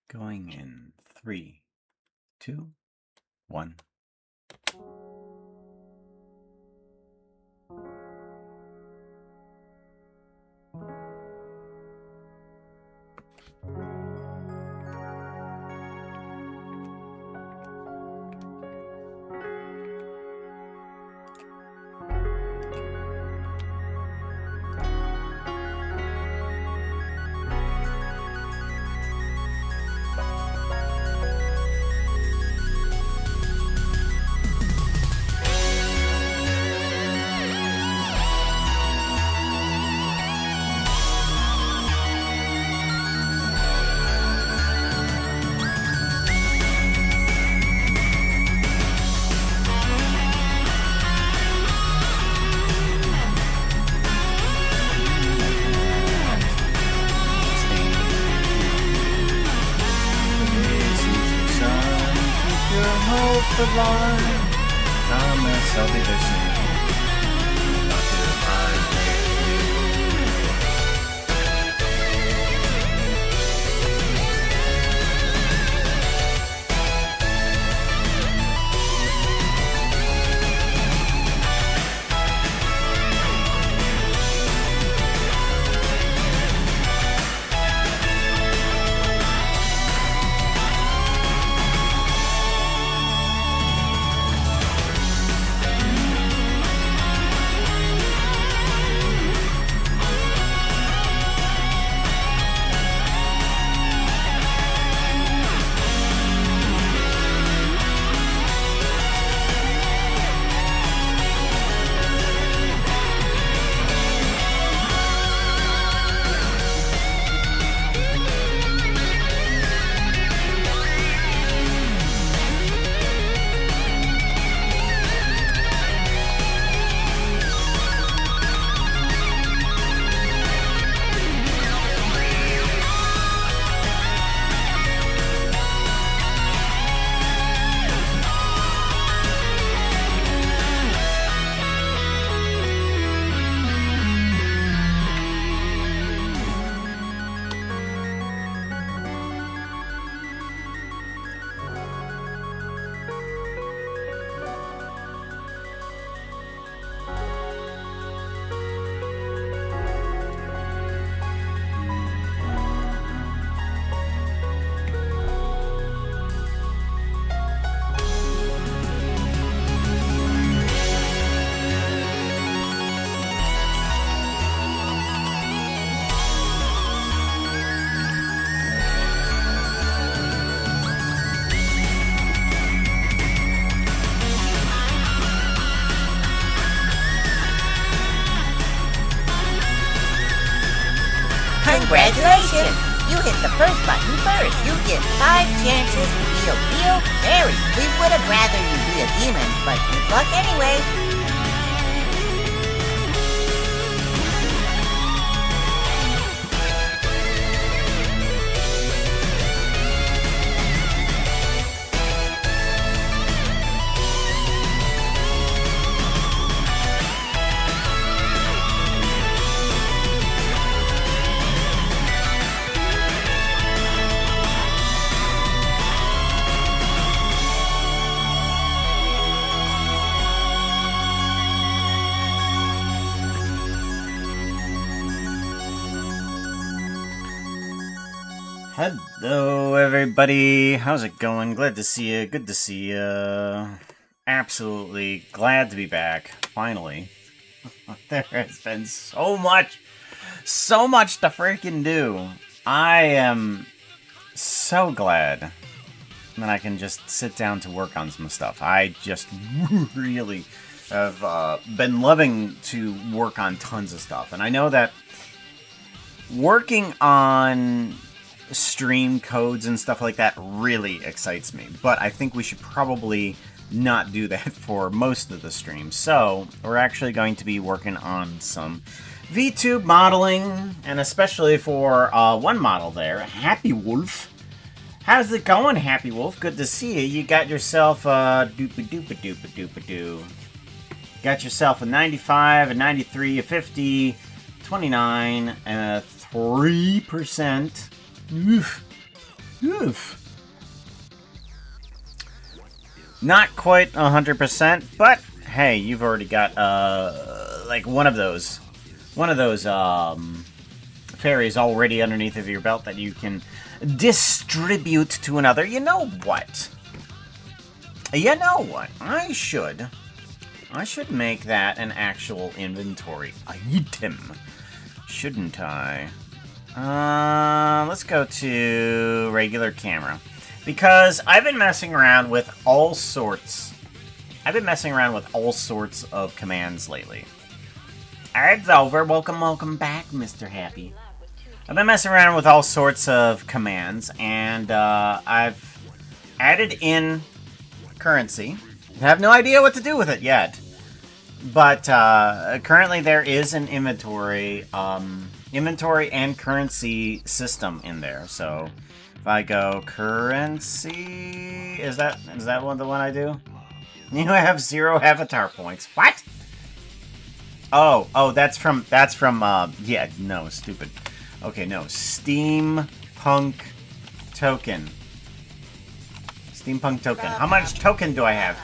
Going in 3, 2, 1. The line, promise I'll be there soon. Congratulations! You hit the first button first. You get 5 chances to be a real fairy. We would have rather you be a demon, but good luck anyway. Hello, everybody. How's it going? Glad to see you. Good to see you. Absolutely glad to be back. Finally. There has been so much to freaking do. I am so glad that I can just sit down to work on some stuff. I just really have been loving to work on tons of stuff. And I know that working on stream codes and stuff like that really excites me, but I think we should probably not do that for most of the streams. So we're actually going to be working on some Vtube modeling, and especially for one model there, Happy Wolf. How's it going, Happy Wolf? Good to see you. You got yourself a doopa-doopa-doopa-doopa-doo. Got yourself a 95, a 93, a 50, 29, and a 3%. Oof. Oof. Not quite 100%, but hey, you've already got like one of those fairies already underneath of your belt that you can distribute to another. You know what? I should make that an actual inventory item, shouldn't I? Let's go to regular camera. Because I've been messing around with all sorts. Of commands lately. It's over. Welcome back, Mr. Happy. I've been messing around with all sorts of commands, and I've added in currency. I have no idea what to do with it yet. But currently there is an inventory and currency system in there. So if I go currency, is that the one I do? You have 0 avatar points. What? Oh, that's from yeah, no, stupid. Okay, no, steampunk token. Steampunk token. How much token do I have?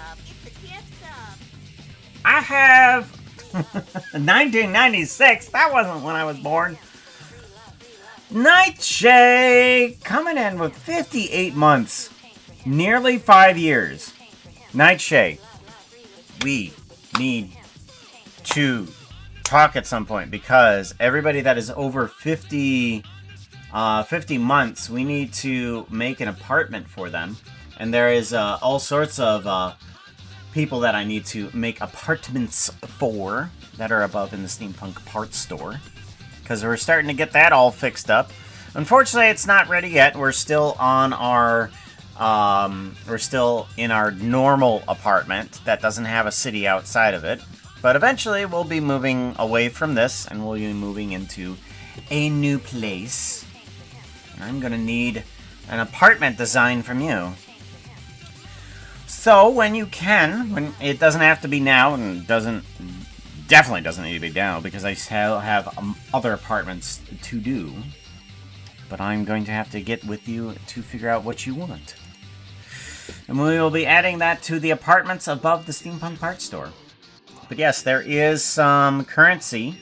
I have 1996. That wasn't when I was born. Nightshade coming in with 58 months. Nearly 5 years. Nightshade, we need to talk at some point because everybody that is over 50 months, we need to make an apartment for them. And there is all sorts of people that I need to make apartments for that are above in the Steampunk Parts store. Because we're starting to get that all fixed up. Unfortunately, it's not ready yet. We're still on our... we're still in our normal apartment that doesn't have a city outside of it. But eventually, we'll be moving away from this, and we'll be moving into a new place. And I'm gonna need an apartment design from you. So, when you can, when it doesn't have to be now, and definitely doesn't need to be now, because I still have other apartments to do. But I'm going to have to get with you to figure out what you want. And we will be adding that to the apartments above the Steampunk Parts store. But yes, there is some currency.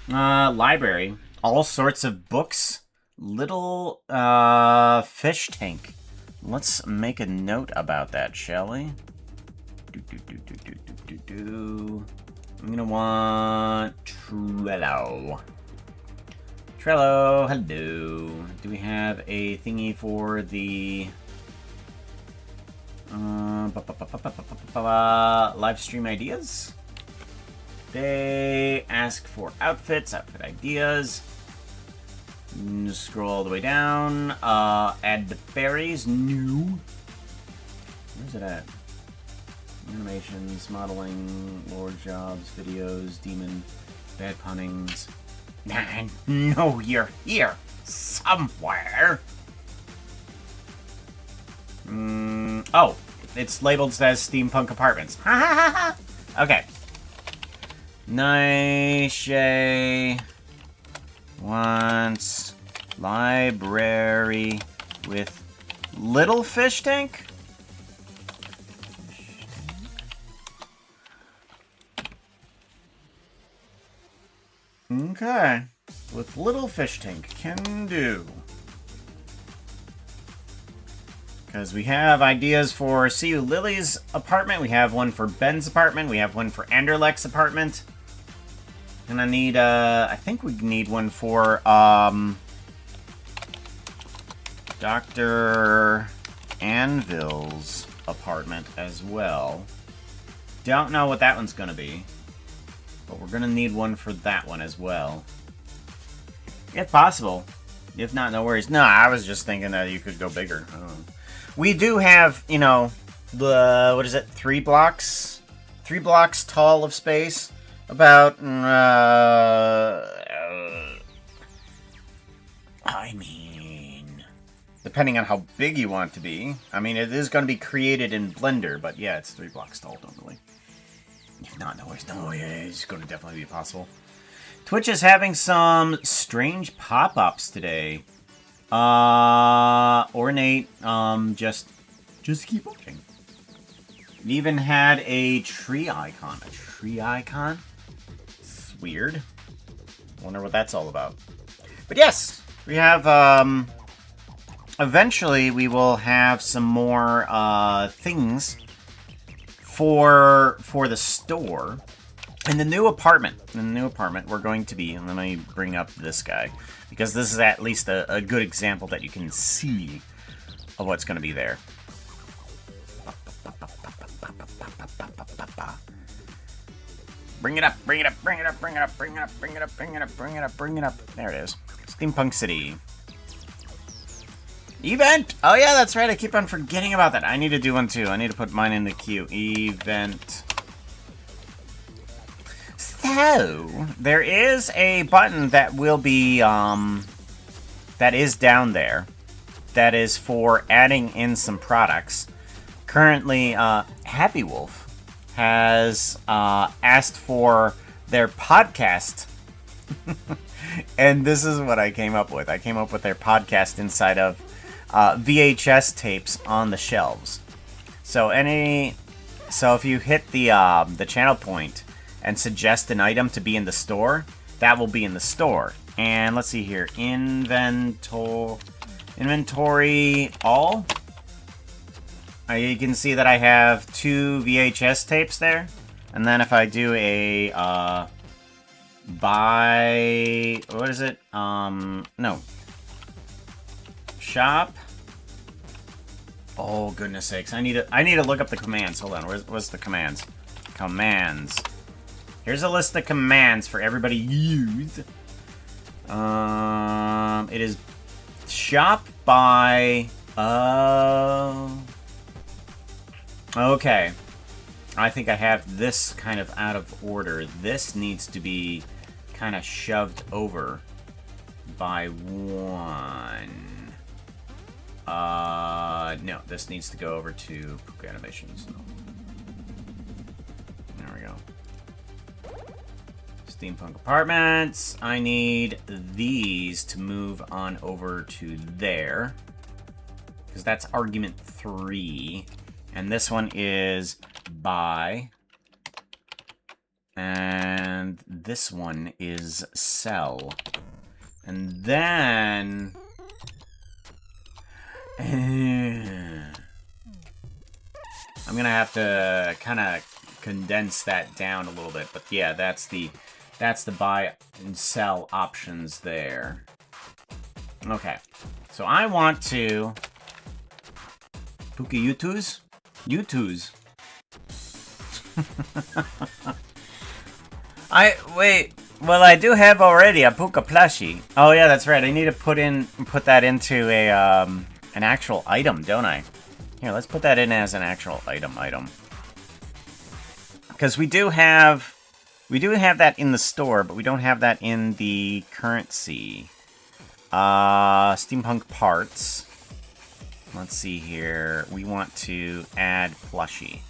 Library. All sorts of books. Little fish tank. Let's make a note about that, shall we? I'm gonna want Trello. Trello, hello. Do we have a thingy for the live stream ideas? They ask for outfit ideas. Scroll all the way down. Add the fairies. New. Where's it at? Animations, modeling, lore jobs, videos, demon, bad punnings. I know you're here somewhere. Oh, it's labeled as Steampunk Apartments. Ha ha ha ha. Okay. Nightshade wants library with little fish tank. Okay. With little fish tank. Can do. Because we have ideas for CU Lily's apartment. We have one for Ben's apartment. We have one for Anderlecht's apartment. And I need, I think we need one for, Dr. Anvil's apartment as well. Don't know what that one's gonna be. But we're gonna need one for that one as well. If possible. If not, no worries. No, I was just thinking that you could go bigger. I don't know. We do have, you know, the, what is it, 3 blocks? 3 blocks tall of space. About, I mean, depending on how big you want it to be. I mean, it is going to be created in Blender, but yeah, it's 3 blocks tall, normally. If not, no worries. No, yeah, it's going to definitely be possible. Twitch is having some strange pop-ups today. Ornate, just keep watching. It even had a tree icon. A tree icon? It's weird. Wonder what that's all about. But yes, we have, eventually we will have some more, things for the store. In the new apartment, we're going to be, and let me bring up this guy, because this is at least a good example that you can see of what's going to be there. Bring it up, bring it up, bring it up, bring it up, bring it up, bring it up, bring it up, bring it up, bring it up. There it is. Steampunk City. Event! Oh yeah, that's right, I keep on forgetting about that. I need to do one too. I need to put mine in the queue. Event. So, there is a button that will be, that is down there. That is for adding in some products. Currently, Happy Wolf has, asked for their podcast. And this is what I came up with. I came up with their podcast inside of, VHS tapes on the shelves. So if you hit the channel point and suggest an item to be in the store, that will be in the store. And let's see here, inventory all. You can see that I have 2 VHS tapes there. And then if I do a buy, what is it? No. Shop. Oh goodness sakes! I need to look up the commands. Hold on. What's the commands? Commands. Here's a list of commands for everybody to use. It is shop by. Okay. I think I have this kind of out of order. This needs to be kind of shoved over by 1. No, this needs to go over to Puka Animations. There we go. Steampunk Apartments. I need these to move on over to there. Because that's argument 3. And this one is buy. And this one is sell. And then... I'm gonna have to kind of condense that down a little bit, but yeah, that's the buy and sell options there. Okay, so I want to Puka Yutus. Wait. Well, I do have already a Puka plushie. Oh yeah, that's right. I need to put that into a an actual item, don't I? Here, let's put that in as an actual item. Because we do have that in the store, but we don't have that in the currency. Steampunk parts. Let's see here. We want to add plushie.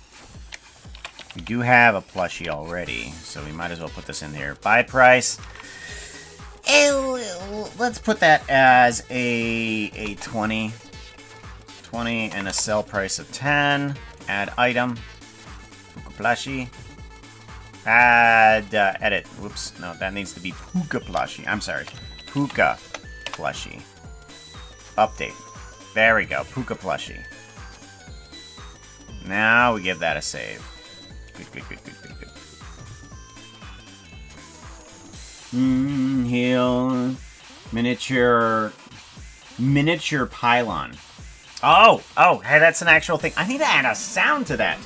We do have a plushie already, so we might as well put this in here. Buy price. Let's put that as a 20. 20 and a sell price of 10. Add item. Puka plushie. Add edit. Whoops. No, that needs to be Puka plushie. I'm sorry. Puka plushie. Update. There we go. Puka plushie. Now we give that a save. Good. Hill. Miniature pylon. Oh, hey, that's an actual thing. I need to add a sound to that.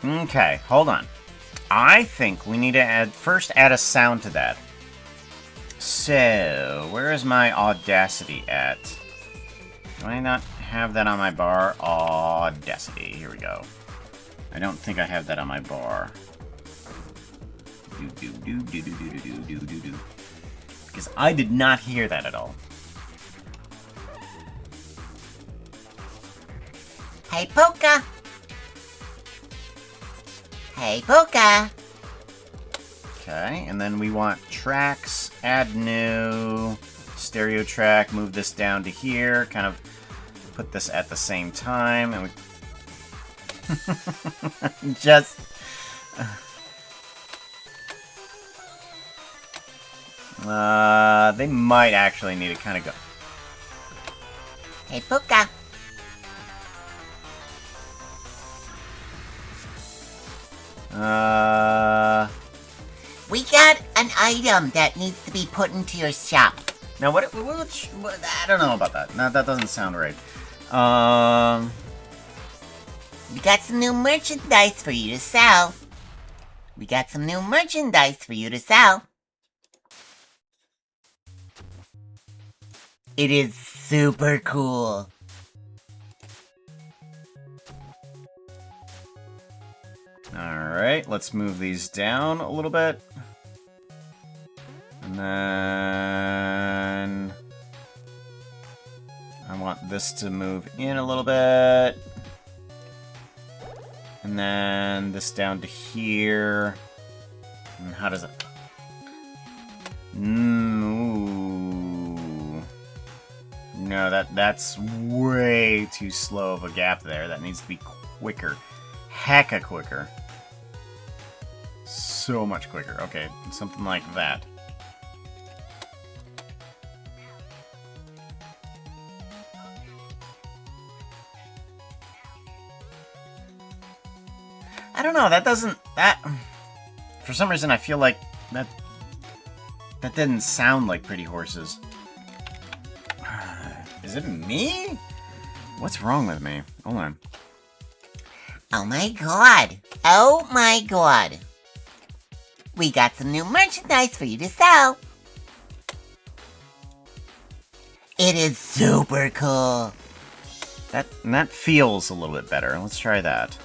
Okay, hold on. I think we need to first add a sound to that. So, where is my Audacity at? Do I not have that on my bar? Audacity, here we go. I don't think I have that on my bar. Because I did not hear that at all. Hey, Puka. Hey, Puka. Okay, and then we want tracks, add new, stereo track, move this down to here, kind of put this at the same time, and we just... they might actually need to kind of go... Hey, Puka. We got an item that needs to be put into your shop. Now, what I don't know about that. No, that doesn't sound right. We got some new merchandise for you to sell. We got some new merchandise for you to sell. It is super cool. Alright, let's move these down a little bit. And then... I want this to move in a little bit. And then this down to here. And how does it... Ooh. No, that's way too slow of a gap there. That needs to be quicker. Hecka quicker. So much quicker. Okay, something like that. I don't know, that doesn't... For some reason, I feel like that didn't sound like Pretty Horses. Is it me? What's wrong with me? Hold on. Oh my god. Oh my god. We got some new merchandise for you to sell. It is super cool. That feels a little bit better. Let's try that.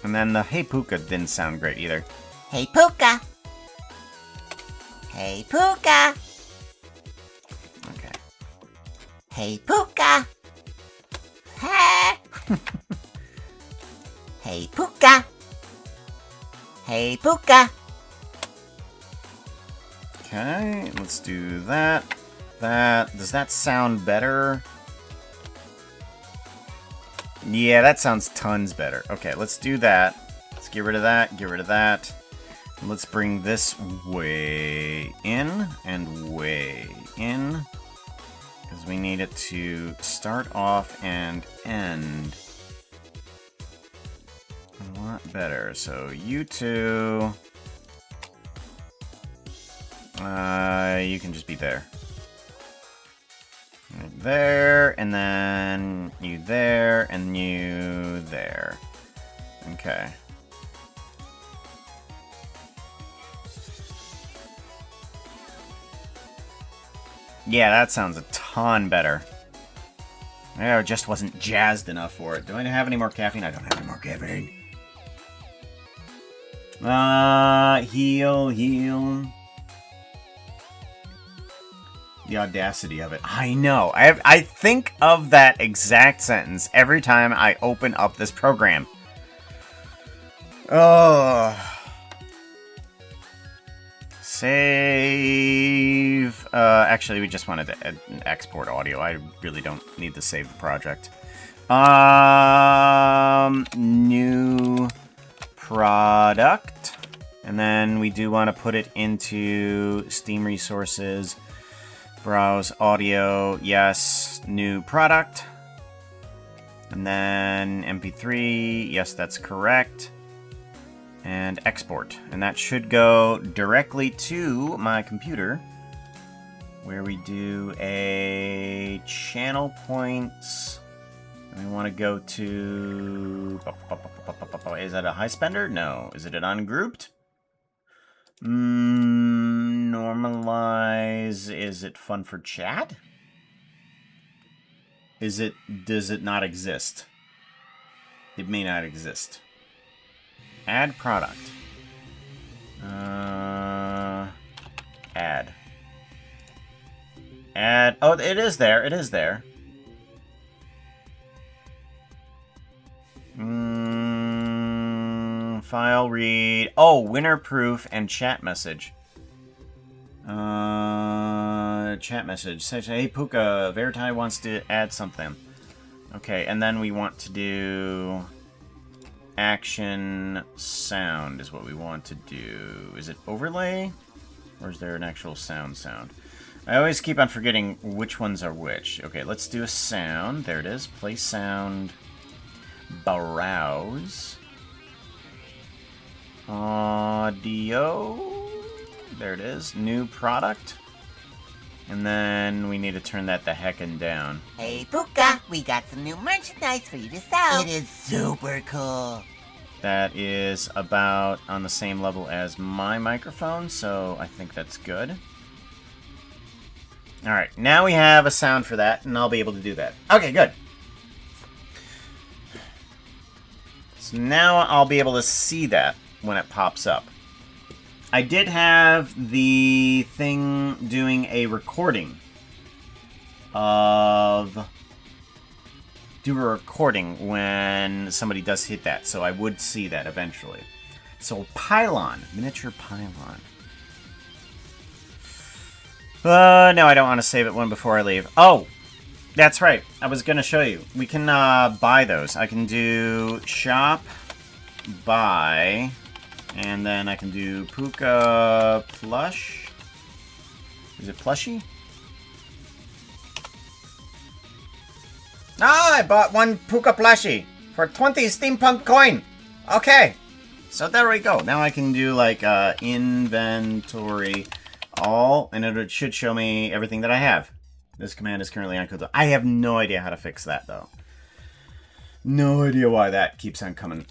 And then the Hey Puka didn't sound great either. Hey Puka. Hey Puka. Okay. Hey Puka. Ha. Hey Puka. Hey Puka. Okay, let's do that. Does that sound better? Yeah, that sounds tons better. Okay, let's do that. Let's get rid of that, get rid of that. And let's bring this way in and way in. Because we need it to start off and end a lot better. So you two... you can just be there. Right there, and then you there, and you there. Okay. Yeah, that sounds a ton better. I just wasn't jazzed enough for it. Do I have any more caffeine? I don't have any more caffeine. Heal. The audacity of it. I know. I think of that exact sentence every time I open up this program. Oh. Save. Actually, we just wanted to export audio. I really don't need to save the project. New product. And then we do want to put it into Steam Resources. Browse audio, yes, new product. And then MP3, yes, that's correct. And export. And that should go directly to my computer, where we do a channel points. And we want to go to... Is that a high spender? No. Is it an ungrouped? Normalize. Is it fun for chat? Does it not exist? It may not exist. Add product. Add. Oh, it is there. It is there. File read. Oh, winner proof and chat message. Chat message. Says, hey, Puka, Veritai wants to add something. Okay, and then we want to do action sound is what we want to do. Is it overlay? Or is there an actual sound? I always keep on forgetting which ones are which. Okay, let's do a sound. There it is. Play sound. Browse. Audio. There it is. New product. And then we need to turn that the heckin' down. Hey, Puka, we got some new merchandise for you to sell. It is super cool. That is about on the same level as my microphone, so I think that's good. Alright, now we have a sound for that, and I'll be able to do that. Okay, good. So now I'll be able to see that when it pops up. I did have the thing doing a recording of... do a recording when somebody does hit that, so I would see that eventually. So pylon, miniature pylon. No, I don't want to save it one before I leave. Oh, that's right. I was going to show you. We can buy those. I can do shop, buy, and then I can do Puka plush. Is it plushy? Ah, I bought one Puka plushie for 20 steampunk coin. Okay. So there we go. Now I can do like inventory all, and it should show me everything that I have. This command is currently on code. I have no idea how to fix that though. No idea why that keeps on coming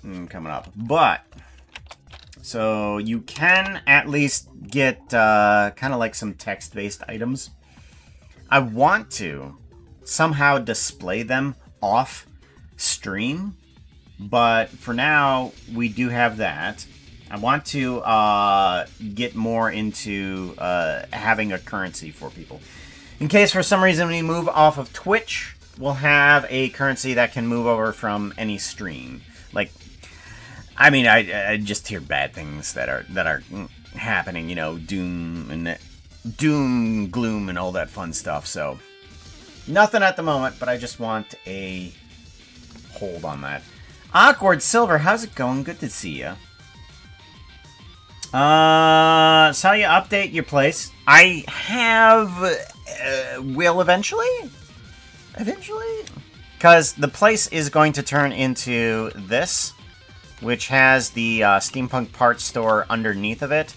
up. But so you can at least get kind of like some text-based items. I want to somehow display them off stream, but for now we do have that. I want to get more into having a currency for people. In case for some reason we move off of Twitch, we'll have a currency that can move over from any stream. Like, I mean, I just hear bad things that are happening, you know, doom, gloom, and all that fun stuff. So nothing at the moment, but I just want a hold on that. Awkward Silver, how's it going? Good to see ya. Saw you update your place. I have, will eventually? Because the place is going to turn into this, which has the steampunk parts store underneath of it,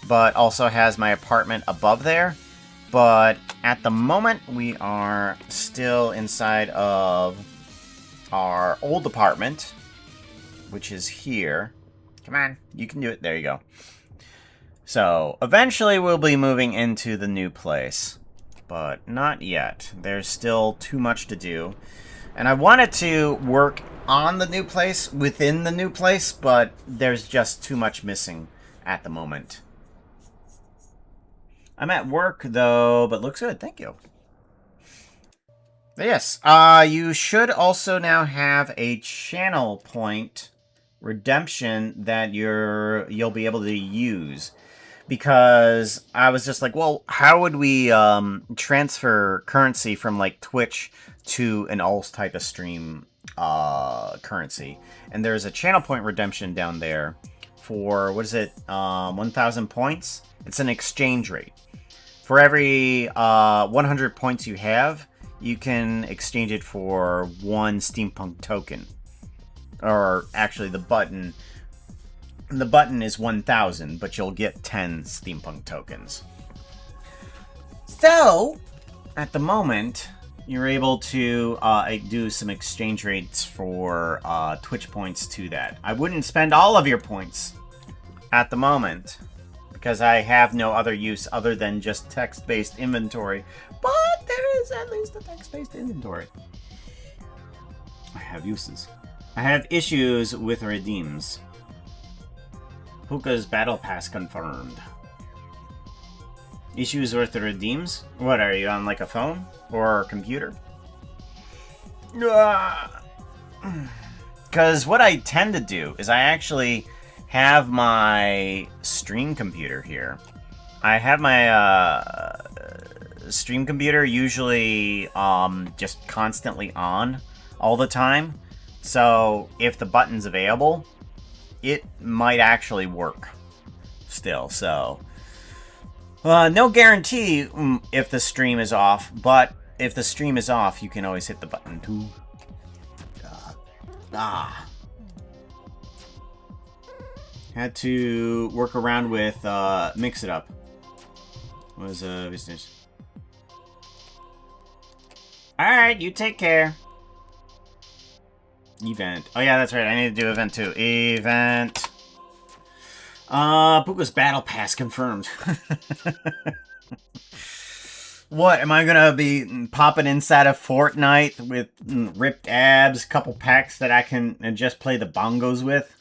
but also has my apartment above there. But at the moment, we are still inside of our old apartment, which is here. Come on, you can do it. There you go. So, eventually we'll be moving into the new place, but not yet. There's still too much to do. And I wanted to work on the new place, within the new place, but there's just too much missing at the moment. I'm at work, though, but looks good. Thank you. But yes, you should also now have a channel point redemption that you'll be able to use. Because I was just like, well, how would we transfer currency from, like, Twitch to an alt type of stream currency? And there's a channel point redemption down there for, what is it, 1,000 points? It's an exchange rate. For every 100 points you have, you can exchange it for 1 steampunk token. Or, actually, the button is 1,000, but you'll get 10 steampunk tokens. So, at the moment, you're able to do some exchange rates for Twitch points to that. I wouldn't spend all of your points at the moment, because I have no other use other than just text-based inventory. But there is at least a text-based inventory. I have uses. I have issues with redeems. Puka's battle pass confirmed. Issues with the redeems? What, are you on like a phone? Or a computer? Because what I tend to do is I actually have my stream computer here. I have my stream computer usually just constantly on all the time. So if the button's available, it might actually work still. So no guarantee if the stream is off, but if the stream is off, you can always hit the button too. Had to work around with mix it up. What was business? Alright, you take care. Event. Oh yeah, that's right. I need to do event too. Event. Puka's battle pass confirmed. What, am I gonna be popping inside of Fortnite with ripped abs, couple packs that I can just play the bongos with?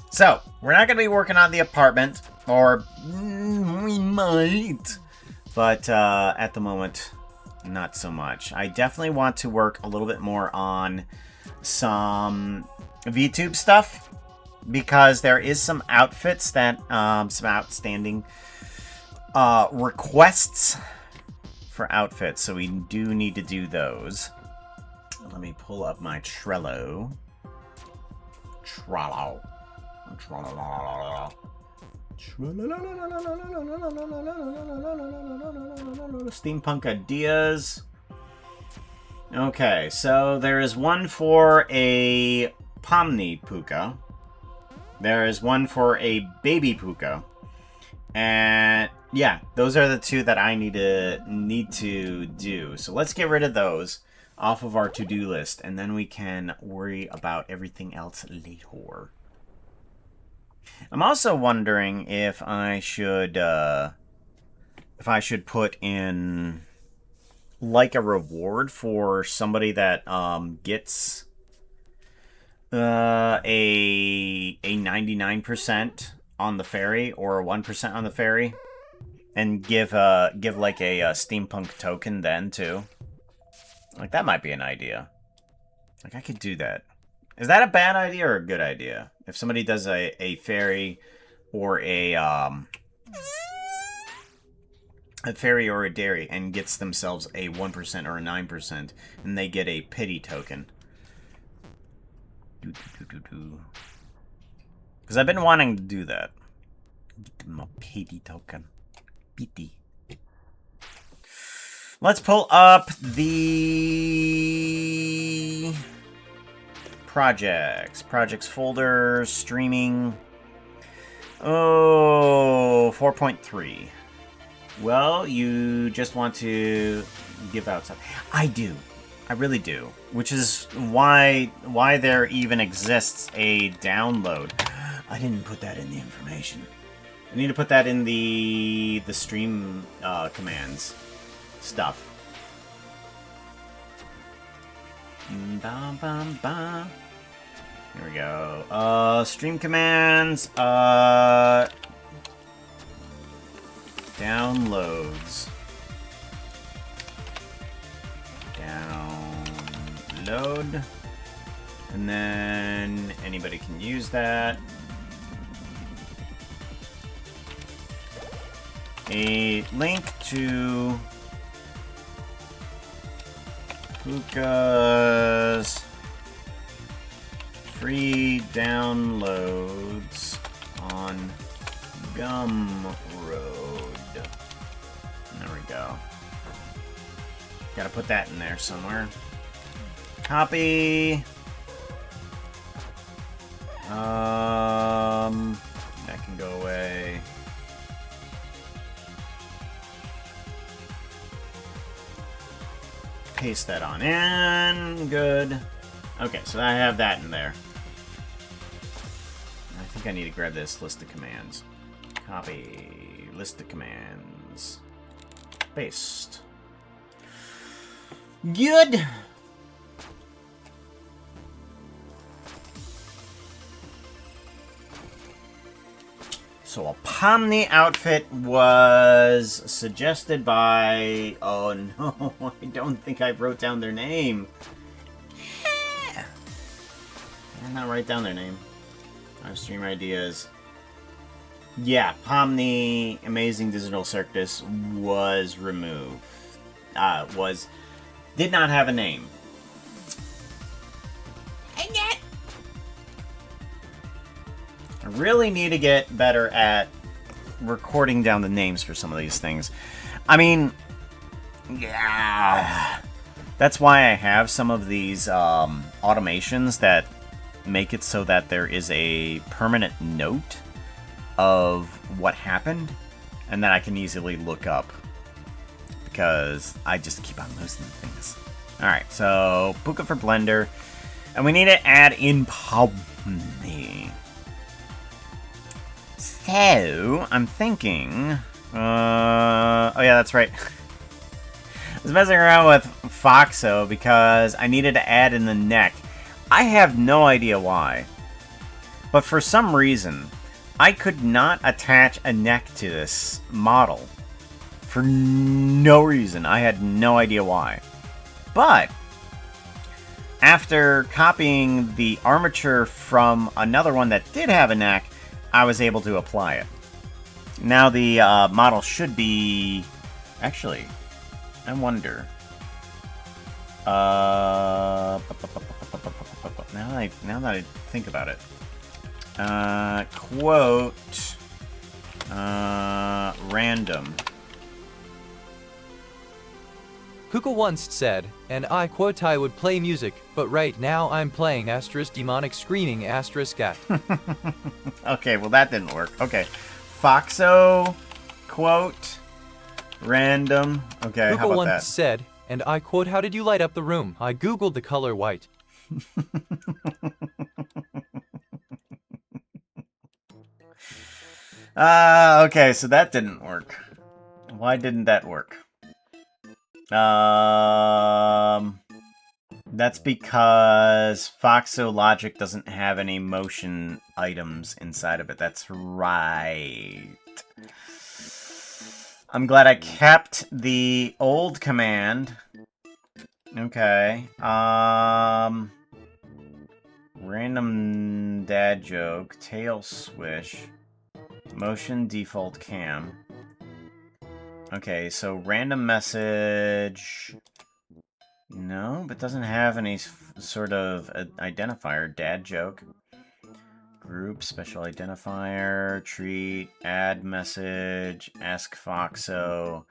So, we're not gonna be working on the apartment, or we might, but at the moment, not so much. I definitely want to work a little bit more on some VTube stuff, because there is some outfits that, some outstanding requests for outfits, so we do need to do those. Let me pull up my Trello. Steampunk ideas. Okay, so there is one for a Pomni Puka. There is one for a baby Puka. And yeah, those are the two that I need to do. So let's get rid of those off of our to-do list, and then we can worry about everything else later. I'm also wondering if I should put in like a reward for somebody that gets a 99% on the ferry or a 1% on the ferry, and give like a steampunk token then too. Like, that might be an idea. Like, I could do that. Is that a bad idea or a good idea? If somebody does a ferry or a ferry or a dairy and gets themselves a 1% or a 9%, and they get a pity token. Because I've been wanting to do that. Get them a pity token. Pity. Let's pull up the projects. Projects folder, streaming. Oh, 4.3. Well, you just want to give out stuff. I do. I really do. Which is why there even exists a download. I didn't put that in the information. I need to put that in the stream commands stuff. Bum, bum, bum. Here we go. Stream commands. Downloads. Download. And then anybody can use that. A link to Puka's free downloads on Gumroad. There we go. Gotta put that in there somewhere. Copy. That can go away. Paste that on in. Good. Okay, so I have that in there. I think I need to grab this list of commands. Copy. List of commands. Paste. Good. So a Pomni outfit was suggested by... Oh no, I don't think I wrote down their name. I did not write down their name. Our stream ideas. Yeah, Pomni Amazing Digital Circus was removed. Did not have a name. And yet, I really need to get better at recording down the names for some of these things. I mean, yeah. That's why I have some of these automations that make it so that there is a permanent note of what happened, and that I can easily look up. Because I just keep on losing things. Alright, so Puka for Blender. And we need to add in Pomni. So, I'm thinking... oh yeah, that's right. I was messing around with Foxo because I needed to add in the neck. I have no idea why. But for some reason, I could not attach a neck to this model. For no reason. I had no idea why. But, after copying the armature from another one that did have a neck, I was able to apply it. Now the model should be... Actually, I wonder. Now that I think about it. Quote... random. Kuka once said, and I quote, I would play music, but right now I'm playing asterisk demonic screaming asterisk cat. Okay, well that didn't work. Okay. Foxo, quote, random. Okay, Kuka how about once that? said, and I quote, how did you light up the room? I googled the color white. Okay, so that didn't work. Why didn't that work? That's because Foxo Logic doesn't have any motion items inside of it. That's right. I'm glad I kept the old command. Okay. Random dad joke, tail swish, motion default cam. Okay, so random message... No, but doesn't have any sort of identifier. Dad joke. Group, special identifier, treat, add message, ask Foxo.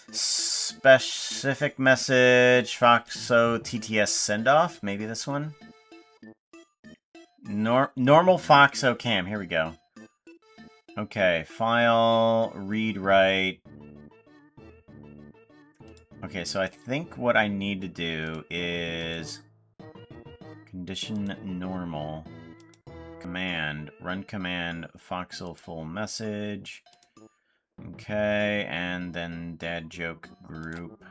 Specific message, Foxo TTS send-off. Maybe this one? Normal Foxo cam. Here we go. Okay, file, read, write. Okay, so I think what I need to do is condition normal, command, run command, Foxel full message. Okay, and then dad joke group,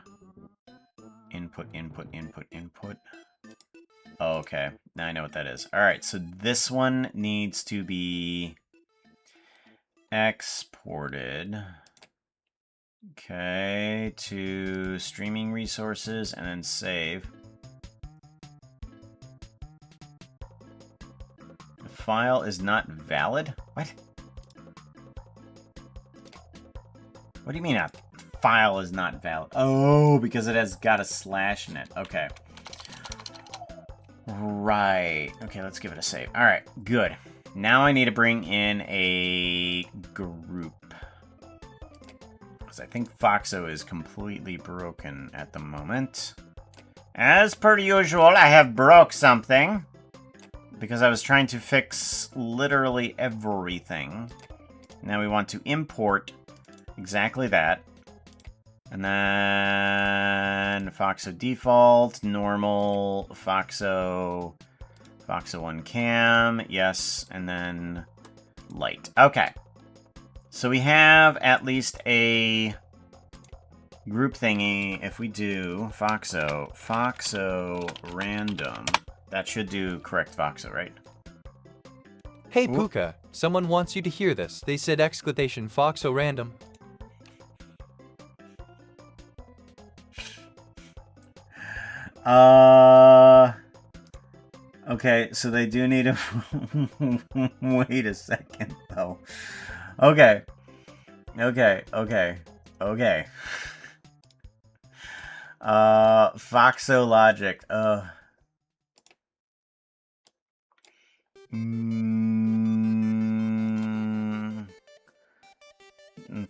input, input, input, input. Oh, okay, now I know what that is. Alright, so this one needs to be exported. Okay, to streaming resources and then save. The file is not valid? What? What do you mean a file is not valid? Oh, because it has got a slash in it. Okay. Right. Okay, let's give it a save. Alright, good. Now I need to bring in a group. I think Foxo is completely broken at the moment. As per usual, I have broke something. Because I was trying to fix literally everything. Now we want to import exactly that. And then Foxo default, normal, Foxo 1 cam, yes, and then light. Okay. So we have at least a group thingy. If we do Foxo random, that should do correct Foxo, right? Hey Whoop. Puka, someone wants you to hear this. They said exclamation Foxo random. Okay, so they do need a... Wait a second, though. Okay. Foxo logic.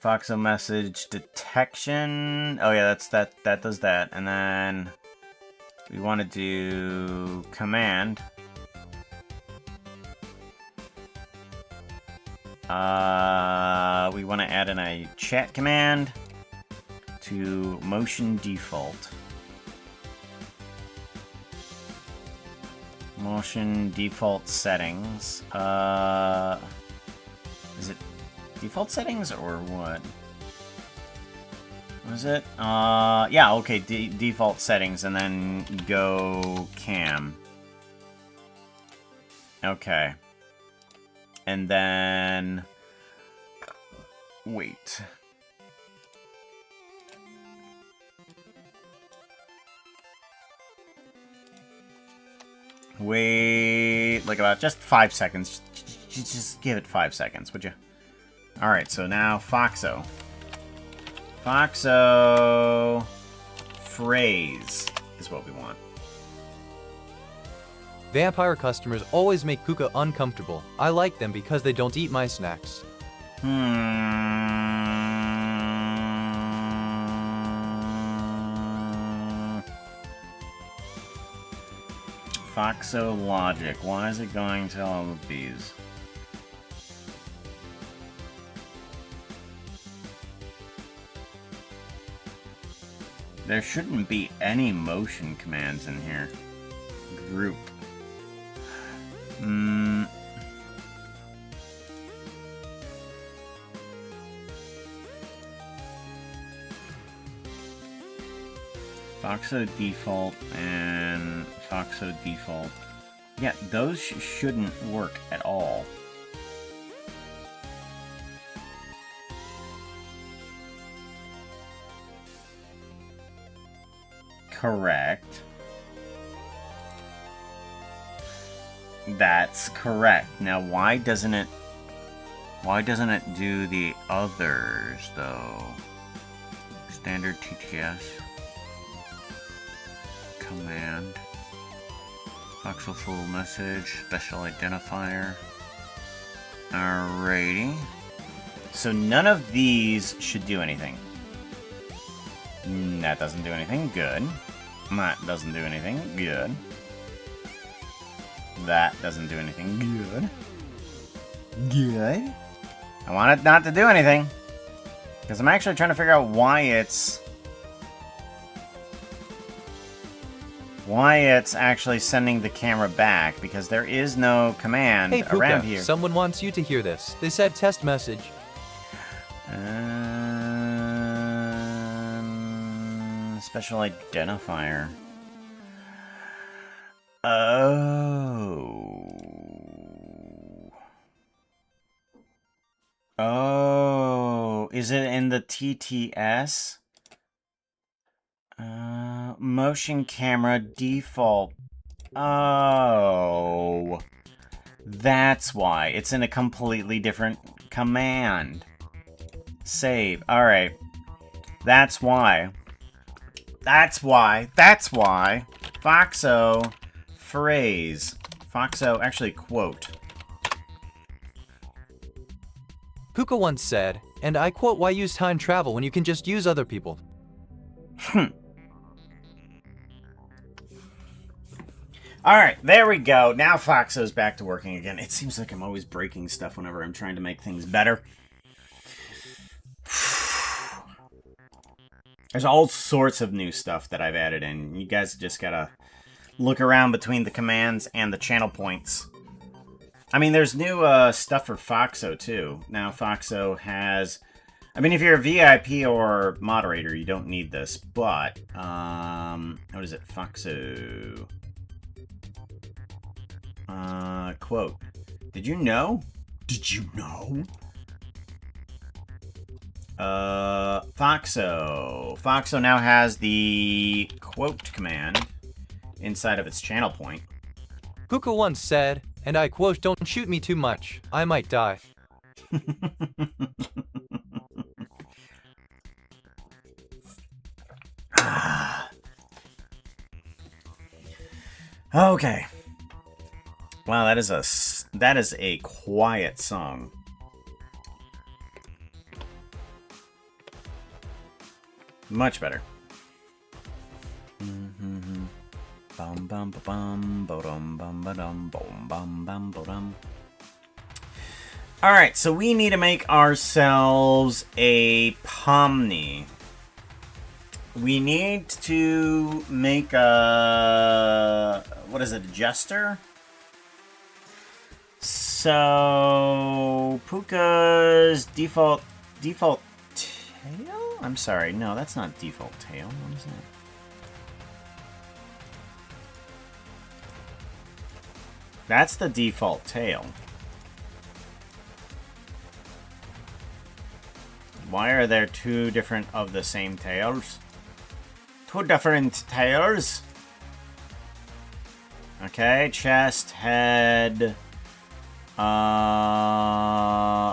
Foxo message detection. Oh yeah, that does that. And then we want to do command. We want to add in a chat command to motion default. Motion default settings. Is it default settings or what? Was it? Yeah, okay, default settings and then go cam. Okay. And then... Wait. Wait, like about just 5 seconds. Just give it 5 seconds, would you? Alright, so now Foxo. Foxo phrase is what we want. Vampire customers always make Puka uncomfortable. I like them because they don't eat my snacks. Foxo logic. Why is it going to all of these? There shouldn't be any motion commands in here. Group. Foxo default and Foxo default. Yeah, those shouldn't work at all. Correct. That's correct. Now, why doesn't it do the others though? Standard TTS command, Foxo full message, special identifier. Alrighty. So none of these should do anything. That doesn't do anything. Good. That doesn't do anything. Good. That doesn't do anything. Good. Good. I want it not to do anything. Because I'm actually trying to figure out why it's actually sending the camera back, because there is no command Hey Puka, around here. someone wants you to hear this. They said test message. Special identifier. Oh, is it in the TTS? Motion camera default. Oh, that's why. It's in a completely different command. Save. All right. That's why. That's why. Foxo phrase. Foxo, actually, quote. Puka once said, and I quote, why use time travel when you can just use other people? Alright, there we go. Now Foxo's back to working again. It seems like I'm always breaking stuff whenever I'm trying to make things better. There's all sorts of new stuff that I've added in. You guys just gotta look around between the commands and the channel points. I mean, there's new stuff for Foxo, too. Now, Foxo has... I mean, if you're a VIP or moderator, you don't need this, but... what is it? Foxo... quote. Did you know? Did you know? Foxo. Foxo now has the quote command inside of its channel point. Puka once said, and I quote, "Don't shoot me too much. I might die." Okay. Wow, that is a quiet song. Much better. Bum bum ba bum ba-dum bum ba-dum bum bum bum ba-dum. All right, so we need to make ourselves a pomni. We need to make a, what is it, a jester? So Puka's default tail? I'm sorry, no, that's not default tail. What is that? That's the default tail. Why are there two different of the same tails? Two different tails. Okay, chest, head.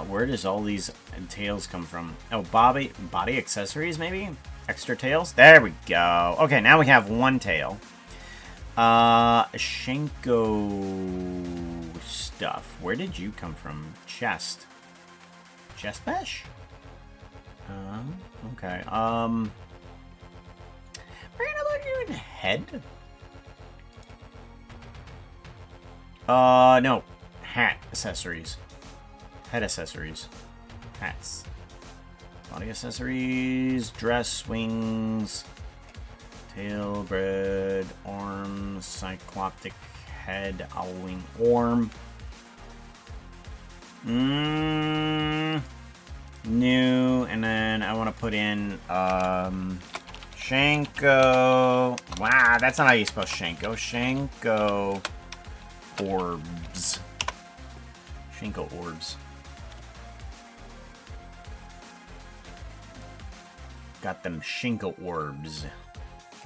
Where does all these tails come from? Oh, body accessories, maybe? Extra tails? There we go. Okay, now we have one tail. Shenko stuff. Where did you come from? Chest. Chest mesh? Okay. We're gonna put you in head? No. Hat accessories. Head accessories. Hats. Body accessories. Dress, wings. Tail, bread, arms, cycloptic head, owling orm. New, and then I want to put in, Shenko. Wow, that's not how you spell Shenko. Shenko orbs. Shenko orbs. Got them Shenko orbs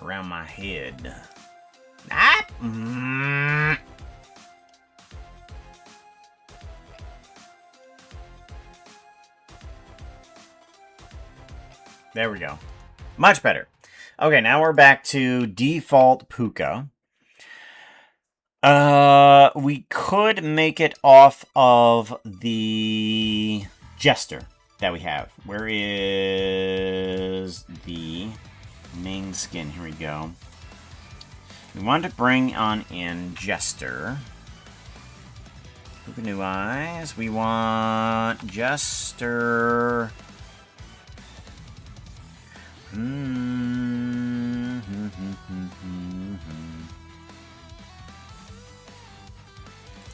around my head. Ah! There we go. Much better. Okay, now we're back to default Puka. We could make it off of the Jester that we have. Where is the main skin? Here we go. We want to bring on in Jester. Puka New Eyes. We want Jester.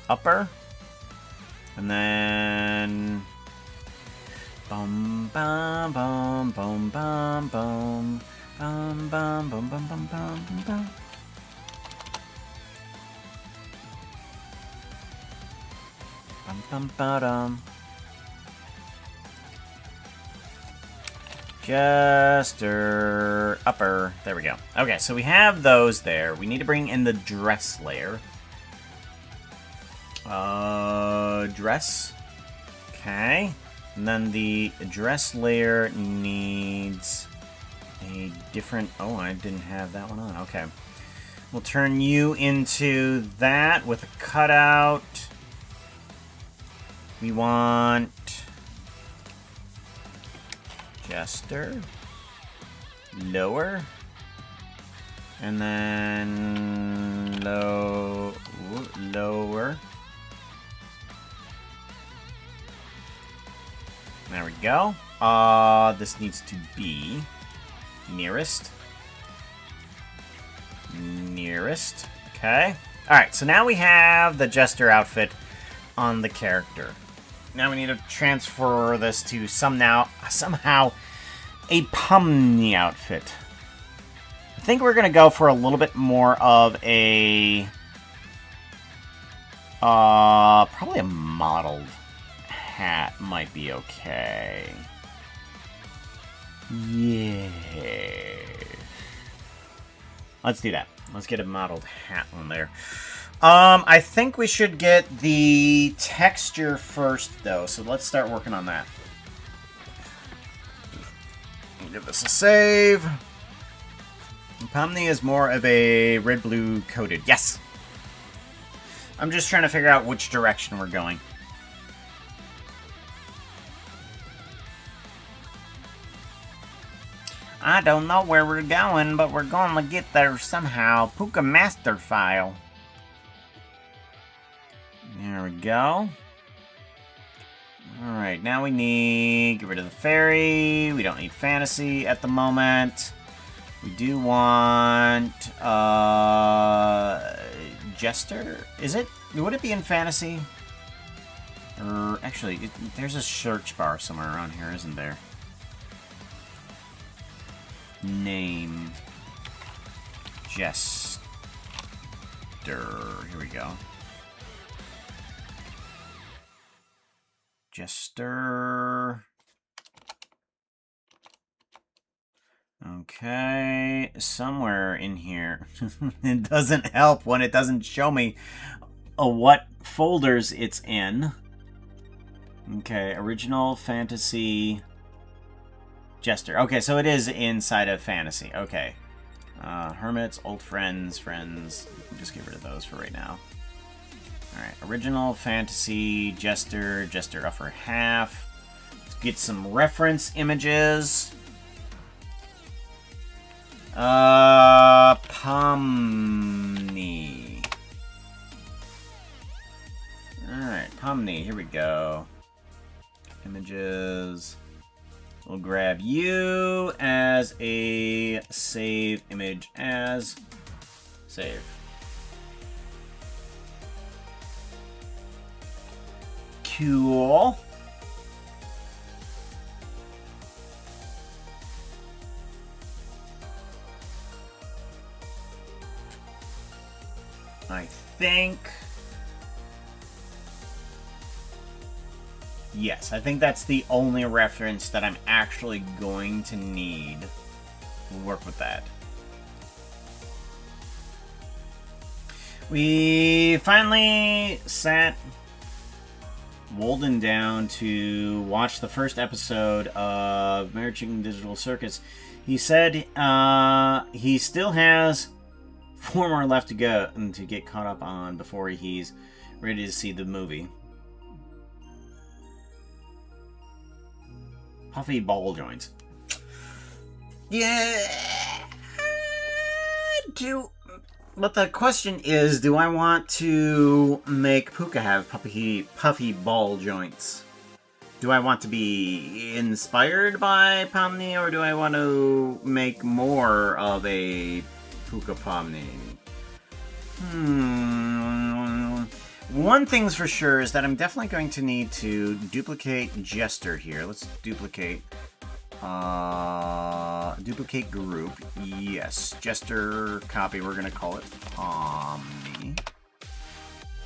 Upper. And then bum bum bum bum bum bum bum bum bum bum bum bum bum bum bum bum. Jester upper. There we go. Okay, so we have those there. We need to bring in the dress layer. Dress. Okay. And then the dress layer needs a different... Oh, I didn't have that one on. Okay. We'll turn you into that with a cutout. We want... Jester. Lower. And then... Lower. There we go. This needs to be nearest. Nearest. Okay. Alright, so now we have the Jester outfit on the character. Now we need to transfer this to somehow a Pomni outfit. I think we're going to go for a little bit more of a Probably a modeled hat might be okay. Yeah. Let's do that. Let's get a modeled hat on there. I think we should get the texture first, though, so let's start working on that. Give this a save. Pomni is more of a red-blue coated. Yes! I'm just trying to figure out which direction we're going. I don't know where we're going, but we're going to get there somehow. Puka Master File. There we go. Alright, now we need... Get rid of the fairy. We don't need fantasy at the moment. We do want... Jester? Is it? Would it be in fantasy? Or actually, there's a search bar somewhere around here, isn't there? Name. Jester. Here we go. Jester. Okay, somewhere in here. It doesn't help when it doesn't show me what folders it's in. Okay, original fantasy Jester. Okay, so it is inside of fantasy. Okay. Hermits, old friends. Just get rid of those for right now. Alright, original fantasy Jester, Jester upper half. Let's get some reference images. Pomni. Alright, Pomni, here we go. Images. We'll grab you as a save image as save. Cool. I think... Yes, I think that's the only reference that I'm actually going to need. We'll work with that. We finally sat Walden down to watch the first episode of Merging Digital Circuits. He said he still has 4 more left to go and to get caught up on before he's ready to see the movie. Puffy ball joints. Yeah. But the question is, do I want to make Puka have puffy ball joints? Do I want to be inspired by Pomni, or do I want to make more of a Puka Pomni? One thing's for sure is that I'm definitely going to need to duplicate Jester here. Let's duplicate group. Yes, Jester copy. We're gonna call it Pomni.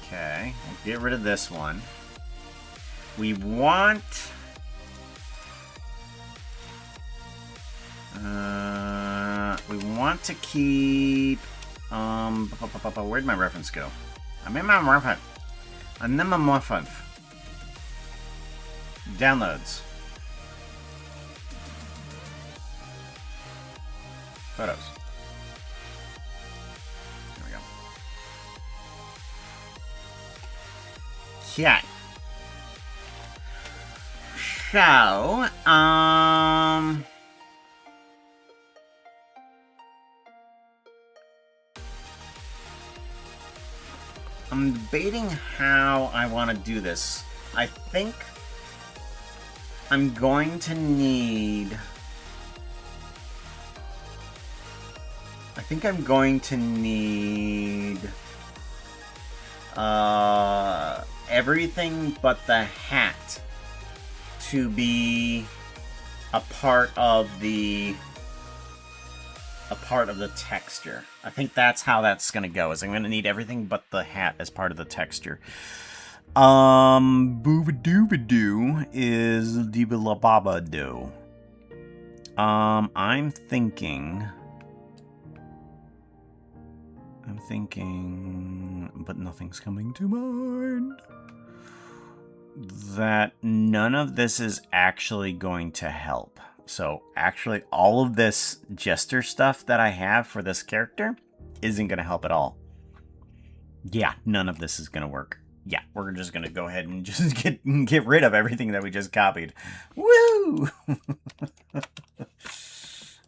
Okay, we'll get rid of this one. We want to keep where'd my reference go? I'm in my reference. And then my reference. Downloads. Photos. There we go. Okay. So, I'm debating how I want to do this. I think I'm going to need... everything but the hat to be a part of the a part of the texture. I think that's how that's gonna go, is I'm gonna need everything but the hat as part of the texture. Booba-dooba-doo is Deebalababa-doo. I'm thinking, but nothing's coming to mind, that none of this is actually going to help. So actually all of this jester stuff that I have for this character isn't going to help at all. Yeah, none of this is going to work. Yeah, we're just going to go ahead and just get rid of everything that we just copied. Woo!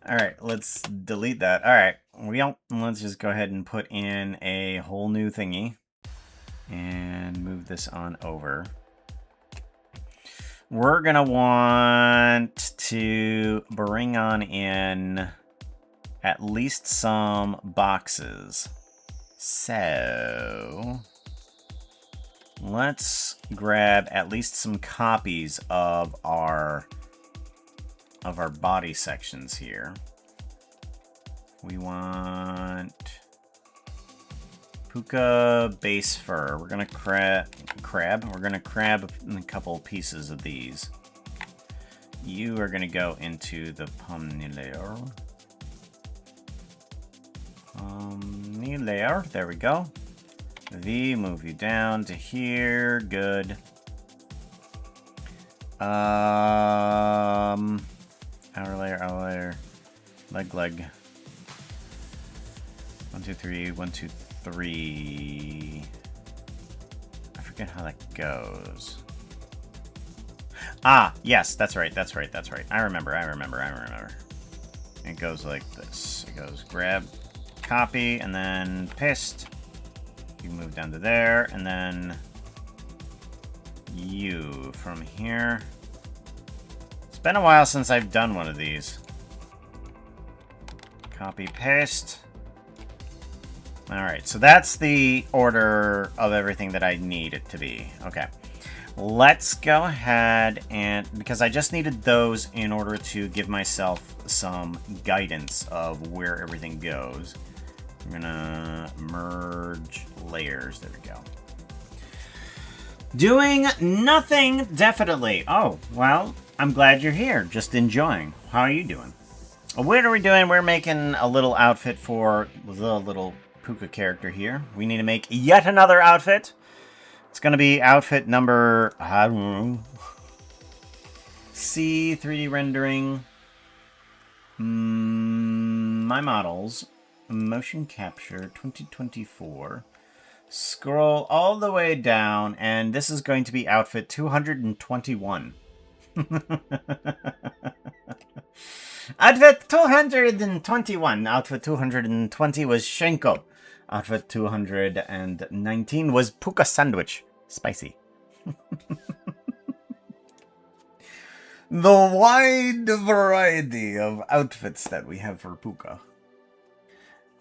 Alright, let's delete that. Alright, let's just go ahead and put in a whole new thingy. And move this on over. We're going to want to bring on in at least some boxes. So let's grab at least some copies of our body sections here. We want puka base fur. We're gonna crab. We're gonna crab a couple pieces of these. You are gonna go into the pomni layer. There we go. V, move you down to here. Good. Outer layer, leg. 1, 2, 3, 1, 2, 3. I forget how that goes. Ah, yes, that's right. I remember. It goes like this. It goes grab, copy, and then paste. You move down to there, and then you from here. It's been a while since I've done one of these. Copy, paste. Alright, so that's the order of everything that I need it to be. Okay. Let's go ahead and, because I just needed those in order to give myself some guidance of where everything goes. I'm gonna merge layers. There we go. Doing nothing, definitely. Oh, well, I'm glad you're here. Just enjoying. How are you doing? What are we doing? We're making a little outfit for the little puka character here. We need to make yet another outfit. It's going to be outfit number, I don't know, C, 3D rendering, my models, motion capture, 2024. Scroll all the way down, and this is going to be outfit 221. Outfit 221. Outfit 220 was Shenko. Outfit 219 was Puka Sandwich. Spicy. The wide variety of outfits that we have for Puka.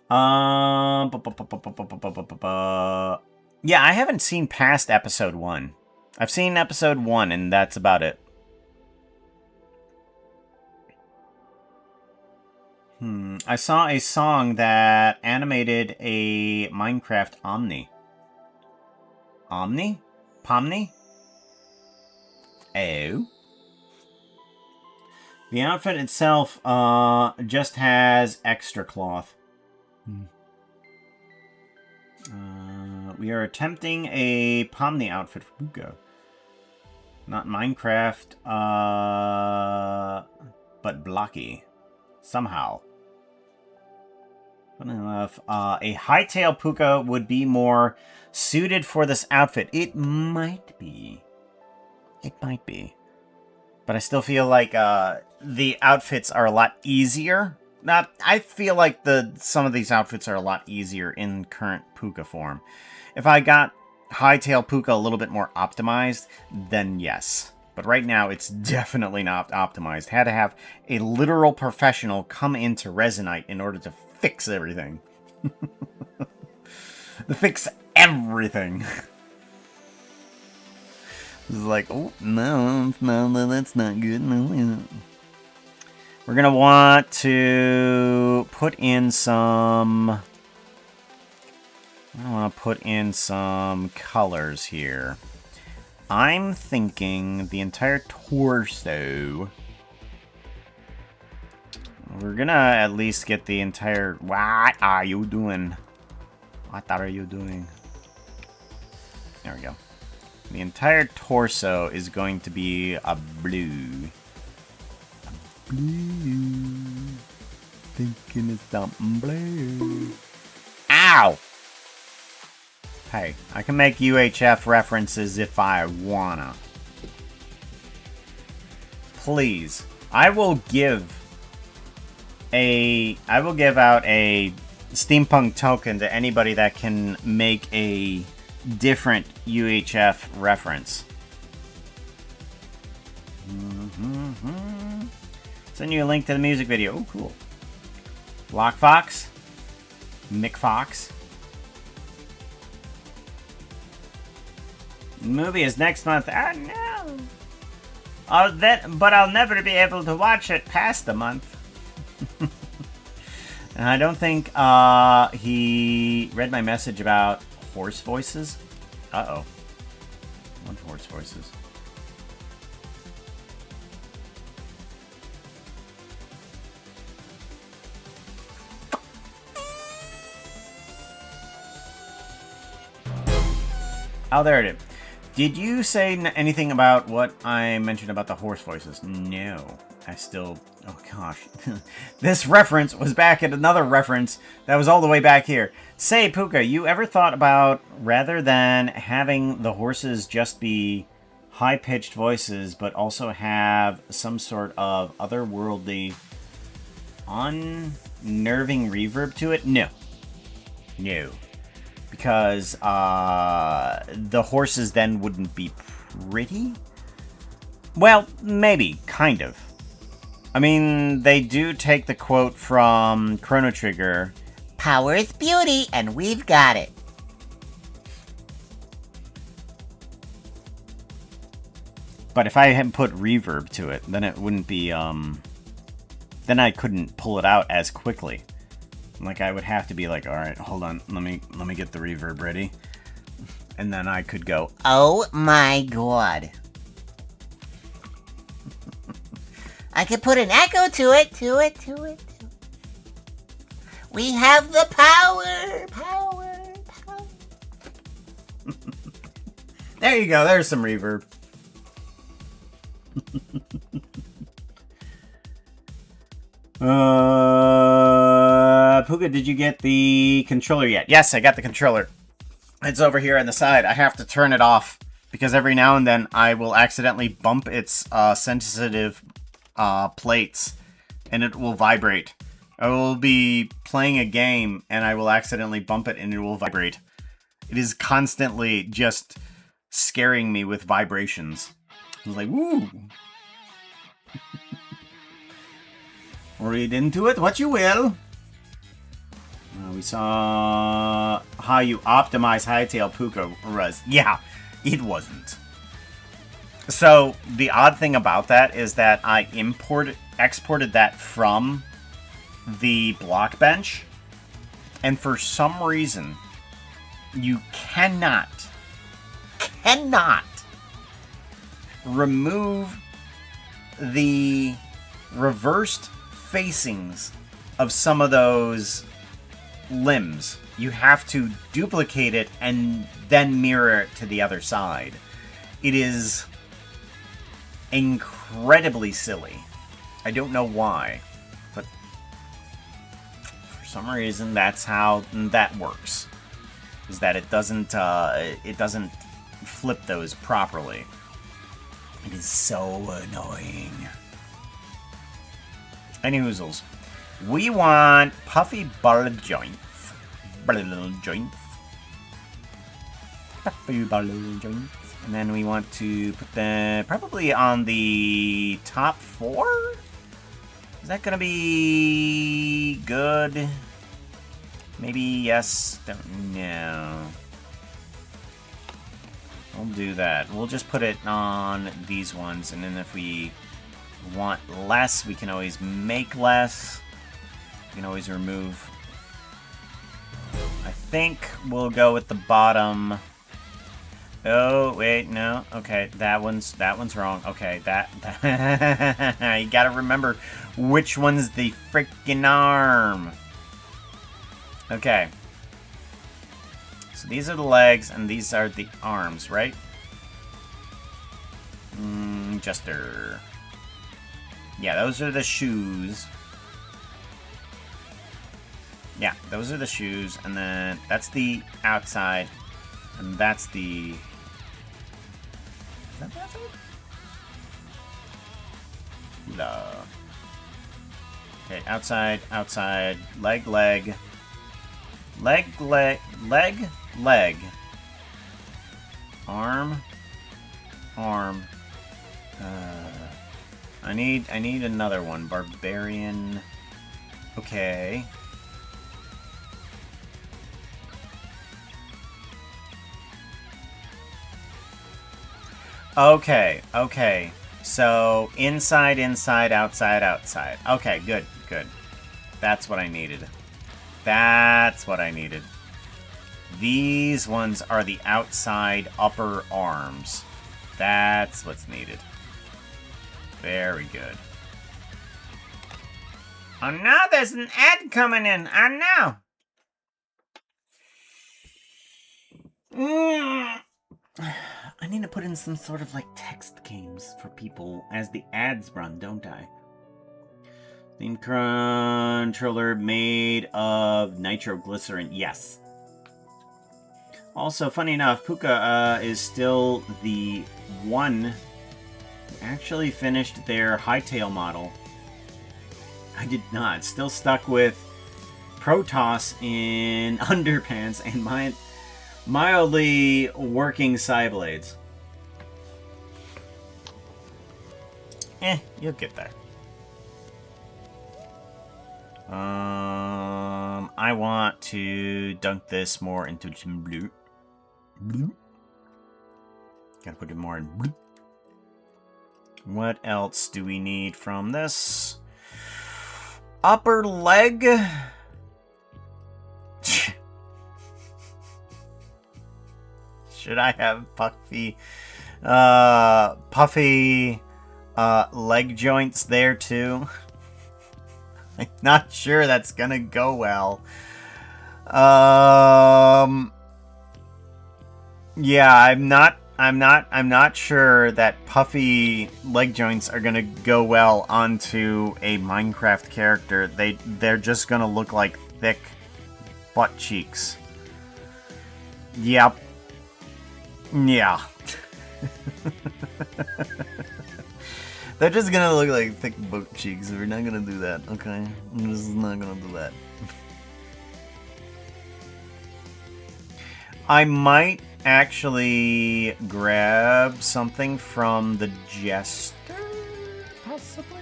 Yeah, I haven't seen past episode 1. I've seen episode 1, and that's about it. I saw a song that animated a Minecraft Omni. Omni? Pomni? Oh. The outfit itself just has extra cloth. We are attempting a Pomni outfit for Puka. Not Minecraft, but blocky. Somehow. Funny enough, a hightail puka would be more suited for this outfit. It might be. But I still feel like the outfits are a lot easier. I feel like some of these outfits are a lot easier in current puka form. If I got hightail puka a little bit more optimized, then yes. But right now, it's definitely not optimized. Had to have a literal professional come into Resonite in order to fix everything. To fix everything. It's like, oh, no, that's not good. No. We're going to want to put in some... I want to put in some colors here. I'm thinking the entire torso. We're going to at least get the entire... What are you doing? What are you doing? There we go. The entire torso is going to be a blue. Blue. Thinking it's something blue. Ow! Hey, I can make UHF references if I wanna. Please. I will give out a steampunk token to anybody that can make a different UHF reference. Send you a link to the music video. Oh, cool. Lock Fox. Mick Fox. The movie is next month. Oh, no. But I'll never be able to watch it past the month. And I don't think he read my message about horse voices. Uh-oh. What horse voices? Oh, there it is. Did you say anything about what I mentioned about the horse voices? No. I still... Oh, gosh. This reference was back at another reference that was all the way back here. Say, Puka, you ever thought about, rather than having the horses just be high-pitched voices, but also have some sort of otherworldly, unnerving reverb to it? No. No. Because the horses then wouldn't be pretty? Well, maybe. Kind of. I mean, they do take the quote from Chrono Trigger. Power is beauty, and we've got it. But if I hadn't put reverb to it, then it wouldn't be, then I couldn't pull it out as quickly. Like, I would have to be like, alright, hold on, let me get the reverb ready. And then I could go, oh my god. I could put an echo to it. We have the power. There you go, there's some reverb. Puka, did you get the controller yet? Yes, I got the controller. It's over here on the side. I have to turn it off because every now and then I will accidentally bump its sensitive plates and it will vibrate. I will be playing a game and I will accidentally bump it and it will vibrate. It is constantly just scaring me with vibrations. I was like, woo! Read into it what you will. We saw how you optimize Hightail Puka was. Yeah, it wasn't. So, the odd thing about that is that I exported that from the block bench, and for some reason, you cannot remove the reversed facings of some of those limbs. You have to duplicate it and then mirror it to the other side. It is incredibly silly. I don't know why, but for some reason that's how that works. Is that it doesn't flip those properly. It is so annoying. Any hoozles. We want puffy ball joints. Ball joints. Puffy ball joints. And then we want to put them probably on the top 4? Is that gonna be good? Maybe yes. Don't know. We'll do that. We'll just put it on these ones, and then if we want less, we can always make less. We can always remove. I think we'll go with the bottom. Oh, wait, no. Okay, that one's wrong. Okay, that you gotta remember which one's the freaking arm. Okay. So these are the legs, and these are the arms, right? Jester. Yeah, those are the shoes. Yeah, those are the shoes, and then that's the outside, and that's the... Is that the outside? No. Okay, outside, outside, leg, leg. Leg, leg, leg, leg. Arm, arm. I need another one. Barbarian. Okay. Okay, okay. So, inside, inside, outside, outside. Okay, good, good. That's what I needed. That's what I needed. These ones are the outside upper arms. That's what's needed. Very good. Oh no, there's an ad coming in. Oh no. I need to put in some sort of like text games for people as the ads run, don't I? Theme controller made of nitroglycerin. Yes. Also, funny enough, Puka is still the one who actually finished their hightail model. I did not. Still stuck with Protoss in underpants and mildly working side blades. You'll get there. I want to dunk this more into some blue. Blue. Gotta put it more in blue. What else do we need from this? Upper leg. Should I have puffy leg joints there too? I'm not sure that's gonna go well. Yeah, I'm not sure that puffy leg joints are gonna go well onto a Minecraft character. They're just gonna look like thick butt cheeks. Yep. Yeah. They're just gonna look like thick butt cheeks. We're not gonna do that, okay? I'm just not gonna do that. I might actually grab something from the Jester, possibly?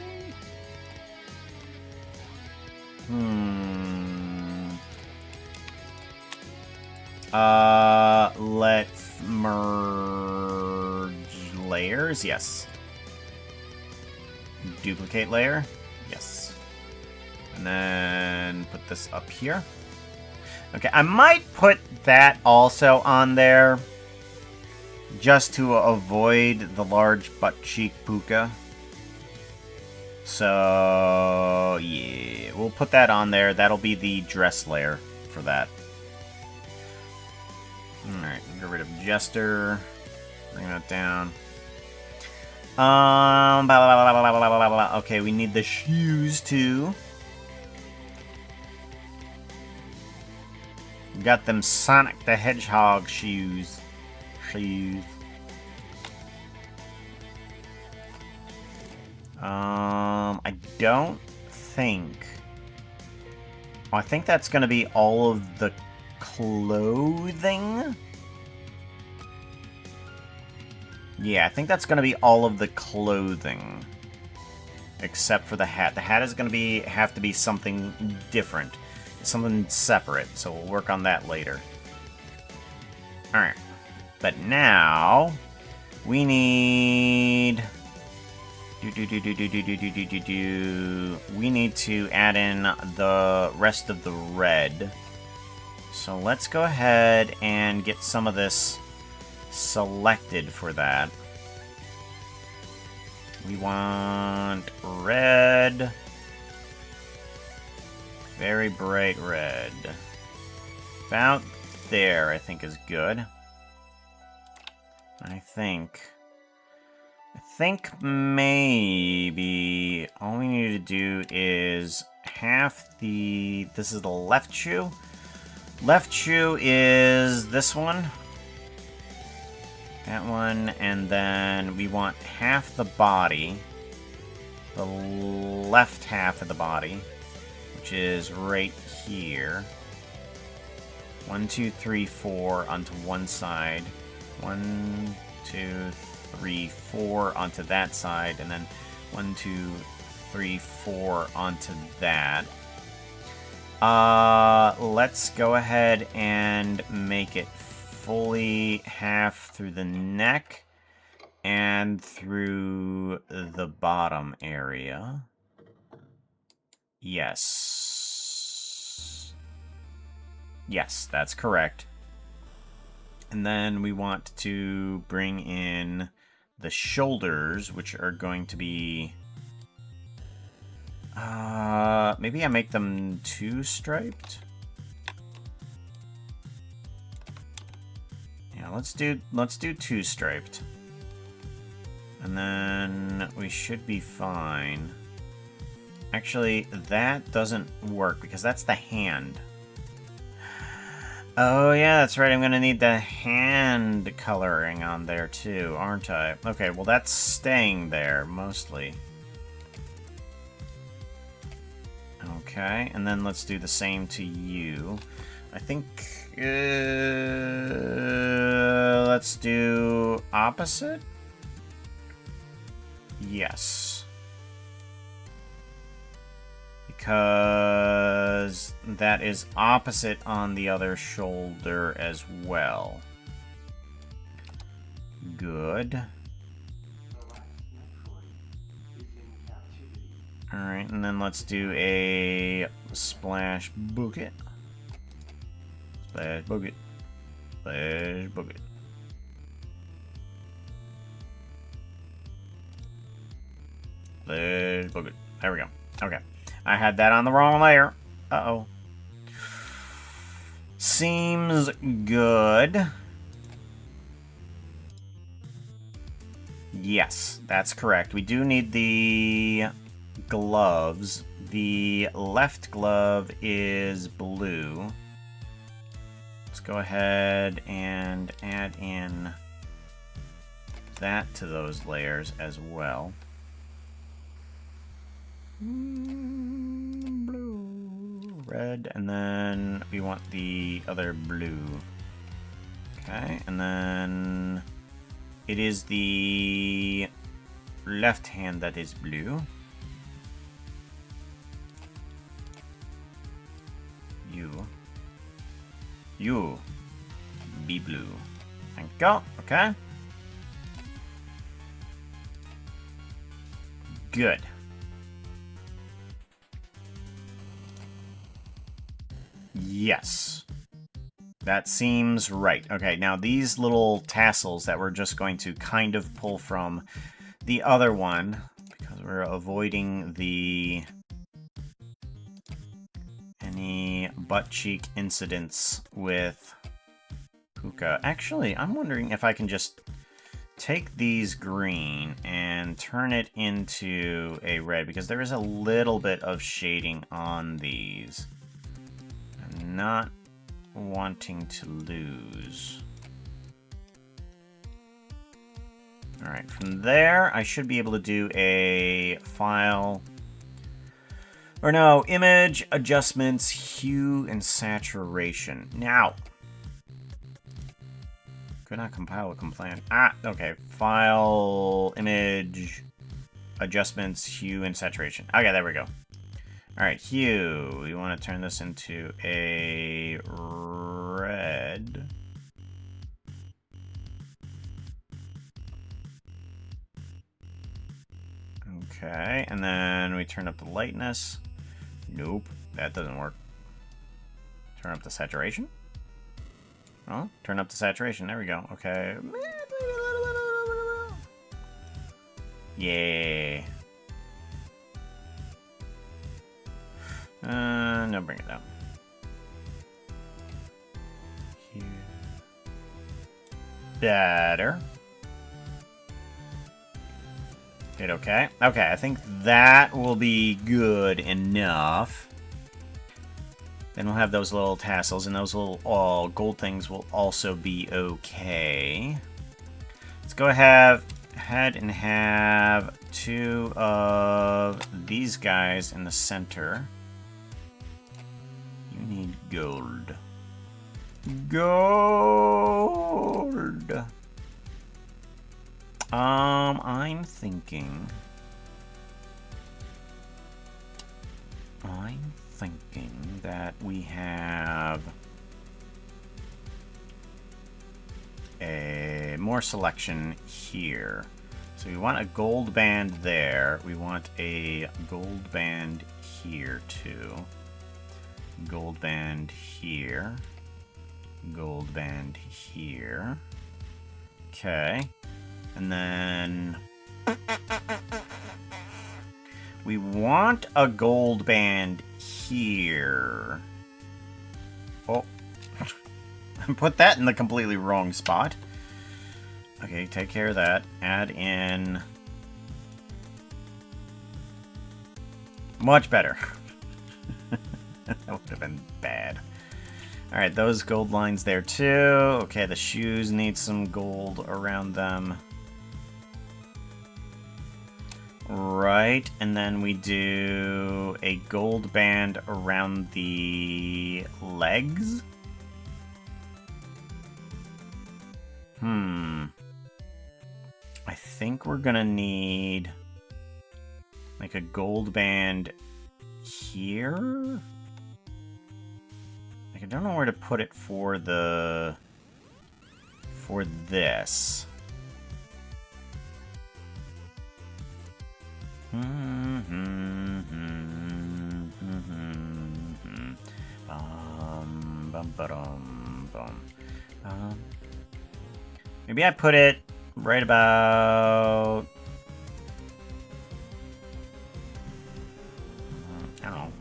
Let's merge layers, yes. Duplicate layer, yes. And then put this up here. Okay, I might put that also on there just to avoid the large butt cheek puka. So, yeah, we'll put that on there. That'll be the dress layer for that. Alright, get rid of Jester. Bring that down. Okay, we need the shoes too. Got them Sonic the Hedgehog shoes. I don't think... I think that's going to be all of the clothing. Yeah, I think that's going to be all of the clothing. Except for the hat. The hat is going to have to be something different. Something separate, so we'll work on that later. Alright. But now, we need We need to add in the rest of the red. So let's go ahead and get some of this selected for that. We want red. Very bright red. About there, I think, is good. I think maybe all we need to do is half the... This is the left shoe. Left shoe is this one. That one, and then we want half the body. The left half of the body, which is right here. 1, 2, 3, 4 onto one side. 1, 2, 3, 4 onto that side, and then 1, 2, 3, 4 onto that. Let's go ahead and make it fully half through the neck and through the bottom area. Yes. Yes, that's correct. And then we want to bring in the shoulders, which are going to be... maybe I make them 2-striped? Yeah, let's do 2-striped. And then we should be fine. Actually, that doesn't work because that's the hand. Oh yeah, that's right, I'm gonna need the hand coloring on there too, aren't I? Okay, well that's staying there, mostly. Okay, and then let's do the same to you. I think... let's do opposite? Yes. Because that is opposite on the other shoulder as well. Good. Alright, and then let's do a splash bucket. Splash bucket. Splash bucket. Splash bucket. There we go. Okay. I had that on the wrong layer. Uh-oh. Seems good. Yes, that's correct. We do need the gloves. The left glove is blue. Let's go ahead and add in that to those layers as well. Blue, red, and then we want the other blue. Okay, and then it is the left hand that is blue. You be blue. Thank you. Okay. Good. Yes. That seems right. Okay, now these little tassels that we're just going to kind of pull from the other one, because we're avoiding the any butt cheek incidents with Puka. Actually, I'm wondering if I can just take these green and turn it into a red, because there is a little bit of shading on these. I'm not wanting to lose. Alright, from there, I should be able to do a file... Or no, image, adjustments, hue, and saturation. Now, could not compile a complaint. Ah, okay. File, image, adjustments, hue, and saturation. Okay, there we go. Alright, hue. We want to turn this into a red. Okay, and then we turn up the lightness. Nope, that doesn't work. Turn up the saturation? Oh, turn up the saturation. There we go. Okay. Yay. No, bring it down. Here. Better. Hit okay. Okay, I think that will be good enough. Then we'll have those little tassels, and those little gold things will also be okay. Let's go ahead and have 2 of these guys in the center. You need gold. Gold! I'm thinking that we have a more selection here. So we want a gold band there. We want a gold band here too. Gold band here. Gold band here. Okay. And then we want a gold band here. Oh. Put that in the completely wrong spot. Okay, take care of that. Add in... Much better. That would have been bad. Alright, those gold lines there too. Okay, the shoes need some gold around them. Right, and then we do a gold band around the legs. I think we're gonna need like a gold band here. Like, I don't know where to put it for this. Maybe I put it right about... I don't know.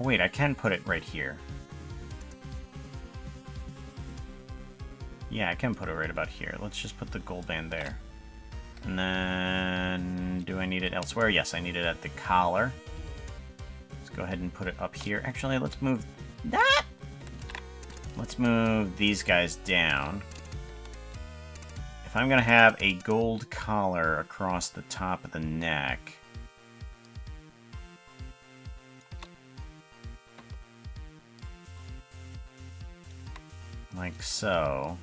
Oh, wait, I can put it right here. Yeah, I can put it right about here. Let's just put the gold band there. And then... do I need it elsewhere? Yes, I need it at the collar. Let's go ahead and put it up here. Actually, let's move that! Let's move these guys down. If I'm going to have a gold collar across the top of the neck... like so...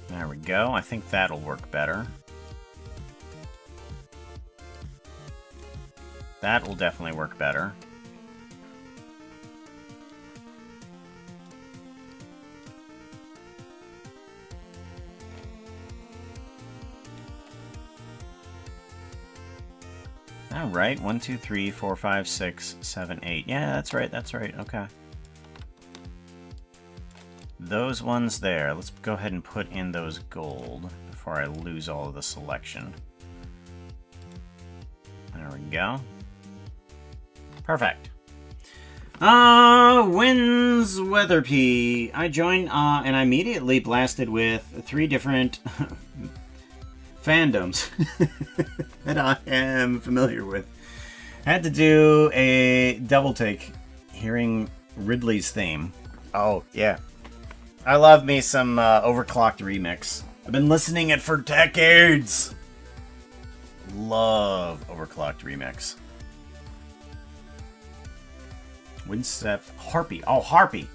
There we go. I think that'll work better. That will definitely work better. All right, 1, 2, 3, 4, 5, 6, 7, 8. Yeah, that's right, that's right. Okay. Those ones there. Let's go ahead and put in those gold before I lose all of the selection. There we go. Perfect. Winds Weatherpea. I joined, and I immediately blasted with 3 different fandoms that I am familiar with. I had to do a double take hearing Ridley's theme. Oh, yeah. I love me some Overclocked Remix. I've been listening it for decades. Love Overclocked Remix. Windswept. Harpy. Oh, Harpy.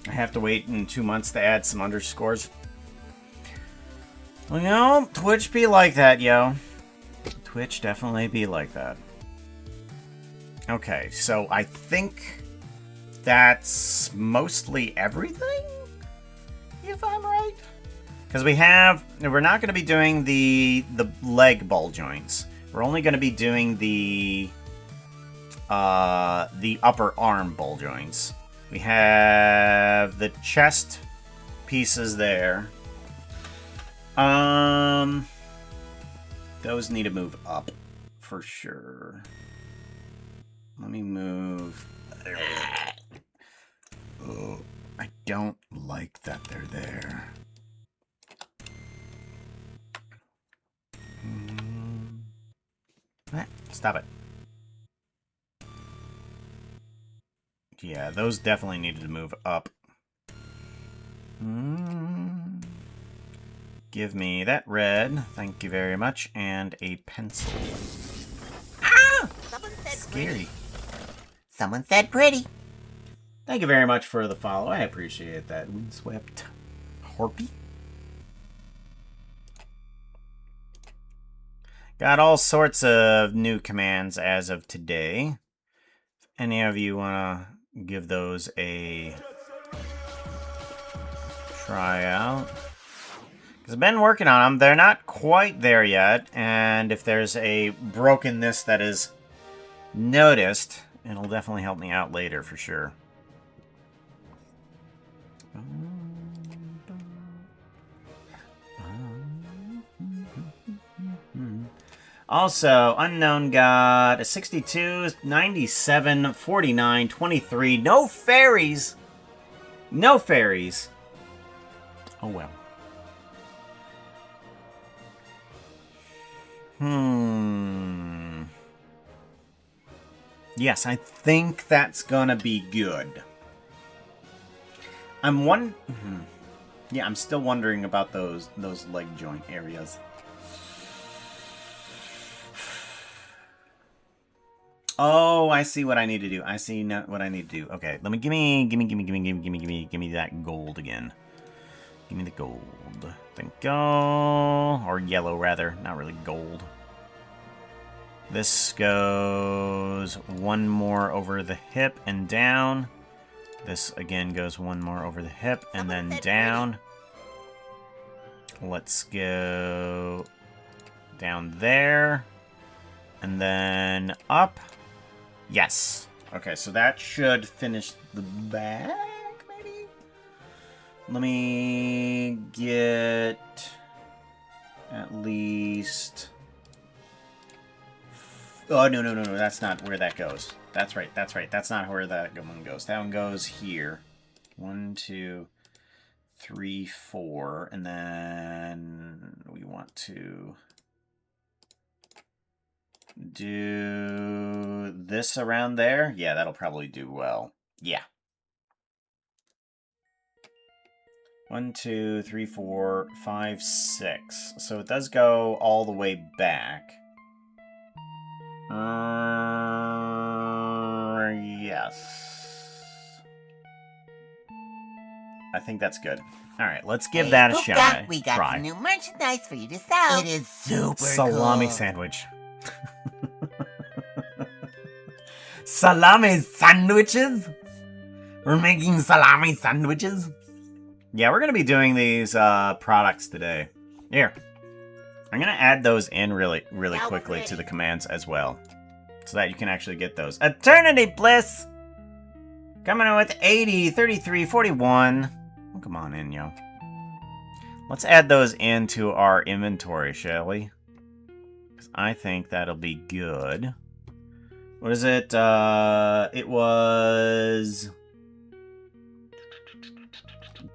I have to wait in 2 months to add some underscores. Well, you know, Twitch be like that, yo. Twitch definitely be like that. Okay, so I think that's mostly everything, if I'm right. Because we're not going to be doing the leg ball joints. We're only going to be doing the upper arm ball joints. We have the chest pieces there. Those need to move up for sure. Let me move. There we go. Oh, I don't like that they're there. Stop it. Yeah, those definitely needed to move up. Give me that red, thank you very much, and a pencil. Ah! Someone said Scary. pretty. Someone said pretty. Thank you very much for the follow. I appreciate that. Windswept Harpy. Got all sorts of new commands as of today. If any of you want to give those a try out. Because I've been working on them. They're not quite there yet. And if there's a brokenness that is noticed, it'll definitely help me out later for sure. Also, Unknown got a 62, 97, 49, 23. No fairies! No fairies! Oh well. Yes, I think that's gonna be good. Yeah, I'm still wondering about those leg joint areas. Oh, I see what I need to do. I see what I need to do. Okay, let me give me that gold again. Give me the gold. Thank you. Or yellow rather, not really gold. This goes one more over the hip and down. This again goes one more over the hip and then down. Let's go down there and then up. Yes. Okay, so that should finish the back, maybe? Let me get at least... Oh, no, that's not where that goes. That's right. That's not where that one goes. That one goes here. 1, 2, 3, 4. And then we want to do this around there. Yeah, that'll probably do well. Yeah. 1, 2, 3, 4, 5, 6. So it does go all the way back. Yes. I think that's good. Alright, let's give that a shot. We got some new merchandise for you to sell. It is super Salami cool. sandwich. Salami sandwiches? We're making salami sandwiches? Yeah, we're going to be doing these products today. Here. I'm going to add those in really quickly to the commands as well. So that you can actually get those. Eternity Bliss! Coming in with 80, 33, 41. Oh, come on in, yo. Let's add those into our inventory, shall we? Because I think that'll be good. What is it? It was...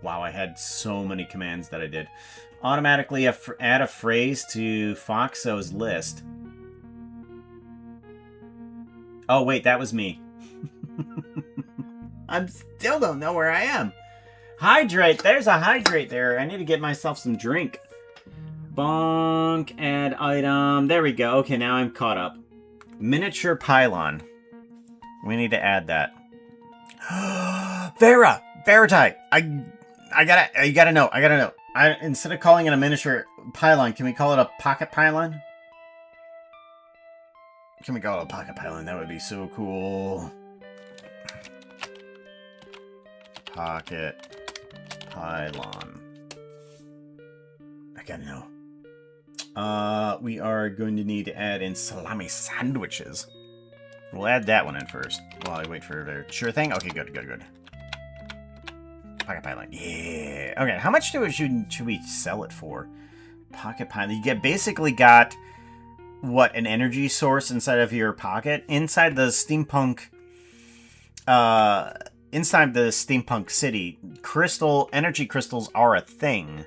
Wow, I had so many commands that I did. Automatically add a phrase to Foxo's list. Oh, wait, that was me. I still don't know where I am. Hydrate. There's a hydrate there. I need to get myself some drink. Bonk, add item. There we go. Okay, now I'm caught up. Miniature pylon. We need to add that. Vera! Veritai! You gotta know. Instead of calling it a miniature pylon, can we call it a pocket pylon? Can we call it a pocket pylon? That would be so cool. Pocket pylon. I gotta know. We are going to need to add in salami sandwiches. We'll add that one in first while I wait for their sure thing. Okay, good. Pocket pylon. Yeah. Okay, how much should we sell it for? Pocket pylon. You basically got what, an energy source inside of your pocket? Inside the steampunk city, energy crystals are a thing.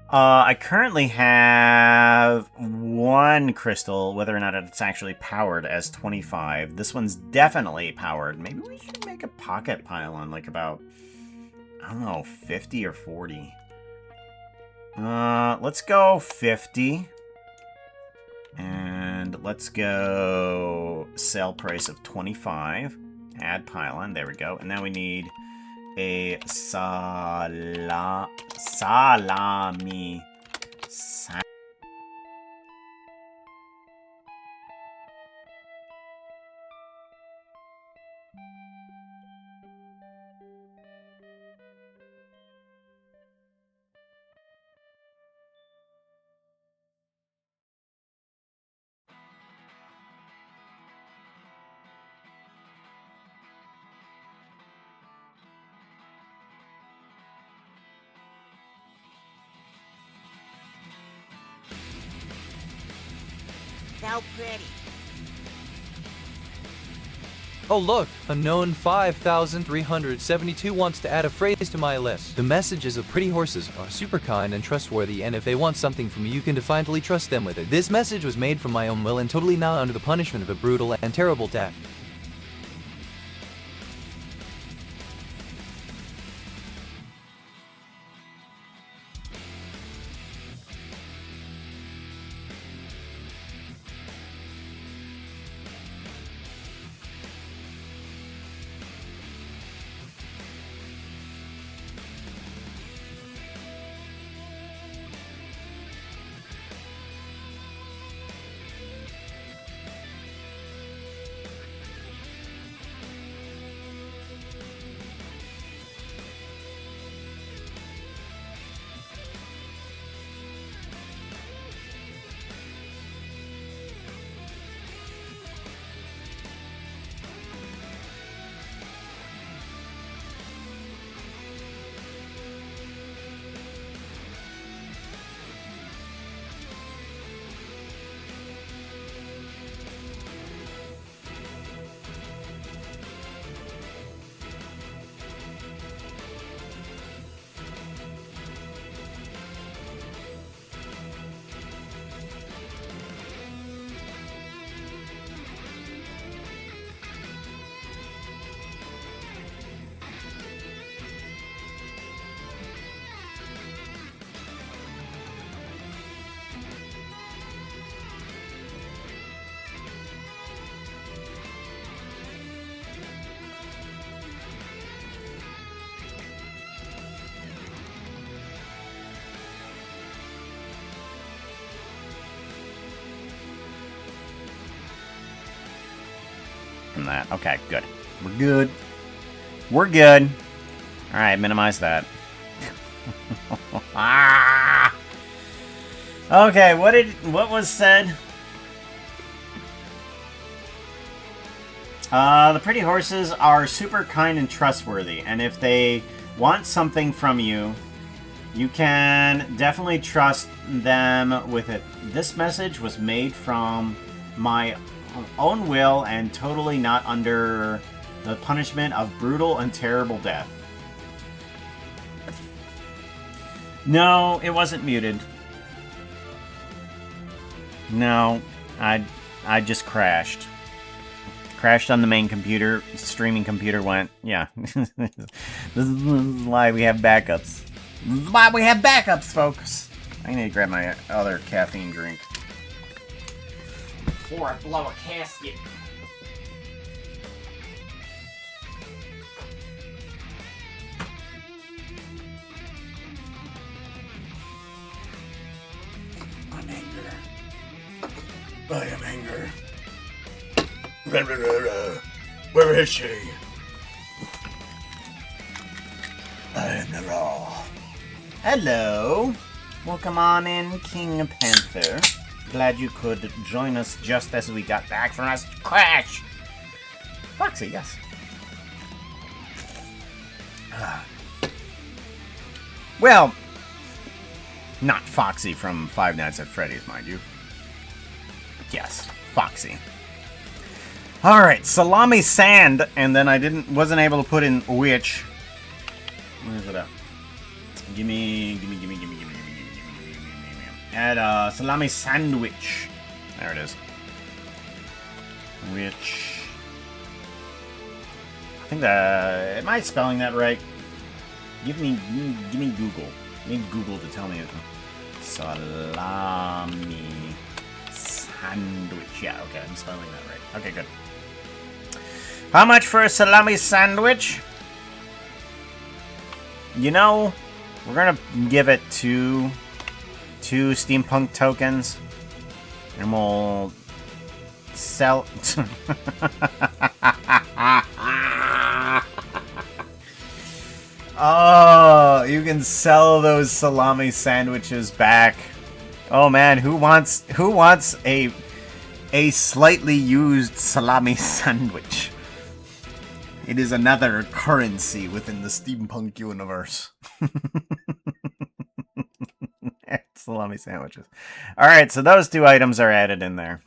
I currently have one crystal, whether or not it's actually powered, as 25. This one's definitely powered. Maybe we should make a pocket pylon, like about, I don't know, 50 or 40. Let's go 50. And let's go sale price of 25. Add pylon, there we go. And now we need a salami. So pretty. Oh look, unknown 5372 wants to add a phrase to my list. The messages of pretty horses are super kind and trustworthy, and if they want something from you, you can defiantly trust them with it. This message was made from my own will and totally not under the punishment of a brutal and terrible death. That. Okay, good. We're good. We're good. Alright, minimize that. Ah! Okay, what was said? The pretty horses are super kind and trustworthy, and if they want something from you, you can definitely trust them with it. This message was made from my own will and totally not under the punishment of brutal and terrible death. No, it wasn't muted. No, I just crashed. Crashed on the main computer. Streaming computer went, yeah. This is why we have backups. This is why we have backups, folks. I need to grab my other caffeine drink. Before I blow a casket. I'm anger. I am anger. Where is she? I am the law. Hello. Welcome on in, King Panther. Glad you could join us just as we got back from our crash. Foxy, yes. Well, not Foxy from Five Nights at Freddy's, mind you. Yes, Foxy. Alright, Salami Sand, and then I wasn't able to put in which. Where's it at? Gimme. Add salami sandwich. There it is. Which, I think that, am I spelling that right? Give me Google. I need Google to tell me it. Salami sandwich. Yeah, okay, I'm spelling that right. Okay, good. How much for a salami sandwich? You know, we're gonna give it two steampunk tokens, and we'll sell. Oh, you can sell those salami sandwiches back. Oh man, who wants a slightly used salami sandwich? It is another currency within the steampunk universe. Salami sandwiches. Alright, so those two items are added in there.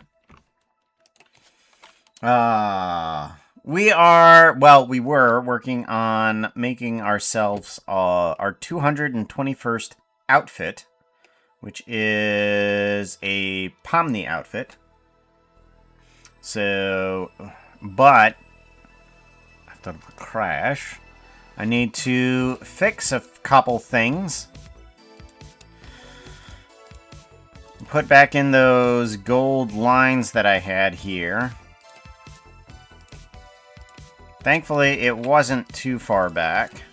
We were working on making ourselves our 221st outfit, which is a Pomni outfit. So, but after the crash, I need to fix a couple things. Put back in those gold lines that I had here. Thankfully, it wasn't too far back.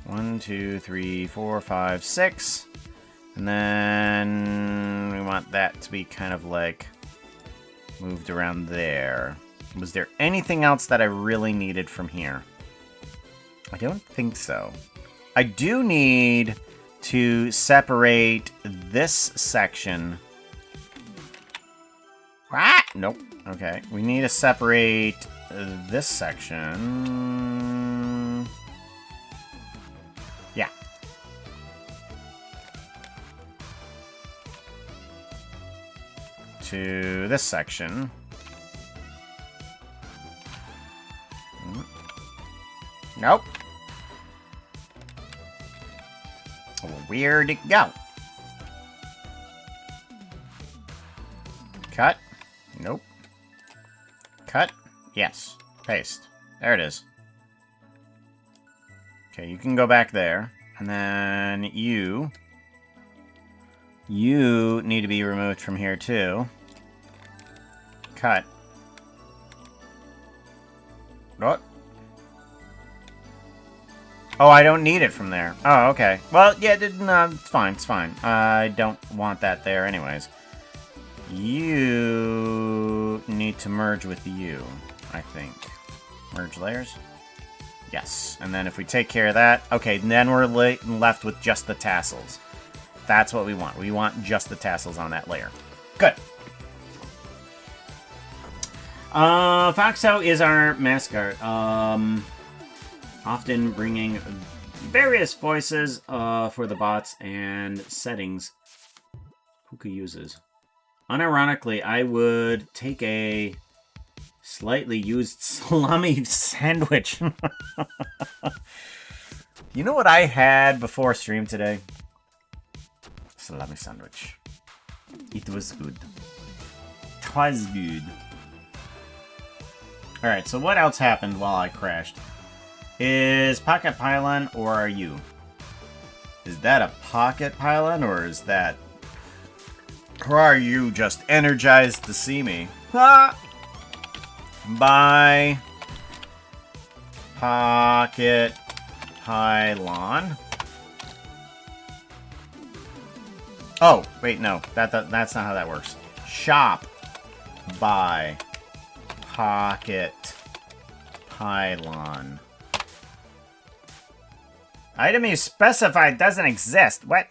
1, 2, 3, 4, 5, 6. And then we want that to be kind of like moved around there. Was there anything else that I really needed from here? I don't think so. I do need to separate this section. What? Nope. Okay. We need to separate this section. Yeah. To this section. Nope. Where'd it go? Cut. Nope. Cut. Yes. Paste. There it is. Okay, you can go back there. And then you need to be removed from here too. Cut. What? Oh, I don't need it from there. Oh, okay. Well, yeah, no, it's fine, it's fine. I don't want that there anyways. You need to merge with you, I think. Merge layers? Yes. And then if we take care of that, okay, then we're left with just the tassels. That's what we want. We want just the tassels on that layer. Good. Foxo is our mascot. Often bringing various voices for the bots and settings Puka uses. Unironically, I would take a slightly used salami sandwich. You know what I had before stream today? Salami sandwich. It was good. It was good. Alright, so what else happened while I crashed? Is Pocket Pylon or are you? Is that a pocket pylon, or is that... Or are you just energized to see me? Ha! By... Pocket pylon. Oh, wait, no. That's not how that works. Shop by pocket pylon. Item you specified doesn't exist. What?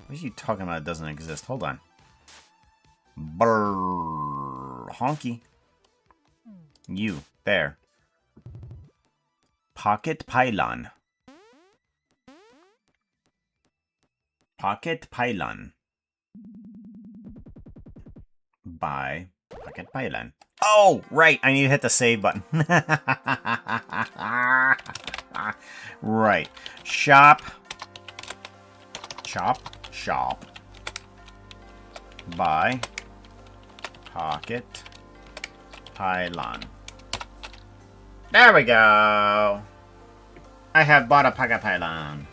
What are you talking about? It doesn't exist. Hold on. Brrr. Honky. You. There. Pocket pylon. Pocket pylon. By pocket pylon. Oh, right. I need to hit the save button. Right. Shop. Shop. By pocket pylon. There we go. I have bought a pocket pylon.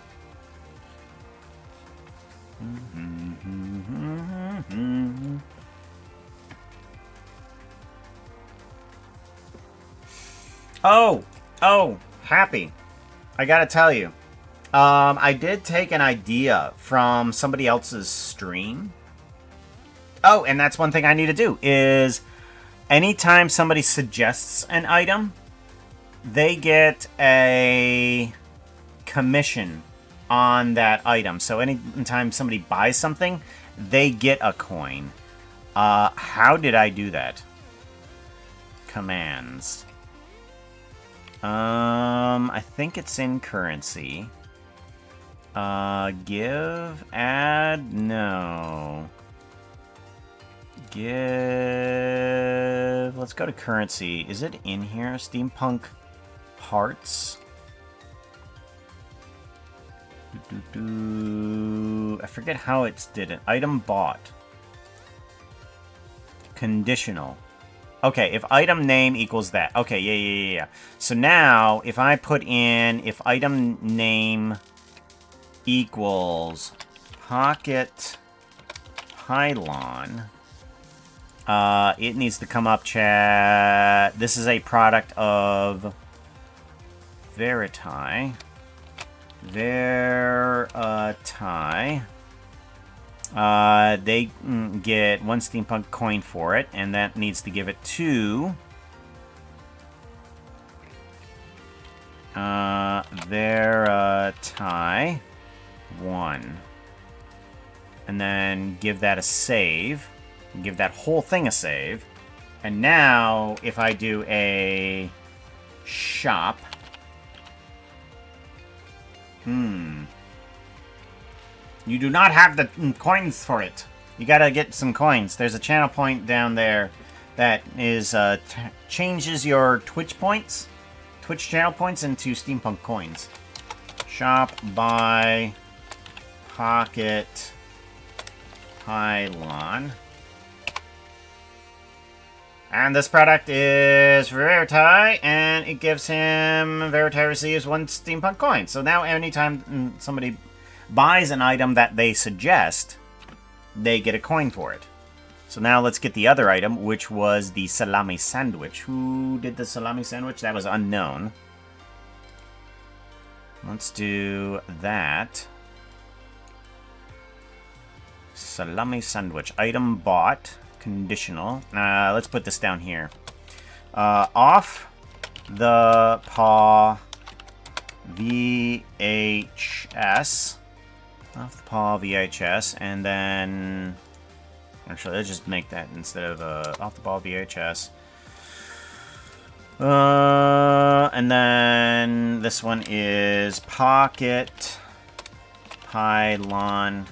Oh, happy. I gotta tell you. I did take an idea from somebody else's stream. Oh, and that's one thing I need to do, is anytime somebody suggests an item, they get a commission on that item. So anytime somebody buys something, they get a coin. How did I do that? Commands. I think it's in currency. Give, add, no. Give, let's go to currency. Is it in here? Steampunk parts. I forget how it's did it. Item bought. Conditional. Okay, if item name equals that. Okay, yeah. So now, if I put in, if item name equals pocket pylon, it needs to come up, chat. This is a product of Veriti. They get 1 steampunk coin for it, and that needs to give it to Veriti 1, and then give that a save, give that whole thing a save. And now if I do a shop, you do not have the coins for it. You gotta get some coins. There's a channel point down there that is changes your Twitch points, Twitch channel points into steampunk coins. Shop by pocket pylon. And this product is for Veriti, and it gives him, Veriti receives 1 steampunk coin. So now anytime somebody buys an item that they suggest, they get a coin for it. So now let's get the other item, which was the salami sandwich. Who did the salami sandwich? That was unknown. Let's do that. Salami sandwich. Item bought. Conditional. Let's put this down here. Off the paw VHS. Off the paw VHS, and then actually let's just make that instead of off the paw VHS. And then this one is pocket pylon.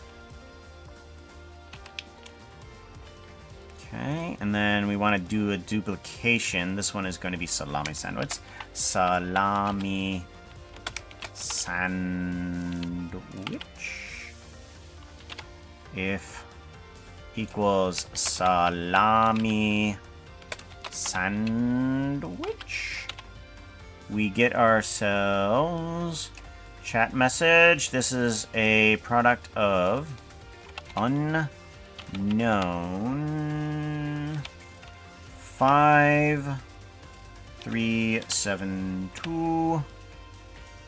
Okay, and then we want to do a duplication. This one is going to be salami sandwich. Salami sandwich. If equals salami sandwich, we get ourselves Chat message. This is a product of unknown 5372. You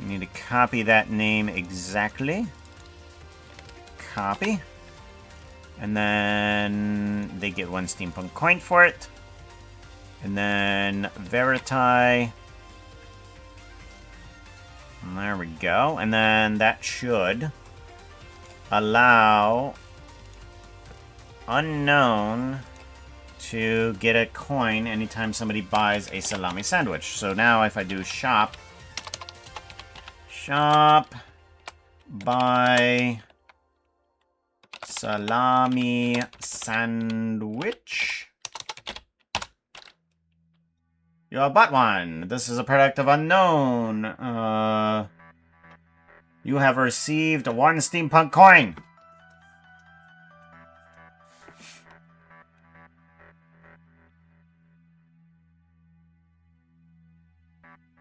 need to copy that name exactly. Copy. And then they get 1 steampunk coin for it. And then verify. And there we go. And then that should allow unknown to get a coin anytime somebody buys a salami sandwich. So now if I do shop, buy salami sandwich. You bought one. This is a product of unknown. You have received 1 steampunk coin.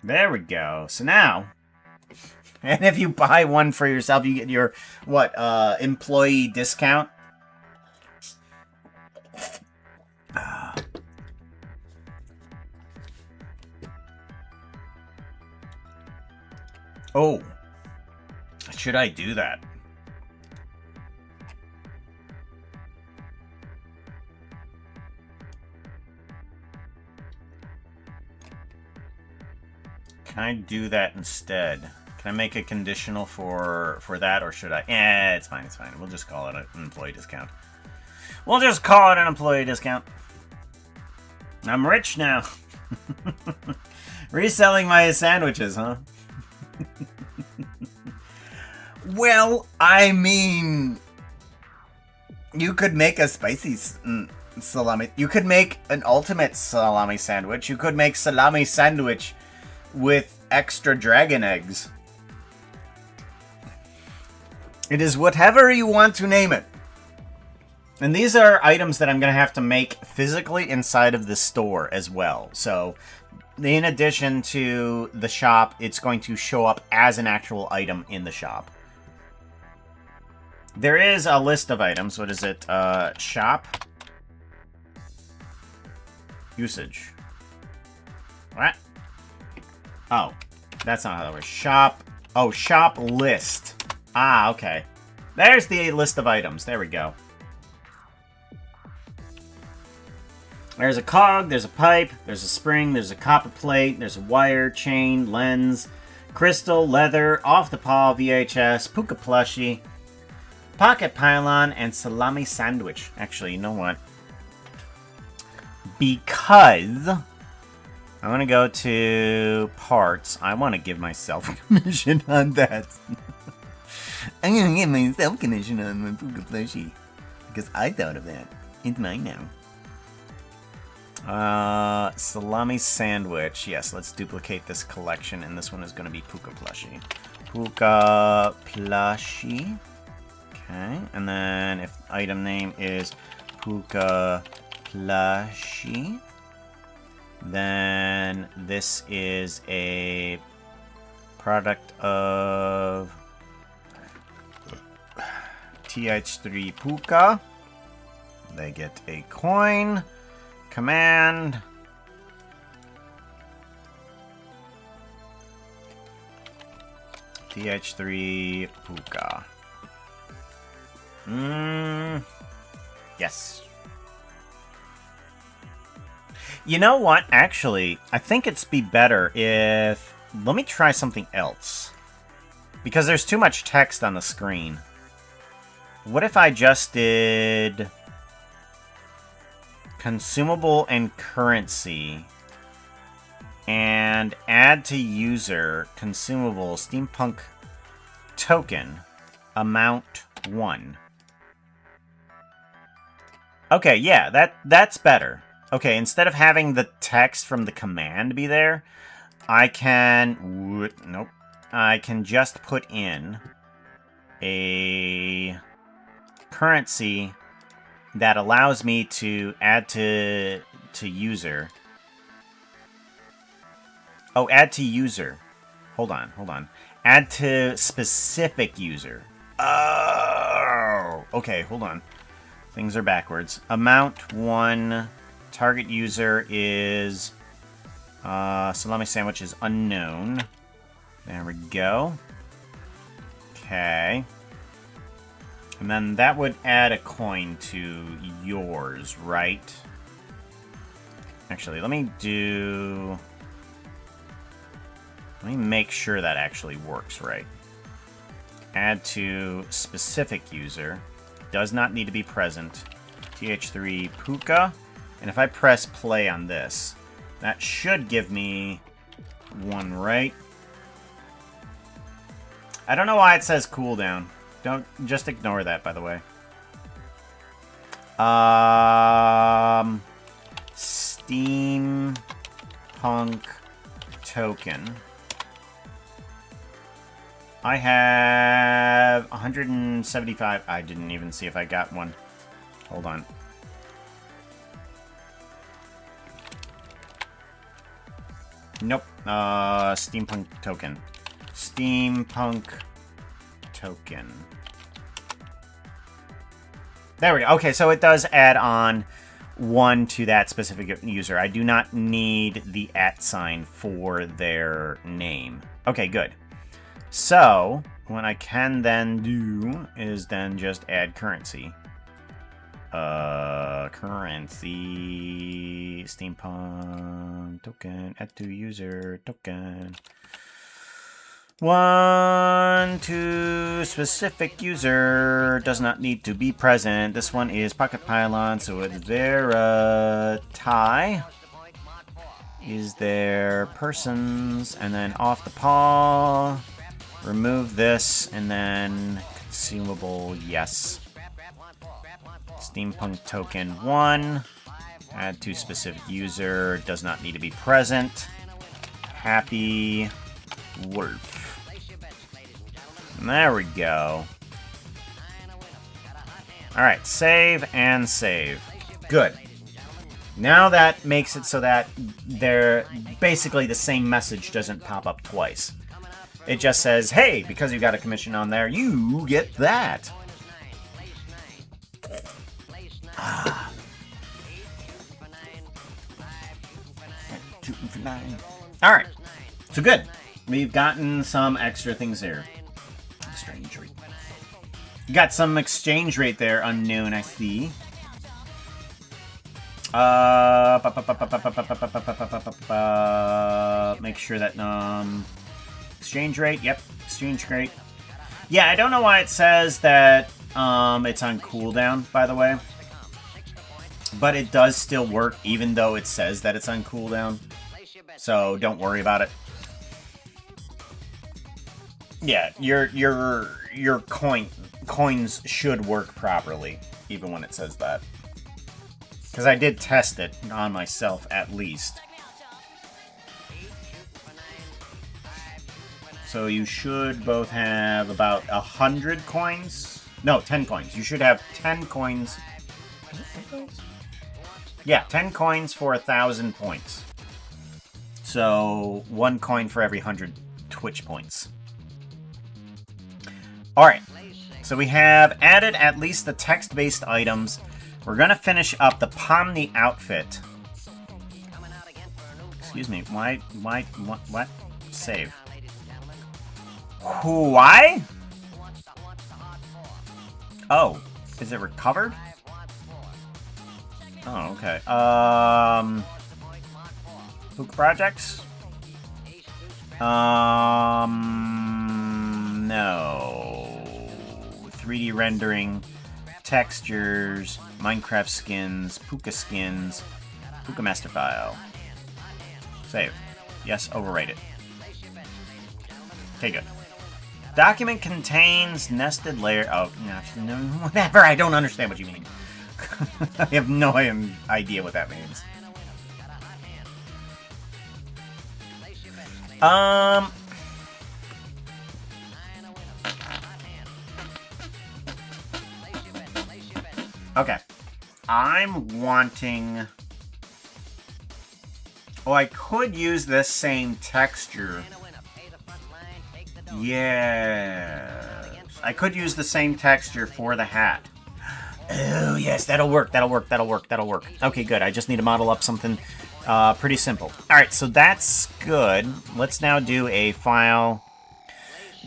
There we go. So now, and if you buy one for yourself, you get your, what, employee discount? Oh. Should I do that? Can I do that instead? Can I make a conditional for that, or should I? Eh, it's fine, it's fine. We'll just call it an employee discount. We'll just call it an employee discount. I'm rich now. Reselling my sandwiches, huh? Well, I mean, you could make a spicy salami. You could make an ultimate salami sandwich. You could make salami sandwich with extra dragon eggs. It is whatever you want to name it. And these are items that I'm going to have to make physically inside of the store as well. So, in addition to the shop, it's going to show up as an actual item in the shop. There is a list of items. What is it? Shop. Usage. What? Oh, that's not how that works. Shop. Oh, shop list. Ah, okay. There's the list of items. There we go. There's a cog, there's a pipe, there's a spring, there's a copper plate, there's a wire, chain, lens, crystal, leather, off the paw, VHS, puka plushie, pocket pylon, and salami sandwich. Actually, you know what? Because I want to go to parts, I want to give myself a commission on that. I'm going to give myself a commission on my puka plushie. Because I thought of that. It's mine now. Salami sandwich. Yes, let's duplicate this collection, and this one is going to be puka plushie. Puka plushie. Okay, and then if item name is puka plushie, then this is a product of TH3 puka. They get a coin. Command. TH3 puka. Yes. You know what? Actually, I think it's be better if... Let me try something else. Because there's too much text on the screen. What if I just did... consumable and currency, and add to user consumable steampunk token amount 1. Okay, yeah, that's better. Okay, instead of having the text from the command be there, I can nope. I can just put in a currency that allows me to add to user. Oh, add to user. Hold on. Add to specific user. Oh, okay, hold on. Things are backwards. Amount 1. Target user is salami sandwich is unknown. There we go. Okay. And then that would add a coin to yours, right? Actually, let me make sure that actually works right. Add to specific user. Does not need to be present. TH3 Puka. And if I press play on this, that should give me one, right? I don't know why it says cooldown. Don't just ignore that, by the way. Steampunk token. I have 175. I didn't even see if I got one. Hold on. Nope. Steampunk token. Steampunk token. There we go. Okay, so it does add on one to that specific user. I do not need the @ sign for their name. Okay, good. So, what I can then do is then just add currency. Currency, steampunk token, add to user token. 1 to specific user, does not need to be present. This one is Pocket Pylon, so it's verify. Is there persons, and then off the paw. Remove this, and then consumable, yes. Steampunk token 1. Add to specific user. Does not need to be present. Happy Wolf. There we go. Alright, save and save. Good. Now that makes it so that they're basically the same message doesn't pop up twice. It just says, hey, because you got a commission on there, you get that. Alright, so good. We've gotten some extra things there. Exchange rate. Got some exchange rate there, unknown, I see. Make sure that, exchange rate, yep, exchange rate. Yeah, I don't know why it says that, it's on cooldown, by the way. But it does still work, even though it says that it's on cooldown. So, don't worry about it. Yeah, your coins should work properly, even when it says that. Because I did test it on myself, at least. So you should both have about 100 coins. No, 10 coins. You should have 10 coins. Is it 10 coins? Yeah, 10 coins for 1,000 points. So 1 coin for every 100 Twitch points. Alright, so we have added at least the text-based items. We're going to finish up the Pomni outfit. Excuse me, what? Save. Why? Oh, is it recovered? Oh, okay. Book projects? No. 3D rendering, textures, Minecraft skins, Puka skins, Puka master file. Save. Yes, overwrite it. Okay, good. Document contains nested layer. Oh, no, whatever. I don't understand what you mean. I have no idea what that means. Okay. I'm wanting... Oh, I could use this same texture. Yes. I could use the same texture for the hat. Oh, yes, that'll work, that'll work, that'll work, that'll work. Okay, good. I just need to model up something pretty simple. Alright, so that's good. Let's now do a file.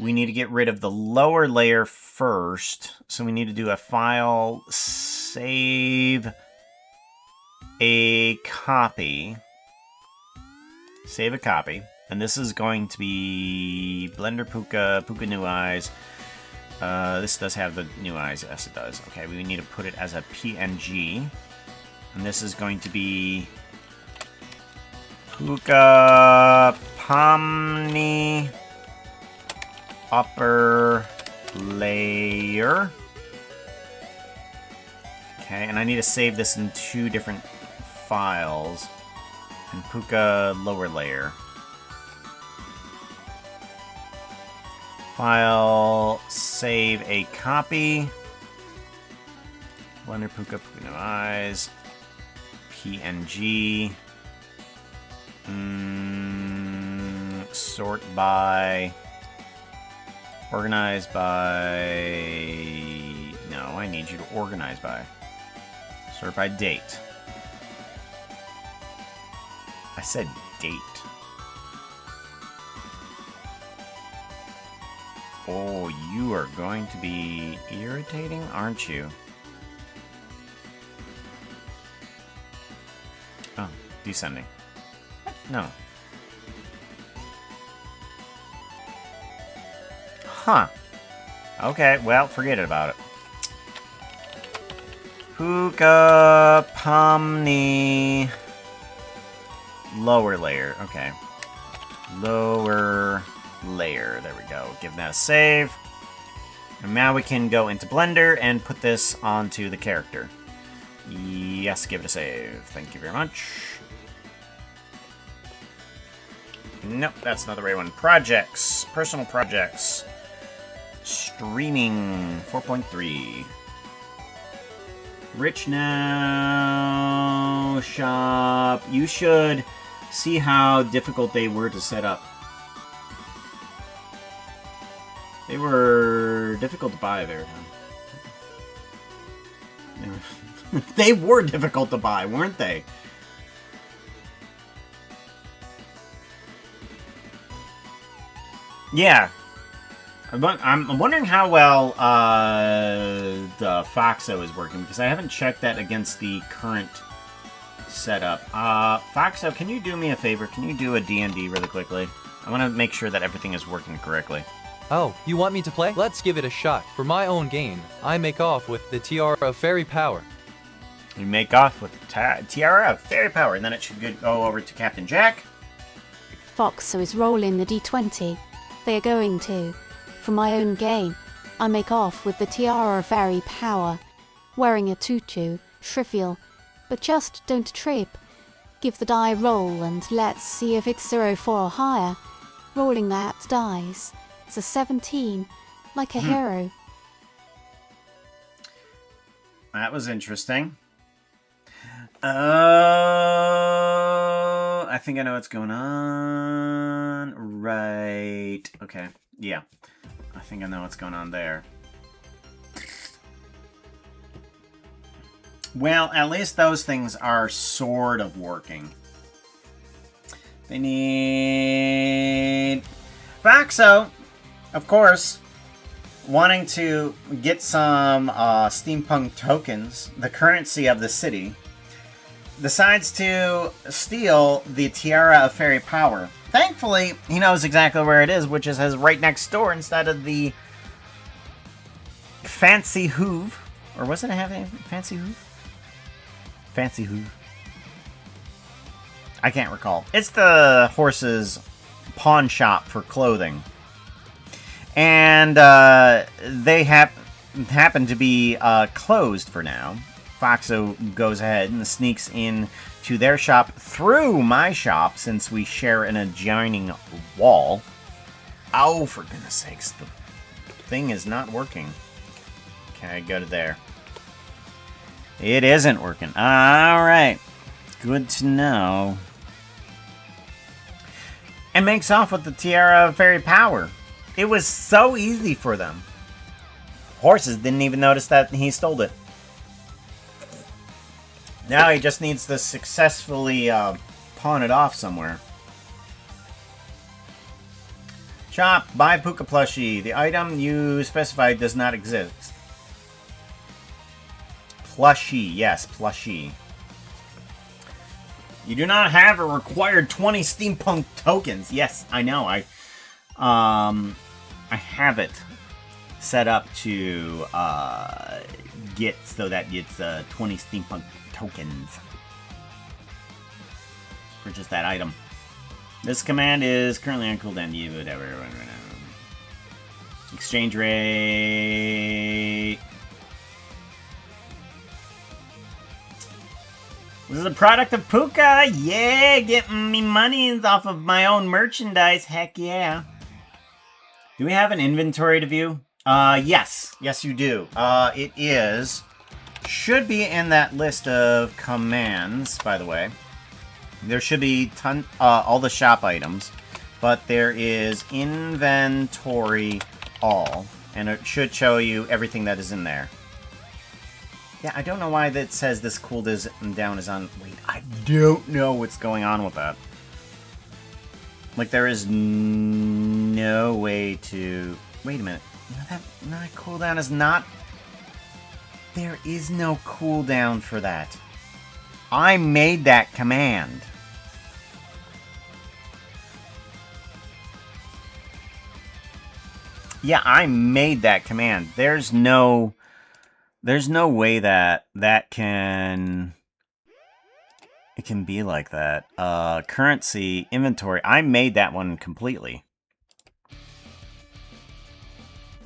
We need to get rid of the lower layer first. So we need to do a file, save a copy. Save a copy. And this is going to be Blender Puka, Puka New Eyes. This does have the new eyes. Yes, it does. Okay, we need to put it as a PNG. And this is going to be Puka Pomni upper layer. Okay, and I need to save this in 2 different files. And Puka lower layer. File, save a copy. Blender Puka, Puka no eyes. PNG. Sort by. Organize by. No, I need you to organize by. Sort by date. I said date. Oh, you are going to be irritating, aren't you? Oh, descending. No. Huh. Okay, well, forget it about it. Puka Pomni lower layer. Okay. Lower layer. There we go. Give that a save. And now we can go into Blender and put this onto the character. Yes, give it a save. Thank you very much. Nope, that's not the right one. Projects. Personal projects. Streaming 4.3. Rich now. Shop. You should see how difficult they were to set up. They were difficult to buy there. They were difficult to buy, weren't they? Yeah. I'm wondering how well the Foxo is working, because I haven't checked that against the current setup. Foxo, can you do me a favor? Can you do a D&D really quickly? I want to make sure that everything is working correctly. Oh, you want me to play? Let's give it a shot. For my own gain, I make off with the Tiara of Fairy Power. You make off with the Tiara of Fairy Power, and then it should go over to Captain Jack. Foxo is rolling the d20. They are going to. For my own gain, I make off with the Tiara of Fairy Power, wearing a tutu, trivial, but just don't trip. Give the die roll and let's see if it's 04 or higher. Rolling that dice. It's a 17, like a hero. That was interesting. I think I know what's going on. Right. Okay. Yeah. I think I know what's going on there. Well, at least those things are sort of working. They need... Foxo, of course, wanting to get some steampunk tokens, the currency of the city, decides to steal the Tiara of Fairy Power. Thankfully, he knows exactly where it is, which is right next door instead of the Fancy Hoof. Or was it a Fancy Hoof? Fancy Hoof. I can't recall. It's the horse's pawn shop for clothing. And they happen to be closed for now. Foxo goes ahead and sneaks in to their shop through my shop, since we share an adjoining wall. Oh, for goodness sakes, the thing is not working. Okay, go to there. It isn't working. Alright. Good to know. And makes off with the Tiara of Fairy Power. It was so easy for them. Horses didn't even notice that he stole it. Now he just needs to successfully pawn it off somewhere. Shop, buy Puka plushie. The item you specified does not exist. Plushie, yes, plushie. You do not have a required 20 steampunk tokens. Yes, I know. I have it set up to get so that it's 20 steampunk tokens. Purchase that item. This command is currently on cooldown. You whatever. Exchange rate. This is a product of Puka. Yeah, getting me money off of my own merchandise. Heck yeah. Do we have an inventory to view? Yes. Yes, you do. It is. Should be in that list of commands, by the way. There should be all the shop items, but there is inventory all, and it should show you everything that is in there. Yeah, I don't know why that says this cooldown is on. Wait, I don't know what's going on with that. Like, there is no way to. Wait a minute. No, that cooldown is not. There is no cooldown for that. I made that command. Yeah, I made that command. There's no way that can it can be like that. Currency, inventory. I made that one completely.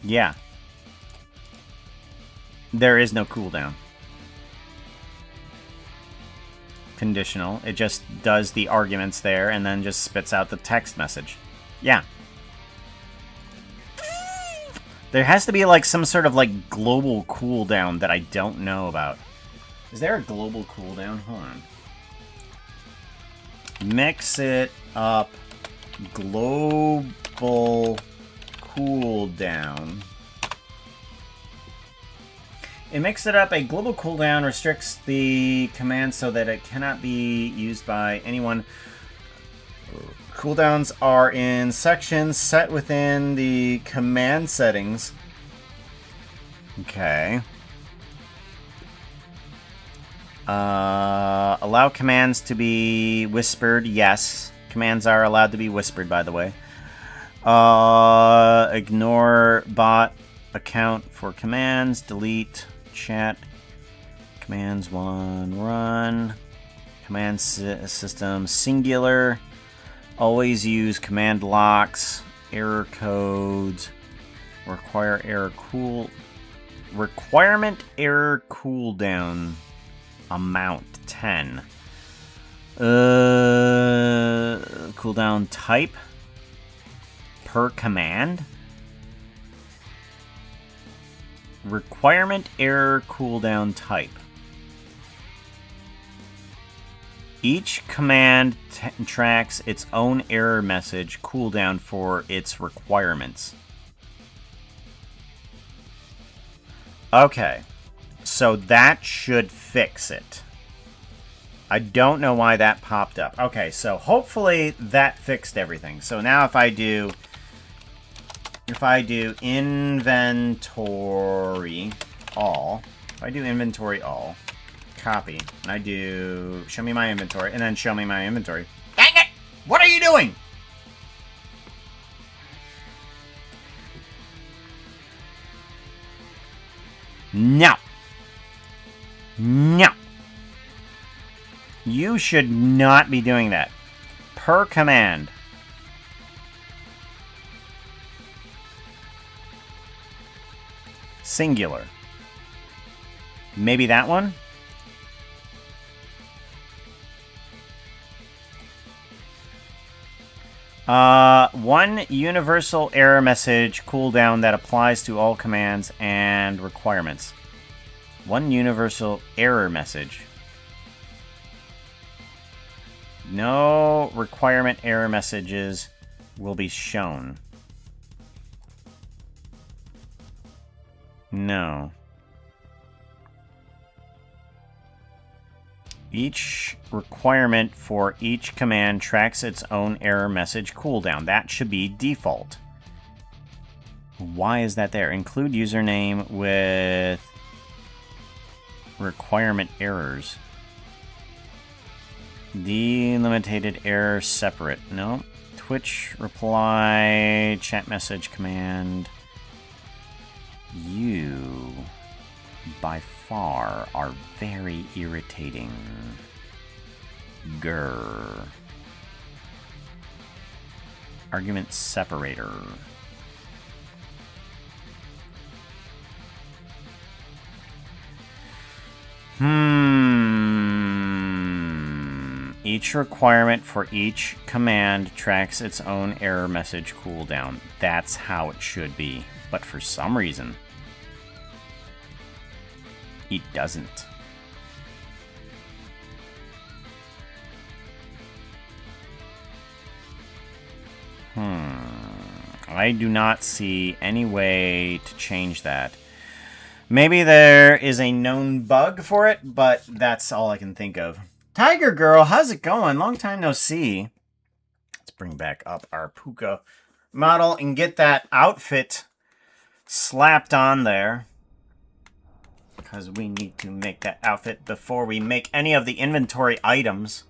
Yeah. There is no cooldown. Conditional. It just does the arguments there and then just spits out the text message. Yeah. There has to be like some sort of like global cooldown that I don't know about. Is there a global cooldown? Hold on. Mix it up. Global cooldown. It makes it up. A global cooldown restricts the command so that it cannot be used by anyone. Cooldowns are in sections set within the command settings. Okay. Allow commands to be whispered. Yes. Commands are allowed to be whispered, by the way. Ignore bot account for commands. Delete chat. Commands 1 run. Command system singular. Always use command locks, error codes, requirement error cooldown amount 10. Cooldown type per command. Requirement error cooldown type. Each command tracks its own error message cooldown for its requirements. Okay, so that should fix it. I don't know why that popped up. Okay, so hopefully that fixed everything. So now if I do inventory all, copy, and I do show me my inventory, and then show me my inventory. Dang it! What are you doing? No. No. You should not be doing that. Per command. Singular. Maybe that one? One universal error message cooldown that applies to all commands and requirements. One universal error message. No requirement error messages will be shown. No. Each requirement for each command tracks its own error message cooldown. That should be default. Why is that there? Include username with requirement errors. Delimited error separate. No. Twitch reply, chat message command. You, by far, are very irritating. Grr. Argument separator. Each requirement for each command tracks its own error message cooldown. That's how it should be. But for some reason, it doesn't. I do not see any way to change that. Maybe there is a known bug for it, but that's all I can think of. Tiger Girl, how's it going? Long time no see. Let's bring back up our Puka model and get that outfit slapped on there. Because we need to make that outfit before we make any of the inventory items.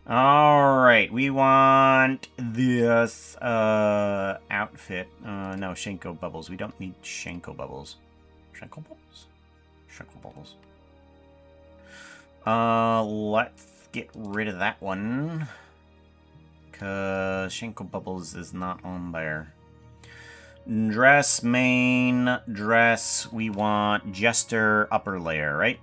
Alright, we want this outfit. No, Shanko Bubbles. We don't need Shanko Bubbles. Shanko Bubbles? Shanko Bubbles. Let's get rid of that one. Because Shanko Bubbles is not on there. Dress, main, dress. We want Jester upper layer, right?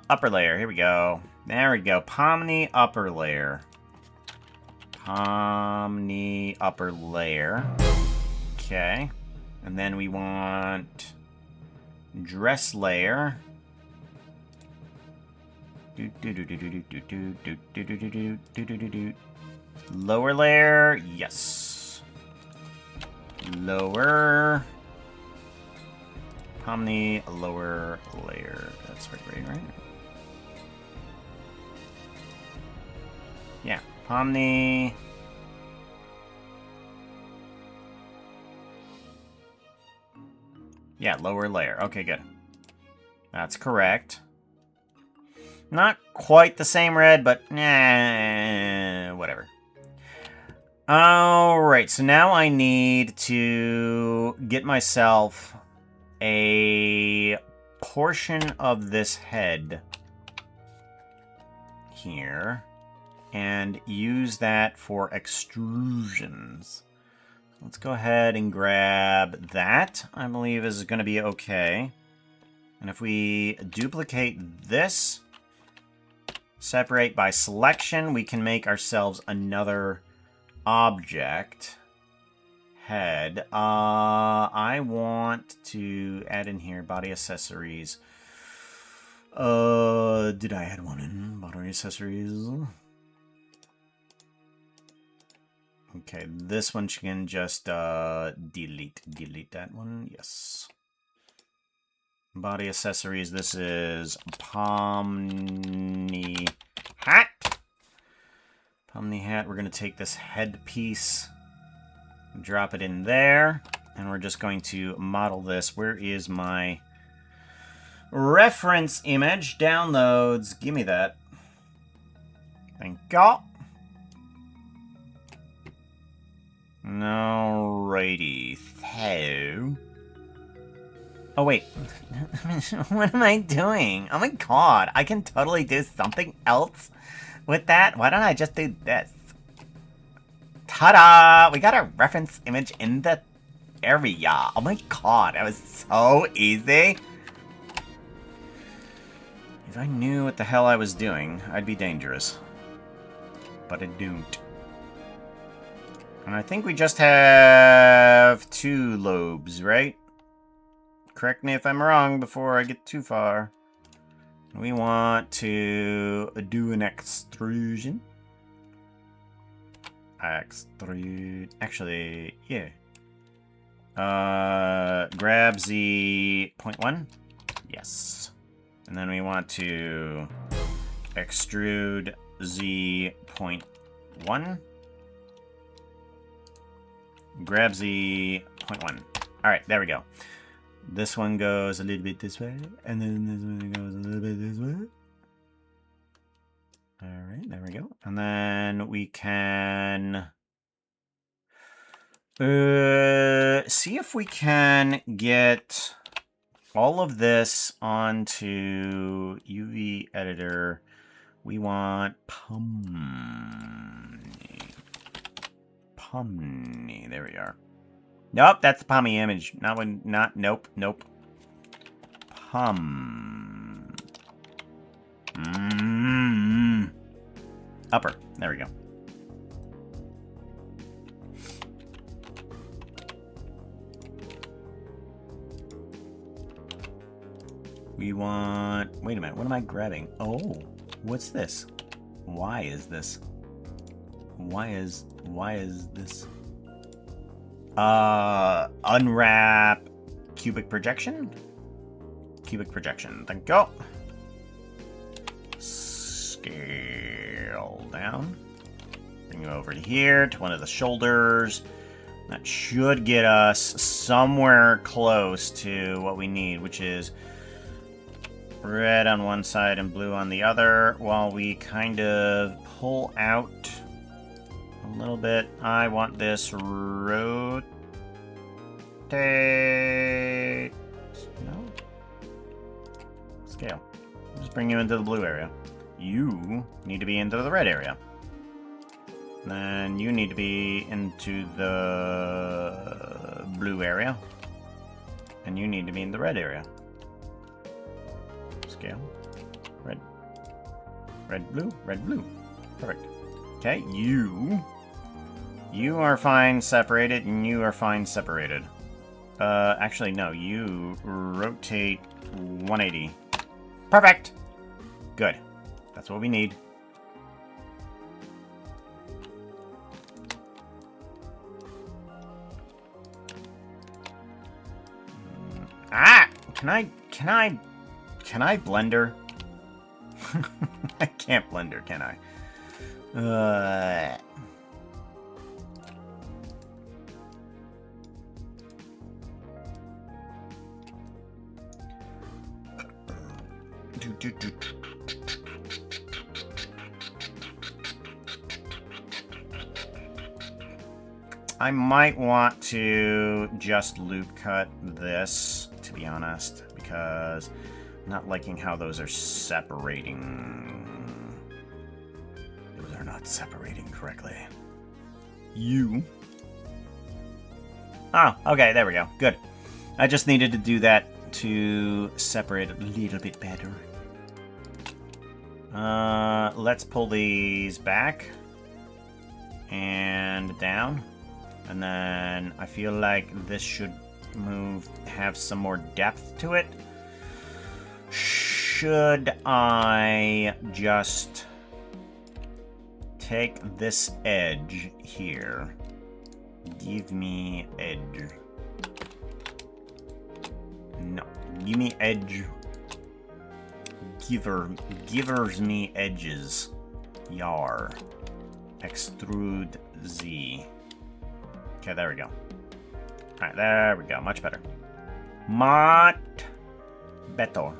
Upper layer. Here we go. There we go. Pomni upper layer. Pomni upper layer. Okay. And then we want dress layer. Lower layer. Yes. Lower. Pomni lower layer. That's right? Yeah. Pomni. Yeah, lower layer. Okay, good. That's correct. Not quite the same red, but whatever. Alright, so now I need to get myself a portion of this head here and use that for extrusions. Let's go ahead and grab that. I believe is going to be okay. And if we duplicate this, separate by selection, we can make ourselves another object. Head. I want to add in here body accessories. Did I add one in body accessories? Okay, this one can just delete that one. Yes. Body accessories. This is Pomni hat. Pomni hat. We're going to take this head piece, drop it in there, and we're just going to model this. Where is my reference image? Downloads. Give me that. Thank God. Alrighty. So. Oh, wait. What am I doing? Oh my god. I can totally do something else with that. Why don't I just do this? Ta-da! We got our reference image in the area. Oh my god. That was so easy. If I knew what the hell I was doing, I'd be dangerous. But I don't. And I think we just have 2 lobes, right? Correct me if I'm wrong before I get too far. We want to do an extrusion. extrude. Actually, yeah. Grab Z 0.1. Yes. And then we want to extrude Z 0.1. Grab Z 0.1. Alright, there we go. This one goes a little bit this way, and then this one goes a little bit this way. Alright, there we go. And then we can see if we can get all of this onto UV editor. We want Pomni. There we are. Nope, that's the Pommy image. Nope. Upper. There we go. We want... Wait a minute. What am I grabbing? Oh, what's this? Why is this? Why is this? Unwrap cubic projection? Cubic projection. Thank you. Scale down. Bring you over to here to one of the shoulders. That should get us somewhere close to what we need, which is red on one side and blue on the other, while we kind of pull out a little bit. I want this rotate. No. Scale. Just bring you into the blue area. You need to be into the red area. Then you need to be into the blue area. And you need to be in the red area. Scale. Red. Red, blue. Red, blue. Perfect. Okay, you are fine separated, and you are fine separated. Actually, no, you rotate 180. Perfect! Good. That's what we need. Ah! Can I blender? I can't blender, can I? I might want to just loop cut this, to be honest, because I'm not liking how those are separating. Those are not separating correctly. You. Oh, okay, there we go. Good. I just needed to do that to separate it a little bit better. Let's pull these back and down. And then I feel like this should have some more depth to it. Should I just take this edge here? Give me edge. No, give me edge. Givers me edges. Yar. Extrude Z. Okay, there we go. Alright, there we go. Much better. Much better.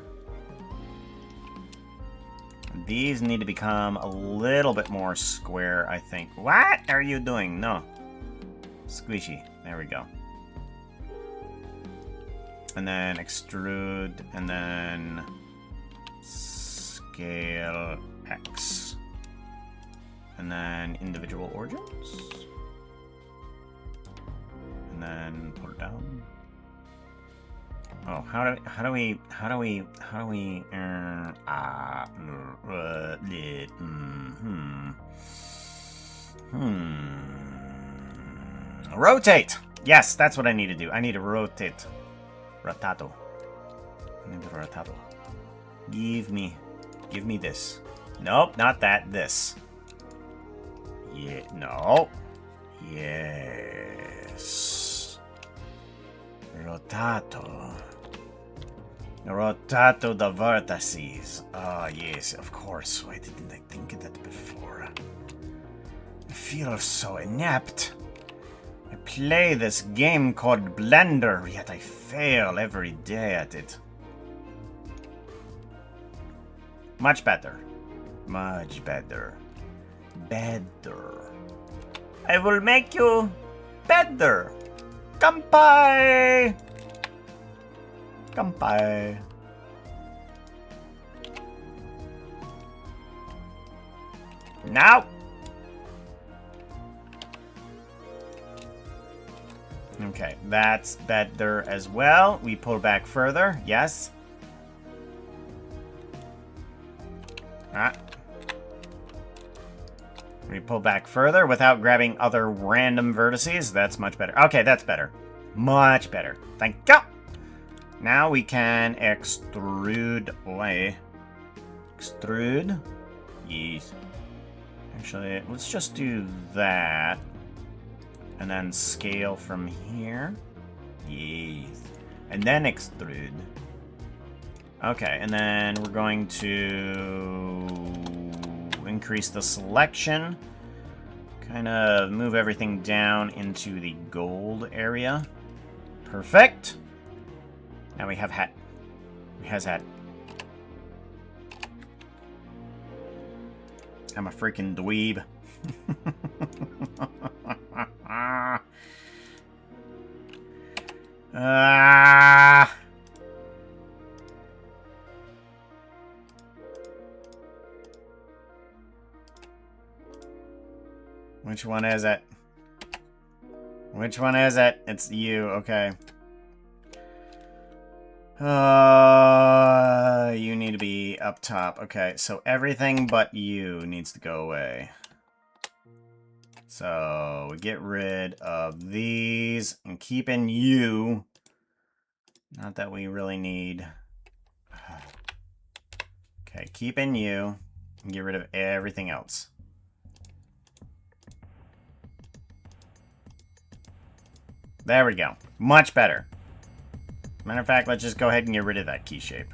These need to become a little bit more square, I think. What are you doing? No. Squishy. There we go. And then extrude, and then scale X. And then individual origins. And then put it down. Oh, how do we rotate. Yes, that's what I need to do. I need to rotate. Rotato. I need to rotato. Give me this. Nope, not that. This. Yeah, no. Yes. Rotato. Rotato the vertices. Ah, yes, of course. Why didn't I think of that before? I feel so inept. I play this game called Blender, yet I fail every day at it. Much better. Much better. Better. I will make you better. Kampai! Kampai. Now! Okay, that's better as well. We pull back further, yes. Ah. We pull back further without grabbing other random vertices. That's much better. Okay, that's better. Much better. Thank you. Now we can extrude away. Extrude? Yes. Actually, let's just do that. And then scale from here. Yes. And then extrude. Okay, and then we're going to increase the selection. Kind of move everything down into the gold area. Perfect. Now we have hat. He has hat. I'm a freaking dweeb. Which one is it? Which one is it? It's you, okay. You need to be up top. Okay, so everything but you needs to go away. So we get rid of these and keep in you. Not that we really need. Okay, keep in you and get rid of everything else. There we go. Much better. Matter of fact, let's just go ahead and get rid of that key shape.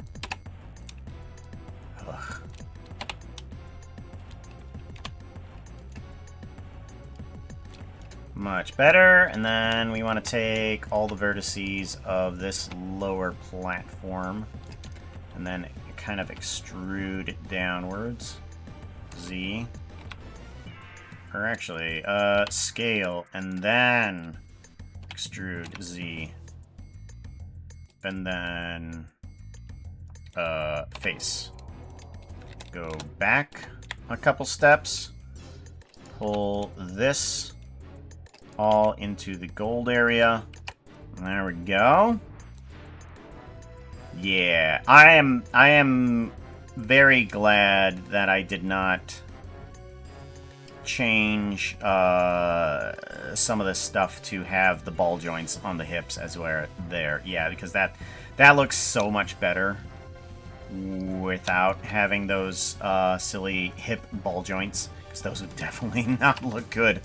Ugh. Much better. And then we want to take all the vertices of this lower platform and then kind of extrude it downwards. Z. Or actually, scale and then extrude Z. And then face. Go back a couple steps. Pull this all into the gold area. There we go. Yeah, I am very glad that I did not change some of this stuff to have the ball joints on the hips as where there. Yeah, because that looks so much better without having those silly hip ball joints, because those would definitely not look good.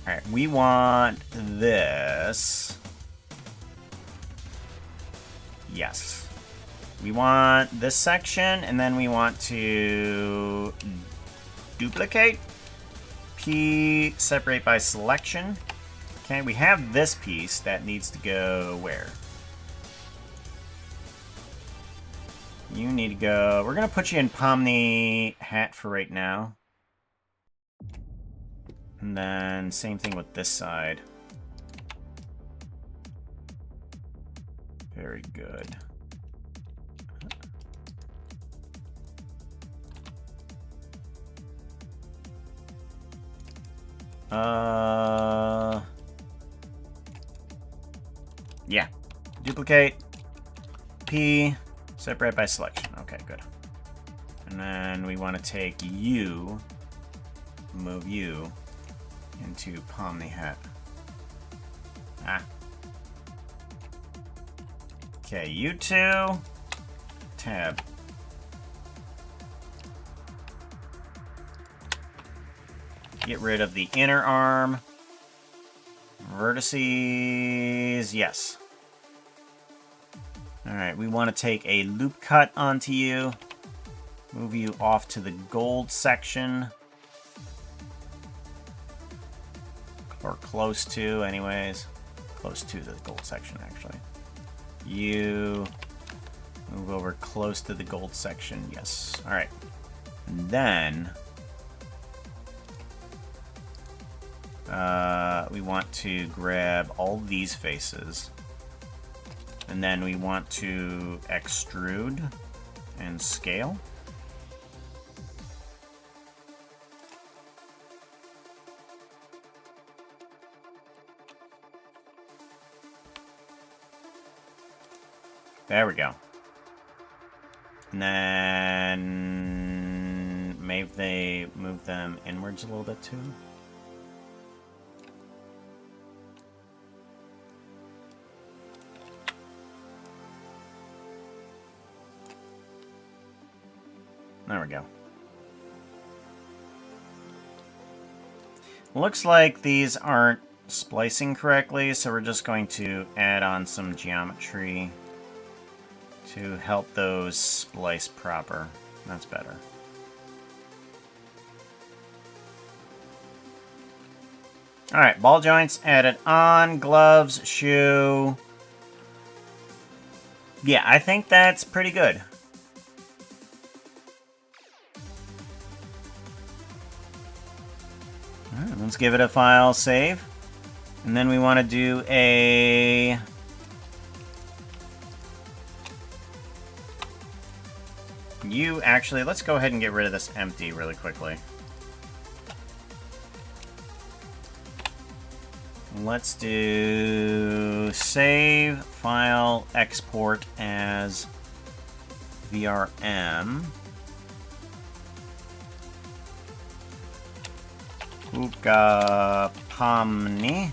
Alright, we want this. Yes. We want this section, and then we want to duplicate. P, separate by selection. Okay, we have this piece that needs to go where? You need to go... We're going to put you in Pomni hat for right now. And then same thing with this side. Very good. Yeah. Duplicate. P. Separate by selection. Okay, good. And then we want to take you, move you into Pomni hat. Ah. Okay, you two. Tab. Get rid of the inner arm. Vertices, yes. Alright, we want to take a loop cut onto you. Move you off to the gold section. Or close to, anyways. Close to the gold section, actually. You move over close to the gold section, yes. Alright. And then we want to grab all these faces. And then we want to extrude and scale. There we go. And then maybe they move them inwards a little bit too. There we go. Looks like these aren't splicing correctly, so we're just going to add on some geometry to help those splice proper. That's better. Alright, ball joints added on, gloves, shoe. Yeah, I think that's pretty good. Alright, let's give it a file save. And then we want to do a... Actually, let's go ahead and get rid of this empty really quickly. Let's do save, file, export as VRM. Pomni.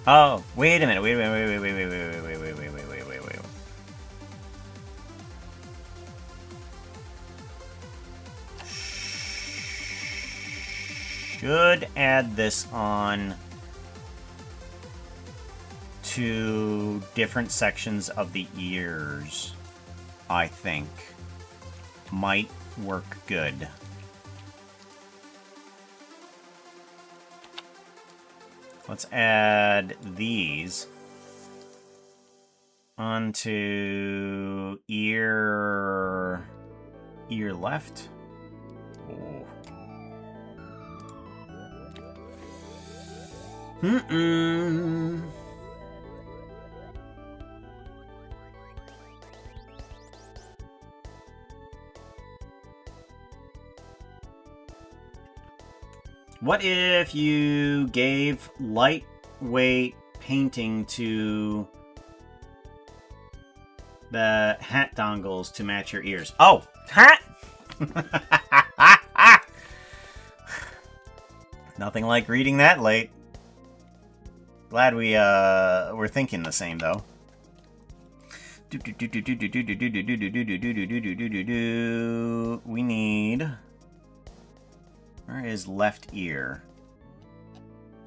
Oh, wait a minute. Wait. Should add this on to different sections of the ears, I think. Might work good. Let's add these onto ear left. Oh. What if you gave lightweight painting to the hat dongles to match your ears? Oh, hat! Nothing like reading that late. Glad we're thinking the same though. We need... Where is left ear?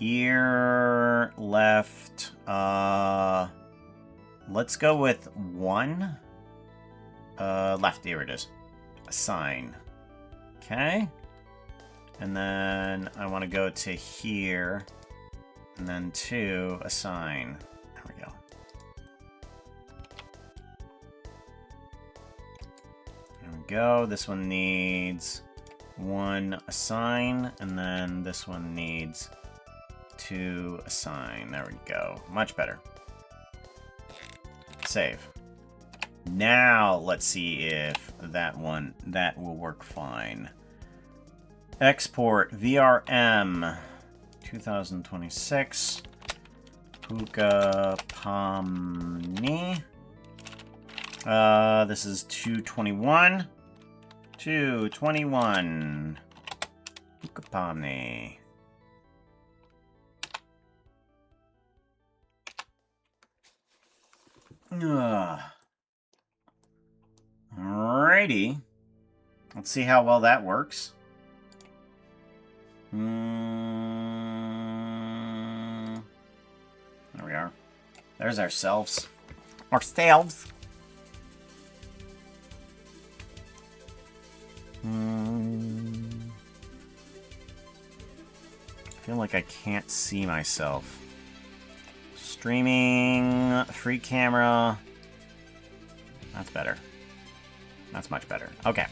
Ear left. Let's go with one. Left ear it is. Assign. Okay. And then I want to go to here. And then 2, assign. There we go. There we go. This one needs 1 assign, and then this one needs 2 assign. There we go. Much better. Save. Now let's see if that will work fine. Export VRM 2026 Puka Pomni. This is 221. 221. Puka Pomni. Alrighty. Let's see how well that works. There we are. There's ourselves. Ourselves. I feel like I can't see myself. Streaming, free camera. That's better. That's much better. Okay.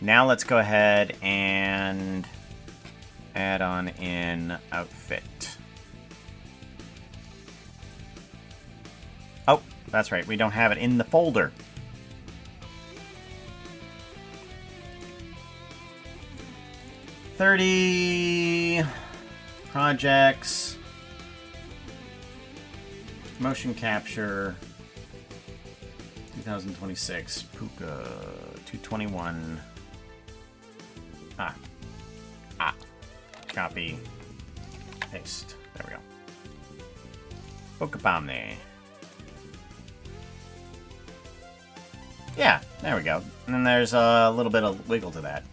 Now let's go ahead and add on in outfit. Oh, that's right. We don't have it in the folder. $30 projects, motion capture, 2026, Puka, 221. Copy, paste. There we go. Puka Pomni. Yeah, there we go. And then there's a little bit of wiggle to that.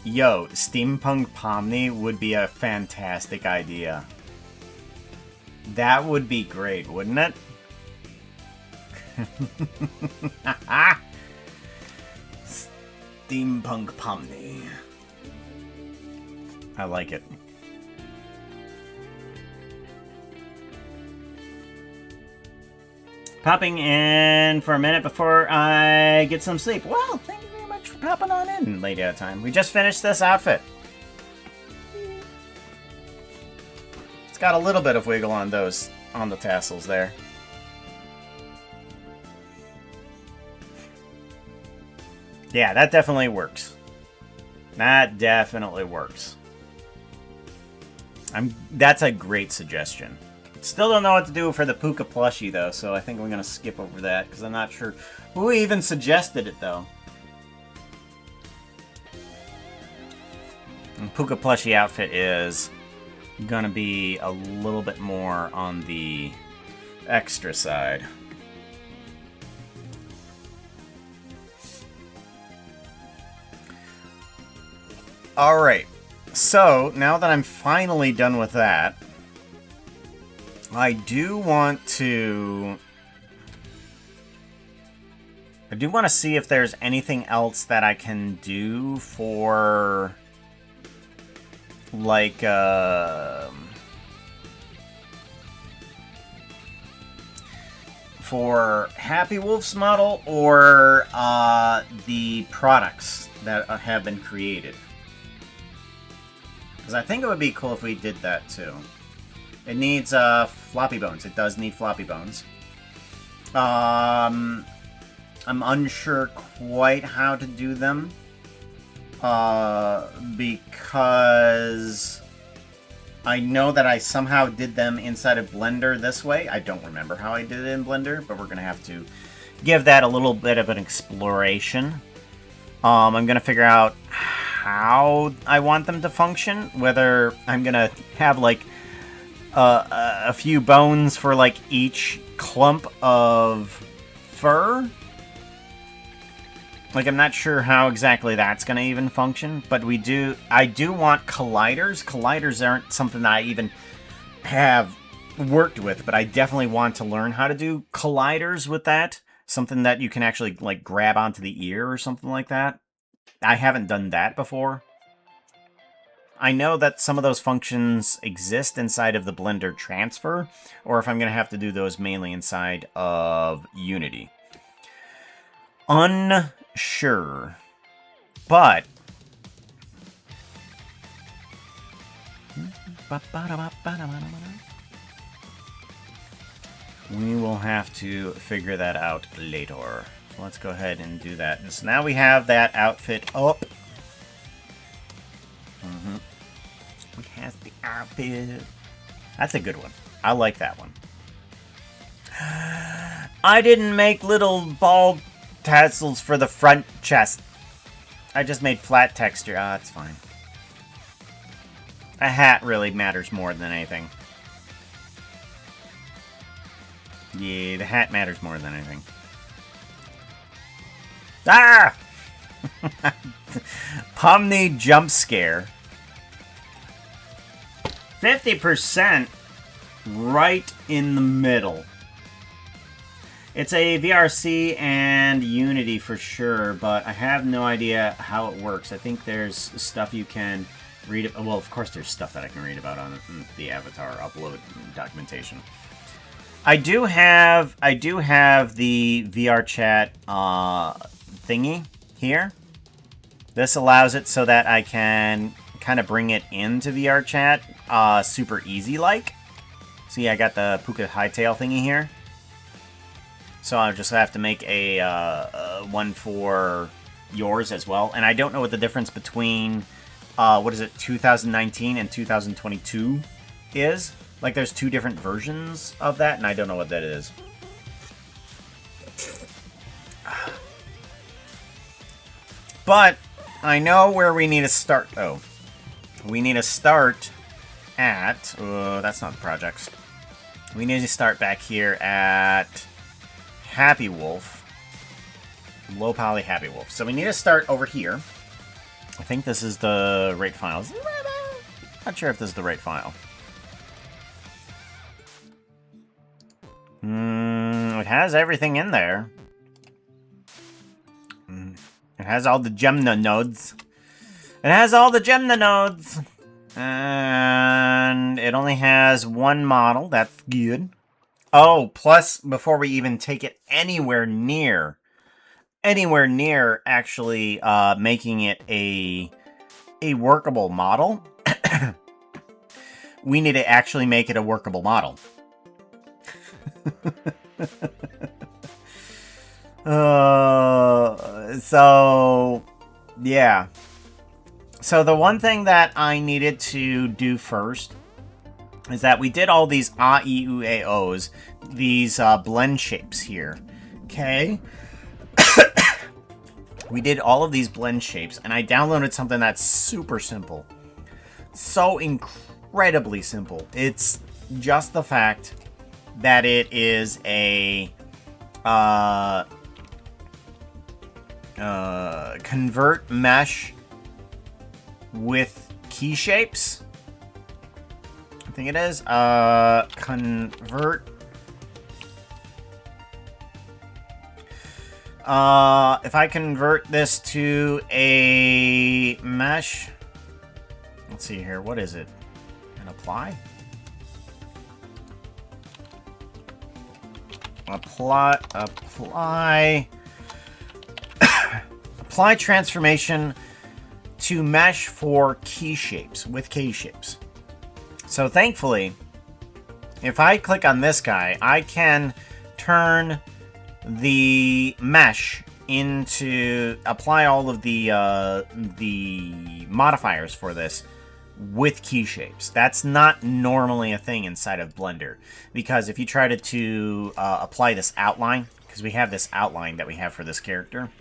Yo, Steampunk Pomni would be a fantastic idea. That would be great, wouldn't it? Steampunk Pomni. I like it. Popping in for a minute before I get some sleep. Well, thank you very much for popping on in, lady at a time. We just finished this outfit. It's got a little bit of wiggle on those, on the tassels there. Yeah, that definitely works. That definitely works. That's a great suggestion. Still don't know what to do for the Puka plushie, though, so I think we're going to skip over that, because I'm not sure who even suggested it, though. And Puka plushie outfit is going to be a little bit more on the extra side. Alright, so now that I'm finally done with that, I do want to see if there's anything else that I can do for, like, for Happy Wolf's model or the products that have been created. Because I think it would be cool if we did that too. It needs floppy bones. It does need floppy bones. I'm unsure quite how to do them. Because I know that I somehow did them inside of Blender this way. I don't remember how I did it in Blender, but we're going to have to give that a little bit of an exploration. I'm going to figure out how I want them to function. Whether I'm going to have, like, a few bones for, like, each clump of fur. Like, I'm not sure how exactly that's going to even function, but I do want colliders. Colliders aren't something that I even have worked with, but I definitely want to learn how to do colliders with that. Something that you can actually, like, grab onto the ear or something like that. I haven't done that before. I know that some of those functions exist inside of the Blender transfer, or if I'm going to have to do those mainly inside of Unity. Unsure. But we will have to figure that out later. Let's go ahead and do that. And so now we have that outfit up. We have the outfit. That's a good one. I like that one. I didn't make little ball tassels for the front chest. I just made flat texture. Ah, it's fine. A hat really matters more than anything. Yeah, the hat matters more than anything. Ah! Pomni jump scare. 50% right in the middle. It's a VRC and Unity for sure, but I have no idea how it works. I think there's stuff you can read. Well, of course there's stuff that I can read about on the Avatar upload documentation. I do have the VR chat thingy here. This allows it so that I can kind of bring it into VR chat super easy like. See, I got the Puka Hightail thingy here. So I'll just have to make a one for yours as well. And I don't know what the difference between, what is it, 2019 and 2022 is. Like, there's two different versions of that, and I don't know what that is. But I know where we need to start. Oh, we need to start at, that's not the projects. We need to start back here at Happy Wolf. Low poly Happy Wolf. So we need to start over here. I think this is the right file. Not sure if this is the right file. It has everything in there. It has all the Gemna nodes. It has all the Gemna nodes. And it only has one model. That's good. Oh, plus, before we even take it anywhere near actually making it a workable model, we need to actually make it a workable model. So, yeah. So the one thing that I needed to do first is that we did all these A-E-U-A-O's, these blend shapes here, okay? We did all of these blend shapes, and I downloaded something that's super simple. So incredibly simple. It's just the fact that it is a convert mesh with key shapes. I think it is. Convert. If I convert this to a mesh, let's see here. What is it? And apply. Apply transformation to mesh for key shapes with key shapes. So thankfully, if I click on this guy, I can turn the mesh into apply all of the modifiers for this with key shapes. That's not normally a thing inside of Blender, because if you try to apply this outline, because we have this outline that we have for this character,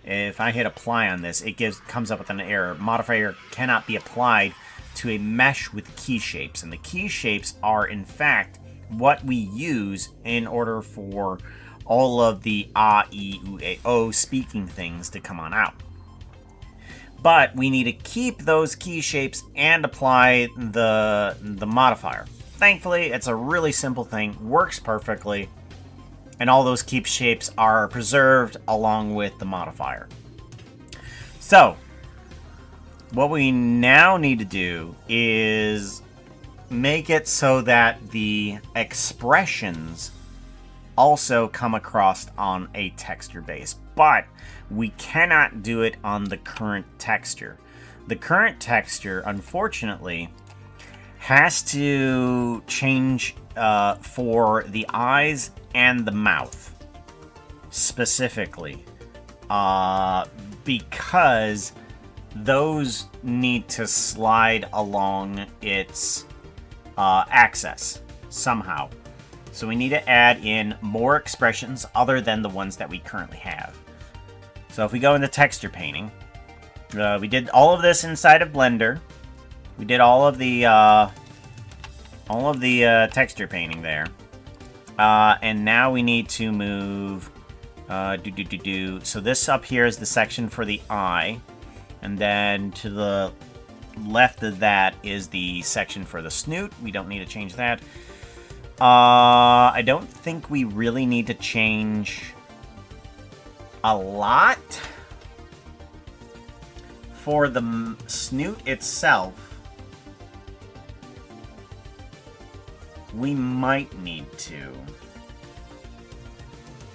if I hit apply on this, it comes up with an error. Modifier cannot be applied to a mesh with key shapes, and the key shapes are in fact what we use in order for all of the A-E-U-A-O speaking things to come on out. But we need to keep those key shapes and apply the modifier. Thankfully, it's a really simple thing, works perfectly, and all those key shapes are preserved along with the modifier. So, what we now need to do is make it so that the expressions also come across on a texture base, but we cannot do it on the current texture. The current texture, unfortunately, has to change for the eyes and the mouth, specifically, because those need to slide along its axis somehow. So we need to add in more expressions other than the ones that we currently have. So if we go into texture painting, we did all of this inside of Blender. We did all of the texture painting there, and now we need to move. So this up here is the section for the eye, and then to the left of that is the section for the snoot. We don't need to change that. I don't think we really need to change a lot. For the snoot itself, we might need to.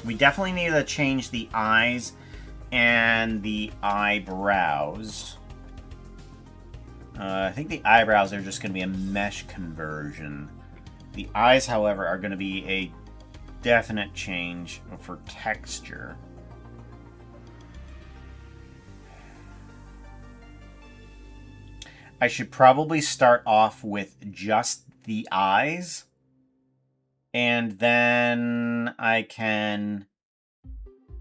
We definitely need to change the eyes and the eyebrows. I think the eyebrows are just going to be a mesh conversion. The eyes, however, are going to be a definite change for texture. I should probably start off with just the eyes. And then I can...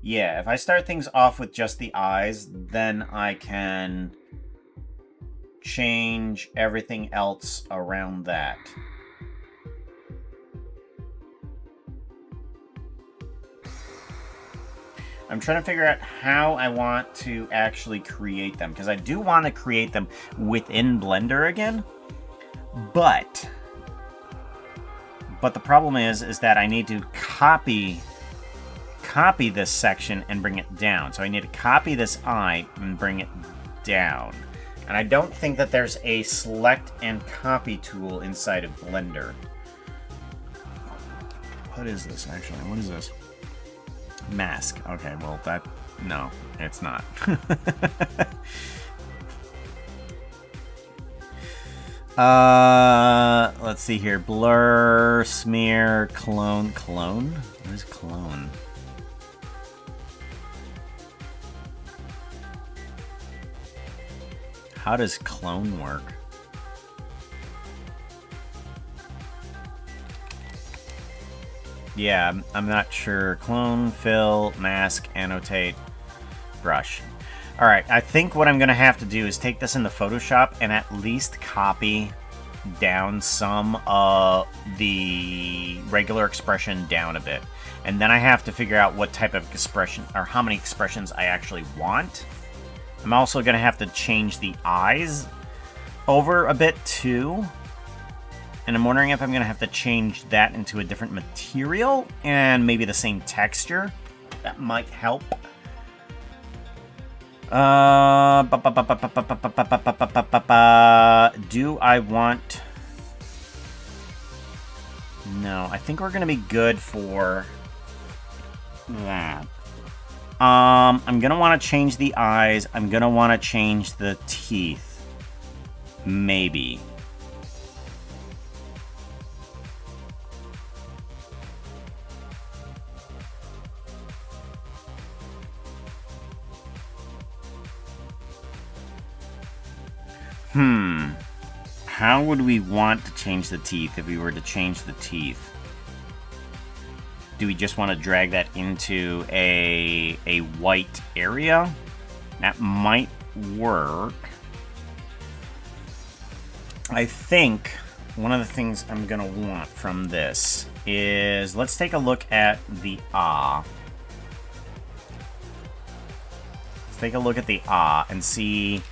Yeah, if I start things off with just the eyes, then I can change everything else around that. I'm trying to figure out how I want to actually create them, because I do want to create them within Blender again, but the problem is that I need to copy this section and bring it down. So I need to copy this eye and bring it down. And I don't think that there's a select and copy tool inside of Blender. What is this, actually? What is this? Mask. Okay, well, that... No, it's not. Let's see here. Blur, smear, clone. Clone? What is clone? How does clone work? Yeah, I'm not sure. Clone, fill, mask, annotate, brush. Alright, I think what I'm going to have to do is take this into Photoshop and at least copy down some of the regular expression down a bit. And then I have to figure out what type of expression, or how many expressions I actually want. I'm also going to have to change the eyes over a bit too. And I'm wondering if I'm going to have to change that into a different material and maybe the same texture. That might help. Do I want... No, I think we're going to be good for that. I'm going to want to change the eyes. I'm going to want to change the teeth. Maybe. How would we want to change the teeth if we were to change the teeth? Do we just want to drag that into a white area? That might work. I think one of the things I'm going to want from this is, let's take a look at the ah. Let's take a look at the ah and see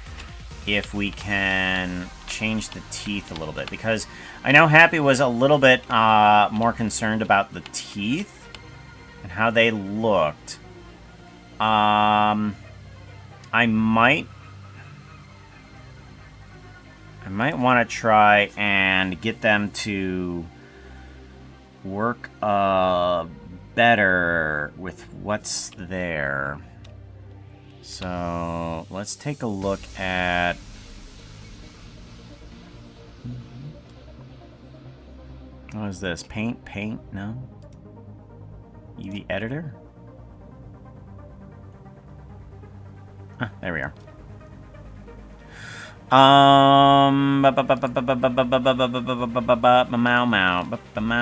if we can change the teeth a little bit, because I know Happy was a little bit more concerned about the teeth and how they looked. I might want to try and get them to work better with what's there. So let's take a look at... What is this? Paint? No? Eevee editor? Ah, there we are.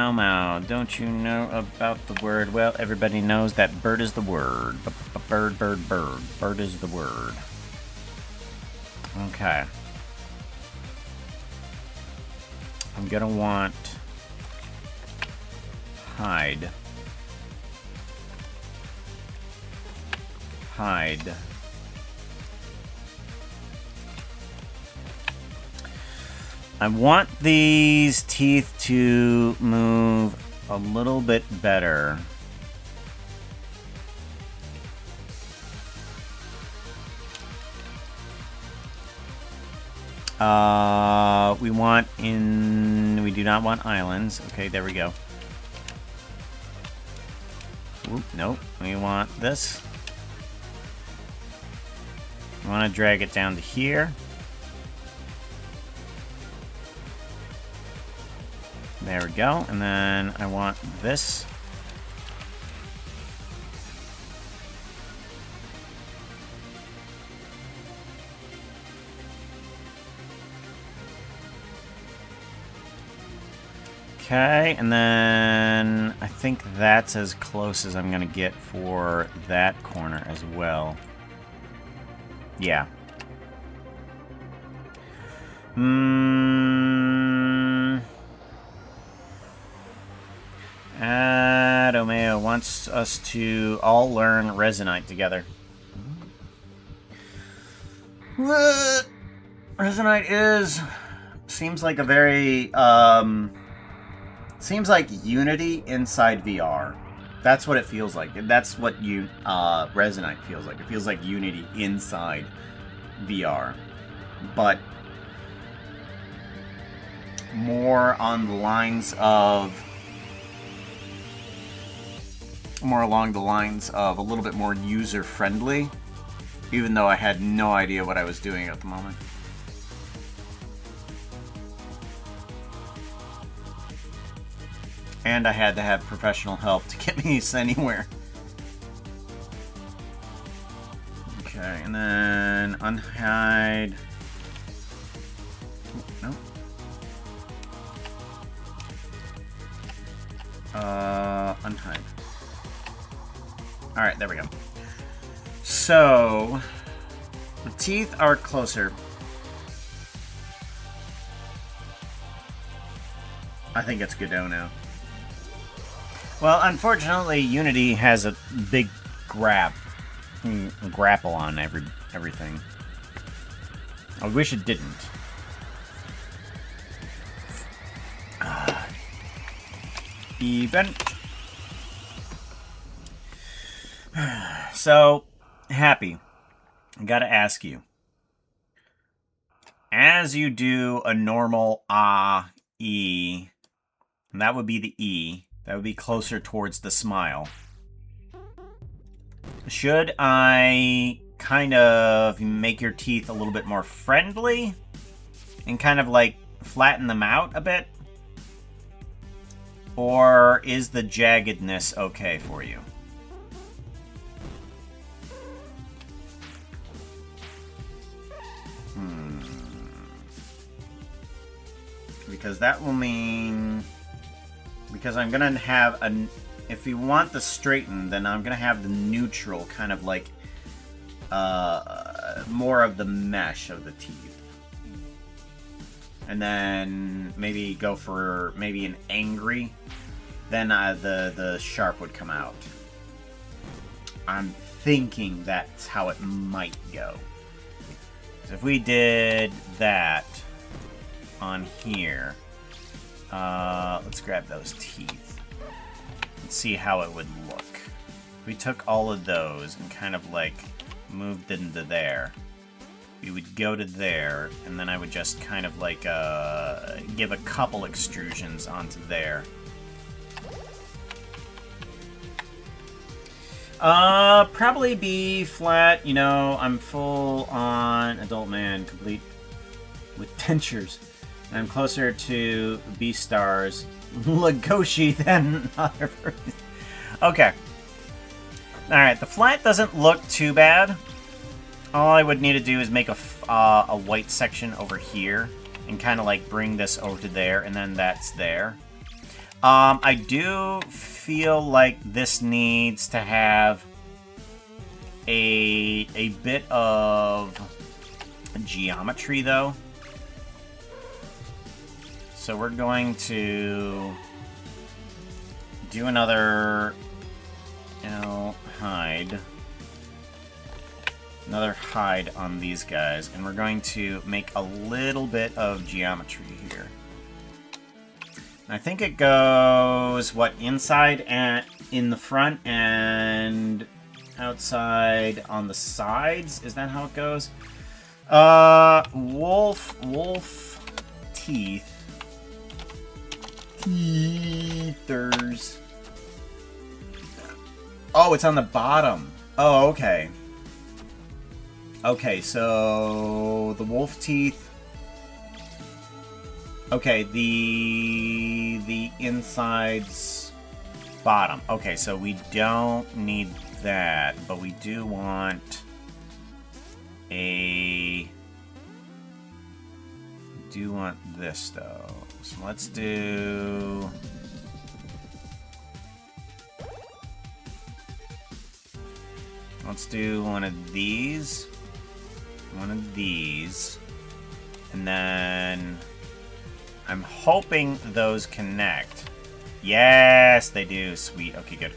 Mau. Don't you know about the word? Well, everybody knows that bird is the word. Bird. Bird is the word. Okay. I'm gonna want hide. I want these teeth to move a little bit better. We do not want islands. Okay, there we go. Oop, nope. We want this. We want to drag it down to here. There we go. And then I want this. Okay, and then I think that's as close as I'm going to get for that corner as well. Yeah. Adomeo wants us to all learn Resonite together. Resonite seems like a very, seems like Unity inside VR. That's what it feels like. That's what Resonite feels like. It feels like Unity inside VR. But more on the lines of... more along the lines of a little bit more user-friendly. Even though I had no idea what I was doing at the moment. And I had to have professional help to get me anywhere. Okay, and then unhide. No. Unhide. Alright, there we go. So, the teeth are closer. I think it's Godot now. Well, unfortunately, Unity has a big grapple on everything. I wish it didn't. Event. So, Happy, I gotta ask you. As you do a normal E, and that would be the E, that would be closer towards the smile. Should I kind of make your teeth a little bit more friendly? And kind of like flatten them out a bit? Or is the jaggedness okay for you? Because that will mean... because I'm going to have a... if you want the straighten, then I'm going to have the neutral, kind of like... more of the mesh of the teeth. And then maybe go for maybe an angry. Then the sharp would come out. I'm thinking that's how it might go. So if we did that... on here. Let's grab those teeth. Let's see how it would look. We took all of those and kind of like moved into there. We would go to there, and then I would just kind of like give a couple extrusions onto there. Probably be flat. You know, I'm full on adult man, complete with dentures. I'm closer to Beastars Legoshi than other versions. Okay. Alright, the flat doesn't look too bad. All I would need to do is make a white section over here and kind of like bring this over to there, and then that's there. I do feel like this needs to have a bit of geometry though. So we're going to do another hide. Another hide on these guys, and we're going to make a little bit of geometry here. I think it goes, what, inside and in the front and outside on the sides? Is that how it goes? Wolf teeth. Teethers. Oh, it's on the bottom. Oh, okay. Okay, so the wolf teeth. Okay, the inside's bottom. Okay, so we don't need that, but we do want this though. So let's do one of these. And then I'm hoping those connect. Yes, they do. Sweet. Okay, good.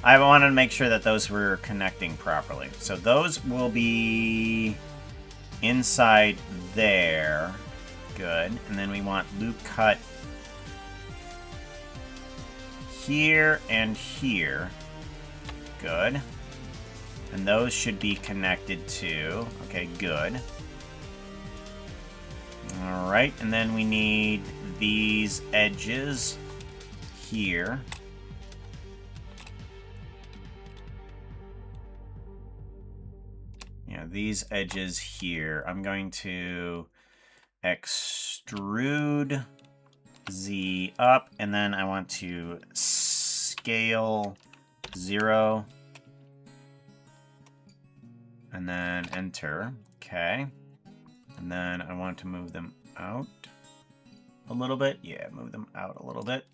I wanted to make sure that those were connecting properly. So those will be inside there. Good. And then we want loop cut here and here. Good. And those should be connected too. Okay, good. Alright, and then we need these edges here. Yeah, these edges here. I'm going to extrude Z up, and then I want to scale 0. And then enter. Okay. And then I want to move them out a little bit. Yeah, move them out a little bit.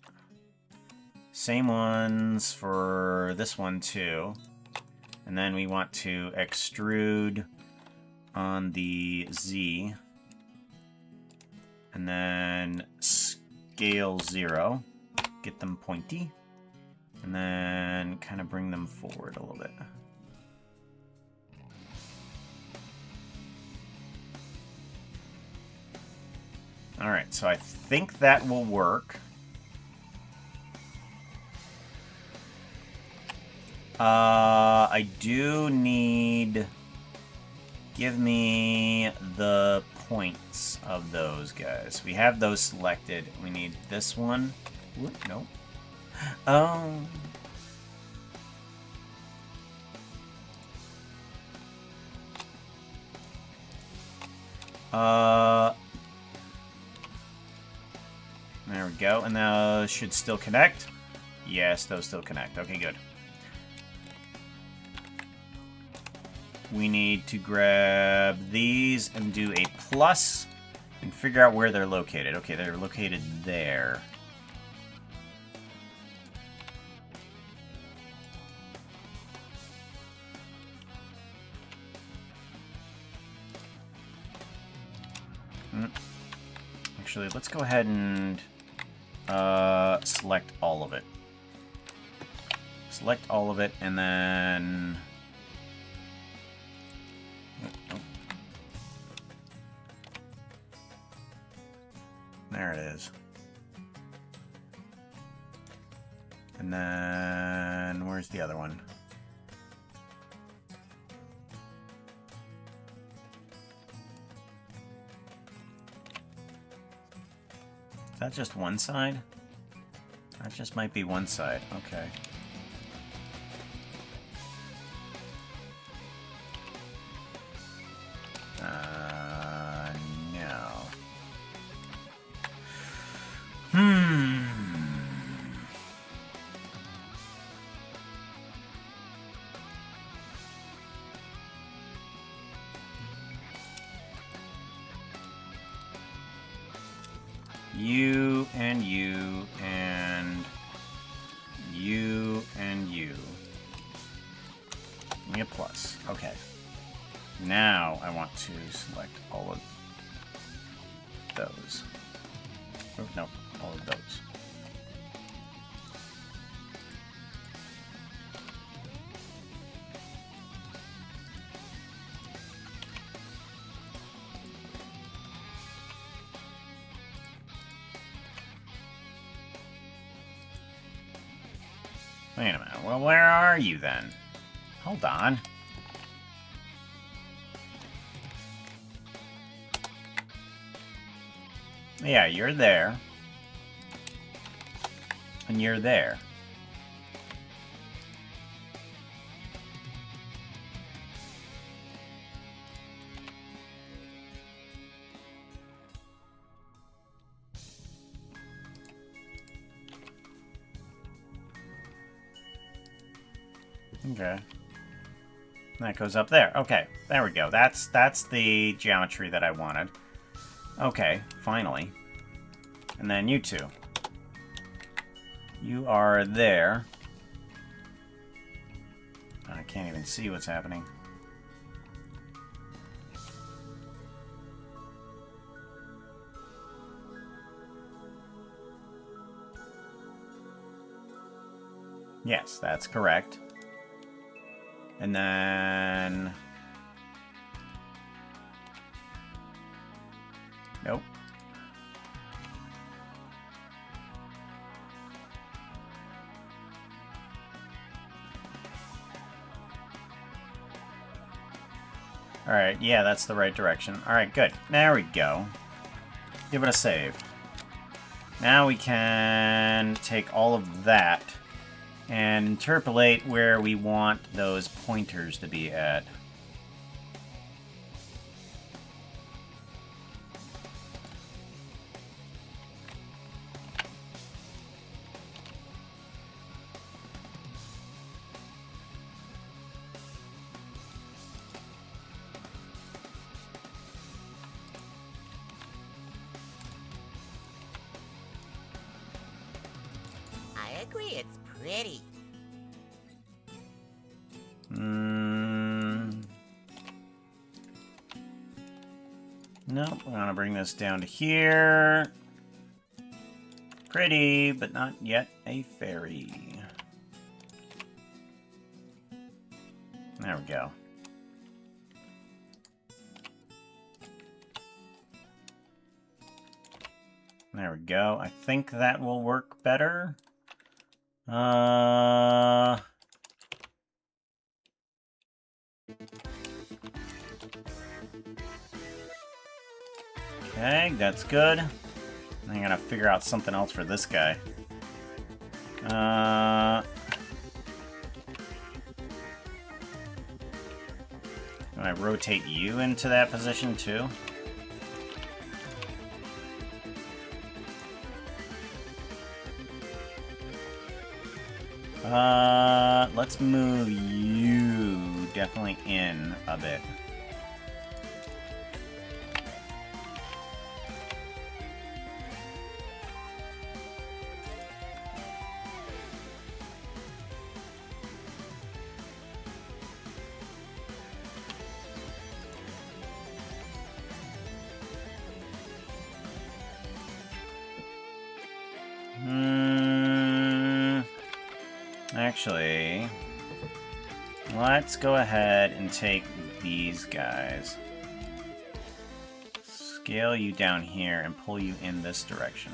Same ones for this one too. And then we want to extrude on the Z. And then scale 0. Get them pointy. And then kind of bring them forward a little bit. Alright, so I think that will work. I do need... Give me the points of those guys. We have those selected. We need this one. Whoop, nope. Oh. There we go, and those should still connect. Yes, those still connect. Okay, good. We need to grab these and do a plus and figure out where they're located. Okay, they're located there. Actually, let's go ahead and select all of it. Select all of it, and then... Oh. There it is. And then... Where's the other one? Is that just one side? That just might be one side. Okay. No. You and you and you and you. Give me a plus. Okay. Now I want to select all of those. Oh, no, all of those. Well, where are you then? Hold on. Yeah, you're there. And you're there. Okay. That goes up there. Okay, there we go. That's the geometry that I wanted. Okay, finally. And then you two. You are there. I can't even see what's happening. Yes, that's correct. And then... Nope. Alright, yeah, that's the right direction. Alright, good. There we go. Give it a save. Now we can take all of that and interpolate where we want those pointers to be at. I agree, it's pretty. Nope, we're gonna bring this down to here. Pretty, but not yet a fairy. There we go. There we go. I think that will work better. Okay, that's good. I'm gonna figure out something else for this guy. Do I rotate you into that position too? Let's move you definitely in a bit. Actually, let's go ahead and take these guys. Scale you down here and pull you in this direction.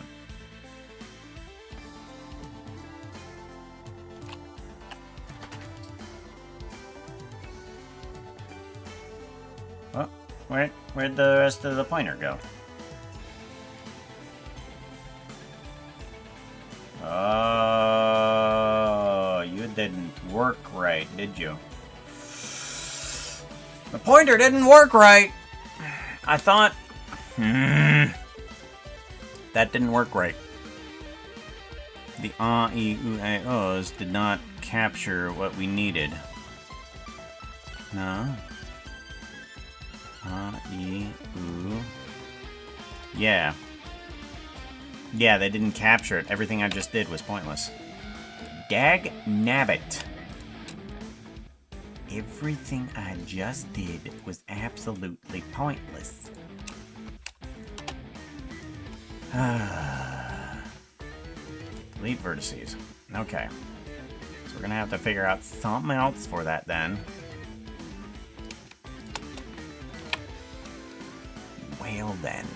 Oh, where'd the rest of the pointer go? Oh, you didn't work right, did you? The pointer didn't work right! I thought... that didn't work right. The E, U, A, O's did not capture what we needed. No. E, U. Yeah. Yeah, they didn't capture it. Everything I just did was pointless. Dag nabbit. Everything I just did was absolutely pointless. Delete vertices. Okay. So we're gonna have to figure out something else for that then. Well then.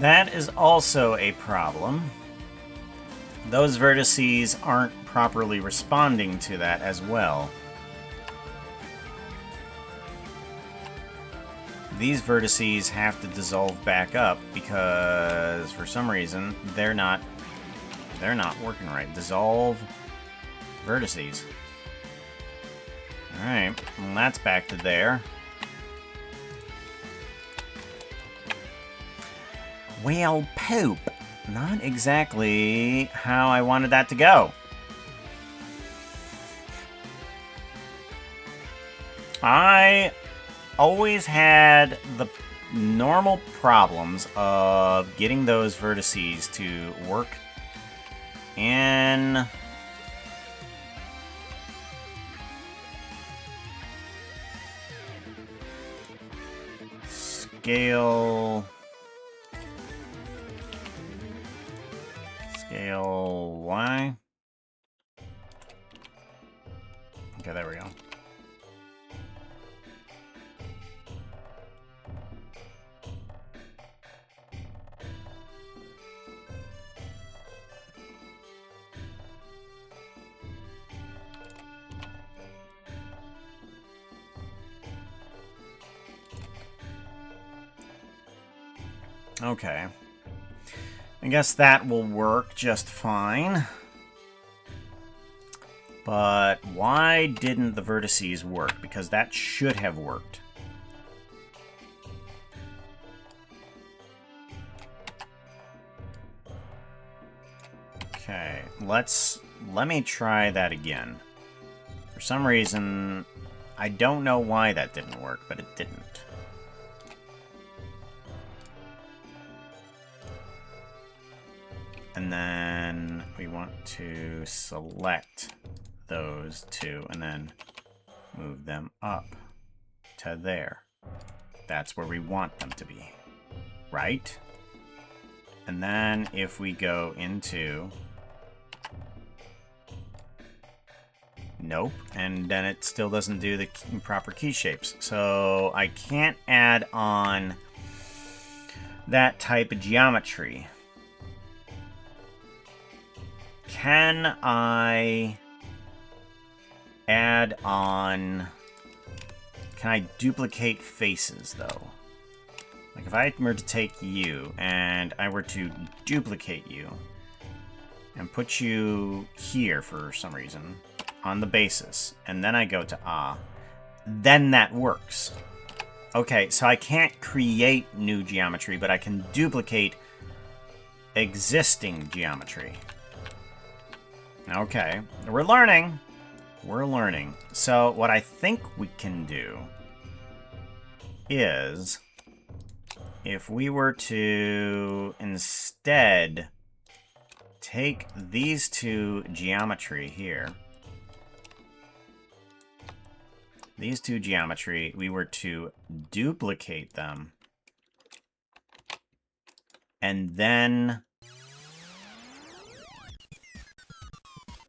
That is also a problem. Those vertices aren't properly responding to that as well. These vertices have to dissolve back up because for some reason they're not working right. Dissolve vertices. Alright, well that's back to there. Well, poop. Not exactly how I wanted that to go. I always had the normal problems of getting those vertices to work in scale Y. Okay, there we go. Okay. I guess that will work just fine. But why didn't the vertices work? Because that should have worked. Okay, let me try that again. For some reason, I don't know why that didn't work, but it didn't. And then we want to select those two and then move them up to there. That's where we want them to be, right? And then if we go into... Nope, and then it still doesn't do the proper key shapes. So I can't add on that type of geometry. Can I add on... Can I duplicate faces, though? Like, if I were to take you, and I were to duplicate you, and put you here for some reason, on the basis, and then I go to then that works. Okay, so I can't create new geometry, but I can duplicate existing geometry. Okay, we're learning. We're learning. So what I think we can do is, if we were to instead take these two geometry here, these two geometry, we were to duplicate them, and then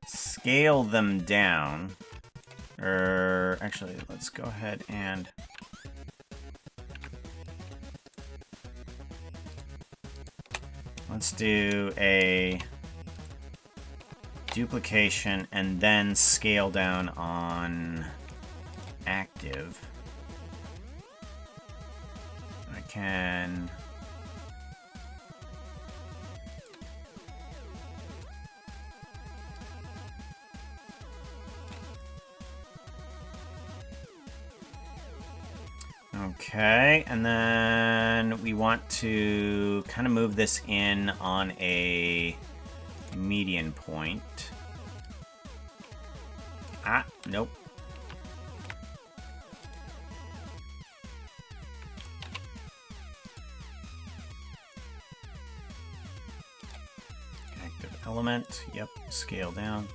scale them down. Or actually, let's go ahead and let's do a duplication and then scale down on active. I can... Okay, and then we want to kind of move this in on a median point. Nope. Active element, yep, scale down.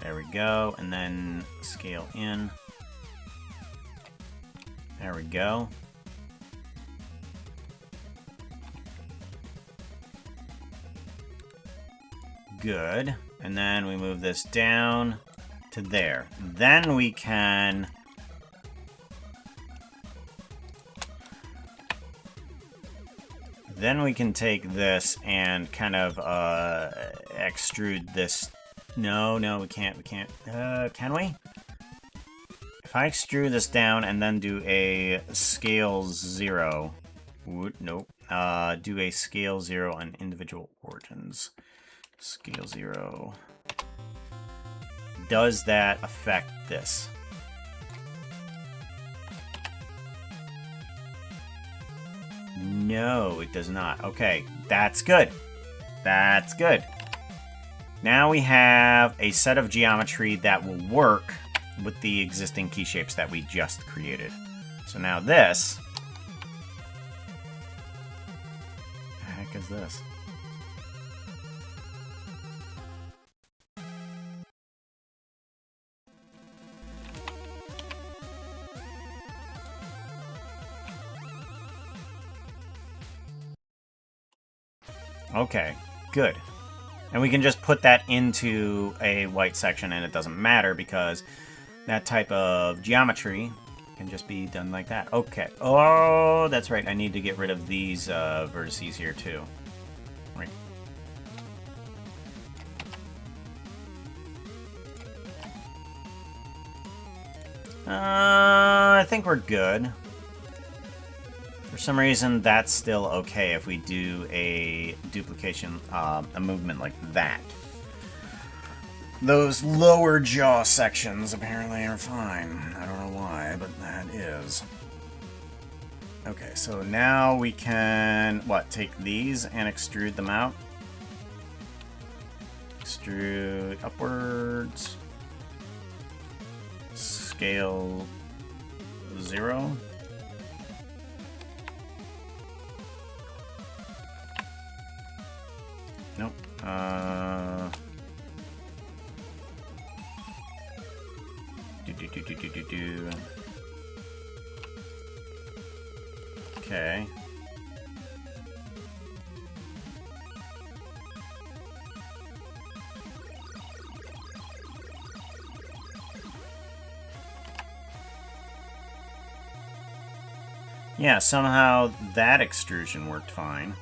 There we go, and then scale in. There we go. Good. And then we move this down to there. Then we can... Then we can take this and kind of extrude this. No, we can't. Can we? If I extrude this down and then do a scale 0. Nope. Do a scale 0 on individual origins. Scale 0. Does that affect this? No, it does not. Okay, that's good. That's good. Now we have a set of geometry that will work with the existing key shapes that we just created. So now this... What the heck is this? Okay, good. And we can just put that into a white section and it doesn't matter because that type of geometry can just be done like that. Okay. Oh, that's right. I need to get rid of these vertices here too. Right. I think we're good. For some reason, that's still okay if we do a duplication, a movement like that. Those lower jaw sections apparently are fine. I don't know why, but that is. Okay, so now we can, take these and extrude them out. Extrude upwards. Scale 0. Nope. Okay. Yeah, somehow that extrusion worked fine.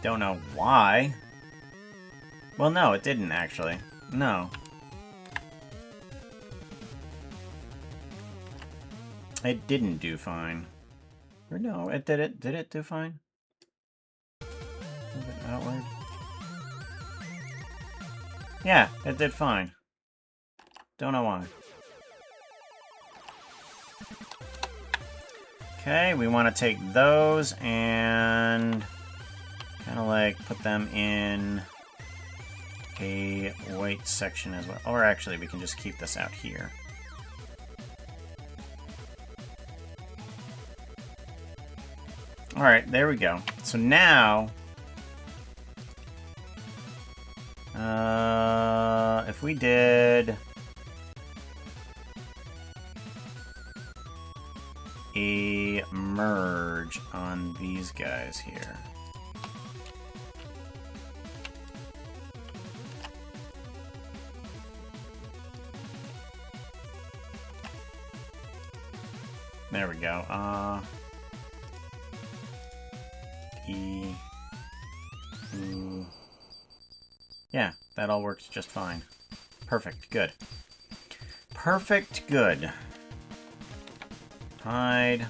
Don't know why. Well, no, it didn't actually. No. It didn't do fine. Or no, it did it. Did it do fine? Move it outward. Yeah, it did fine. Don't know why. Okay, we want to take those and kind of like put them in a white section as well. Or actually, we can just keep this out here. Alright, there we go. So now, if we did a merge on these guys here. There we go. Ooh. Yeah, that all works just fine. Perfect, good. Perfect, good. Hide.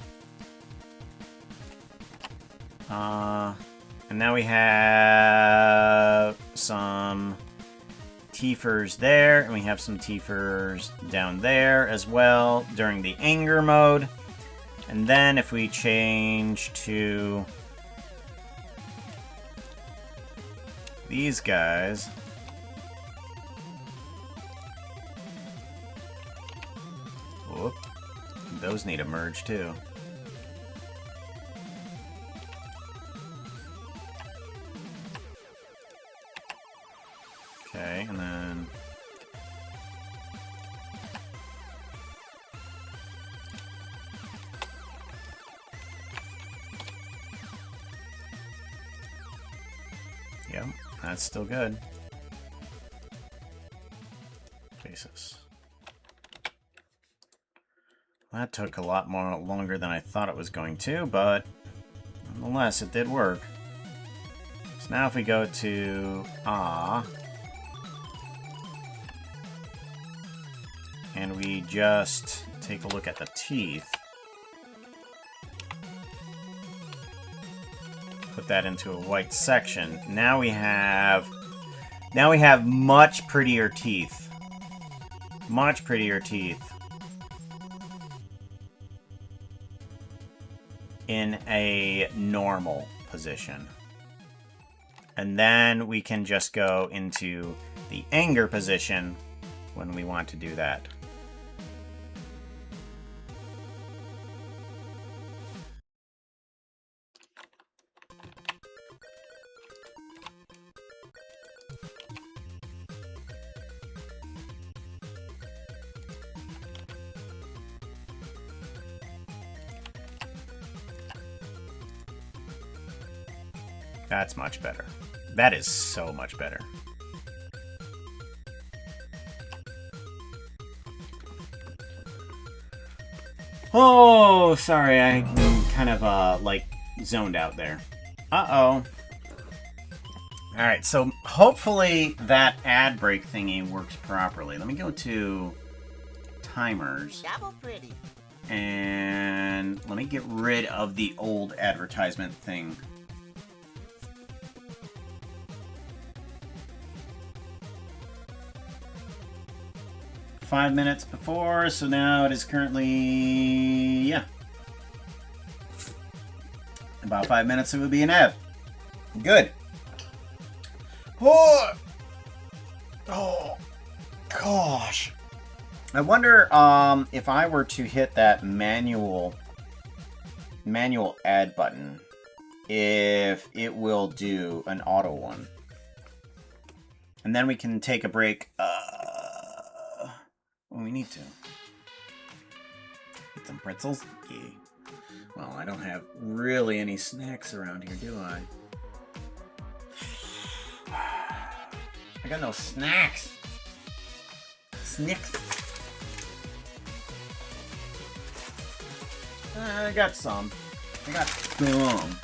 And now we have some Tiefers there, and we have some Tiefers down there as well during the anger mode. And then if we change to these guys, whoop, those need a merge too. Okay, and then yep, that's still good. Basis. That took a lot longer than I thought it was going to, but Nonetheless, it did work. So now if we go to and we just take a look at the teeth, put that into a white section. Now we have much prettier teeth. Much prettier teeth. In a normal position. And then we can just go into the anger position when we want to do that. That's much better. That is so much better. Oh, sorry, I kind of, like, zoned out there. Uh-oh. Alright, so hopefully that ad break thingy works properly. Let me go to timers. Double pretty. And let me get rid of the old advertisement thing. Five minutes before, so now it is currently, yeah. About 5 minutes it would be an ad. Good. Oh, gosh. I wonder if I were to hit that manual ad button, if it will do an auto one. And then we can take a break when we need to. Get some pretzels? Yeah. Well, I don't have really any snacks around here, do I? I got no snacks. Snicks. I got some. I got some.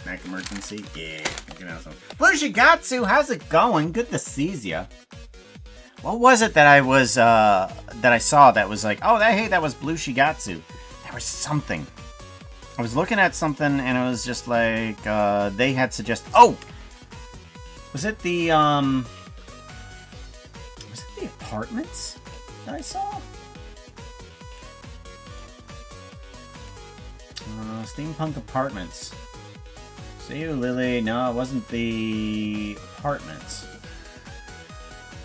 Snack emergency? Yeah. You can have some. Blushigatsu, how's it going? Good to see ya. What was it that I was, that I saw that was like, oh, hey, that was Blushigatsu. There was something. I was looking at something and it was just like, they had suggested, oh! Was it the apartments that I saw? Steampunk Apartments. See you, Lily. No, it wasn't the apartments.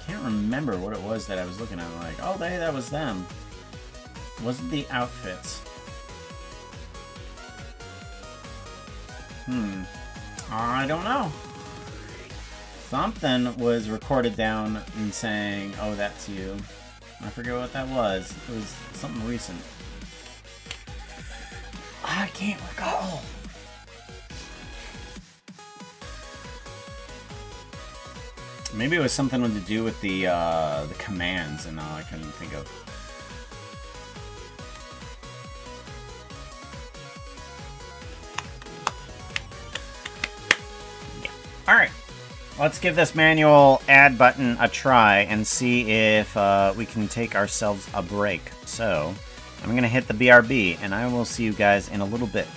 Can't remember what it was that I was looking at. I'm like, oh, that was them. It wasn't the outfits. I don't know. Something was recorded down and saying, oh, that's you. I forget what that was. It was something recent. I can't recall. Maybe it was something to do with the commands and all I can think of. Yeah. Alright. Let's give this manual ad button a try and see if we can take ourselves a break. So, I'm going to hit the BRB and I will see you guys in a little bit.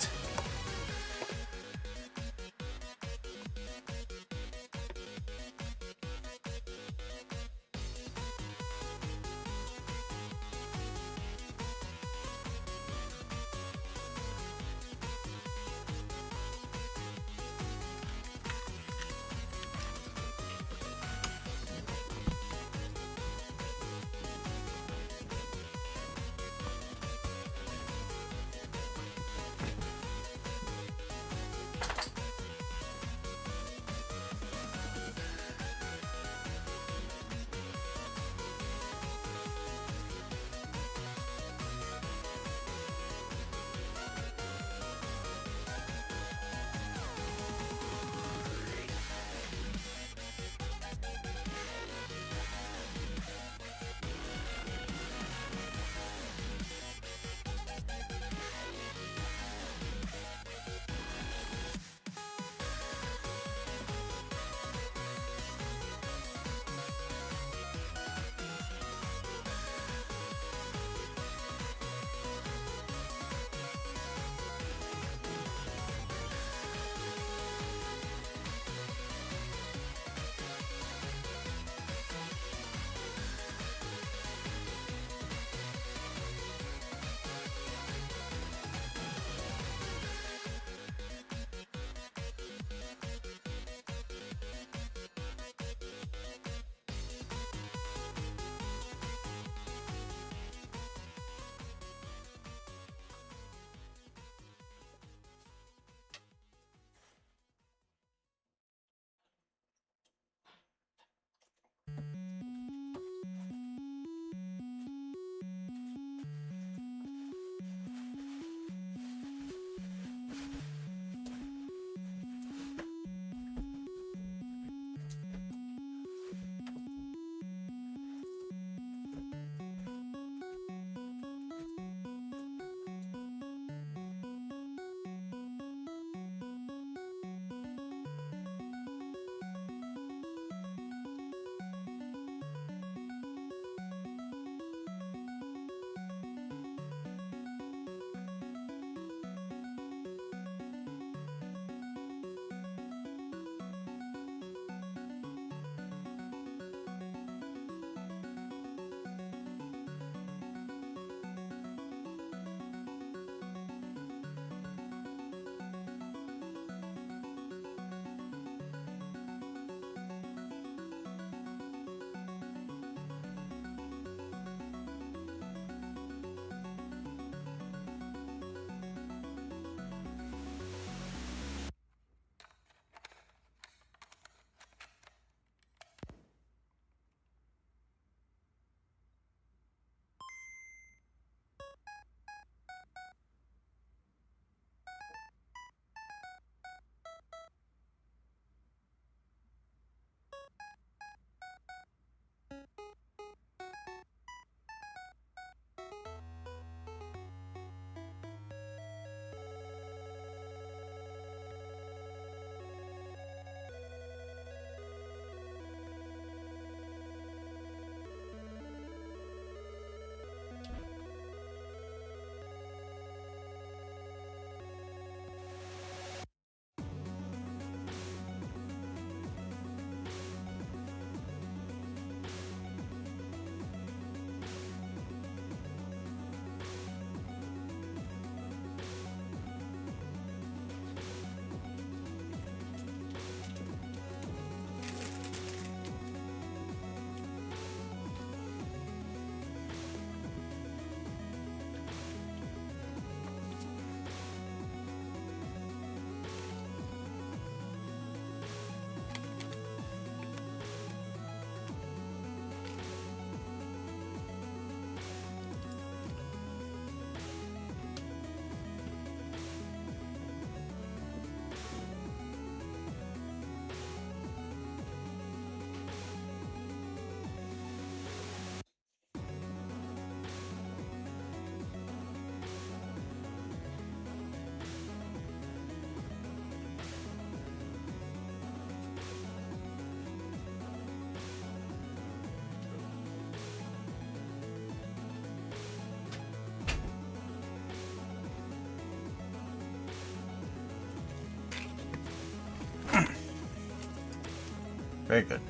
Very good.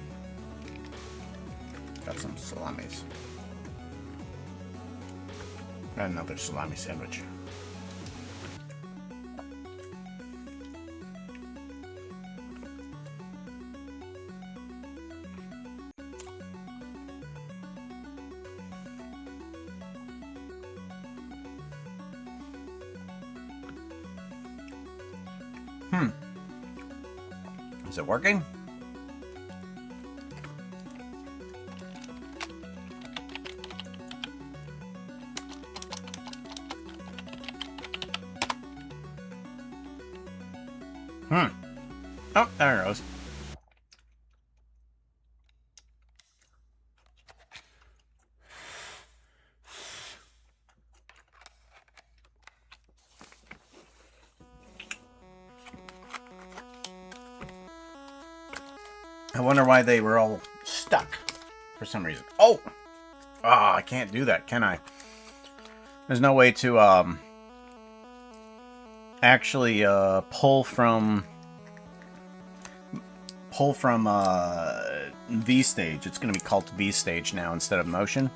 Got some salamis. And another salami sandwich. Is it working? Oh, there it goes. I wonder why they were all stuck for some reason. Oh! Ah, I can't do that, can I? There's no way to, actually, pull from V stage. It's going to be called V stage now instead of motion.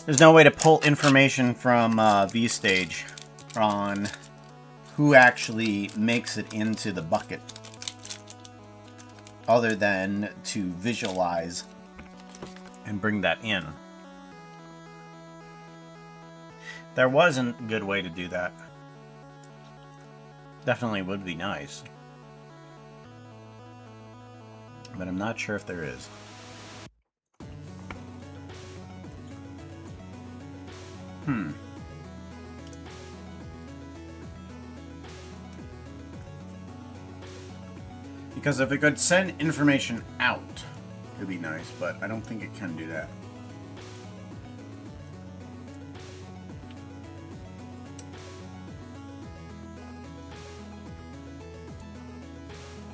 There's no way to pull information from V stage on who actually makes it into the bucket, other than to visualize and bring that in. There wasn't a good way to do that. Definitely would be nice. But I'm not sure if there is. Because if it could send information out, it'd be nice, but I don't think it can do that.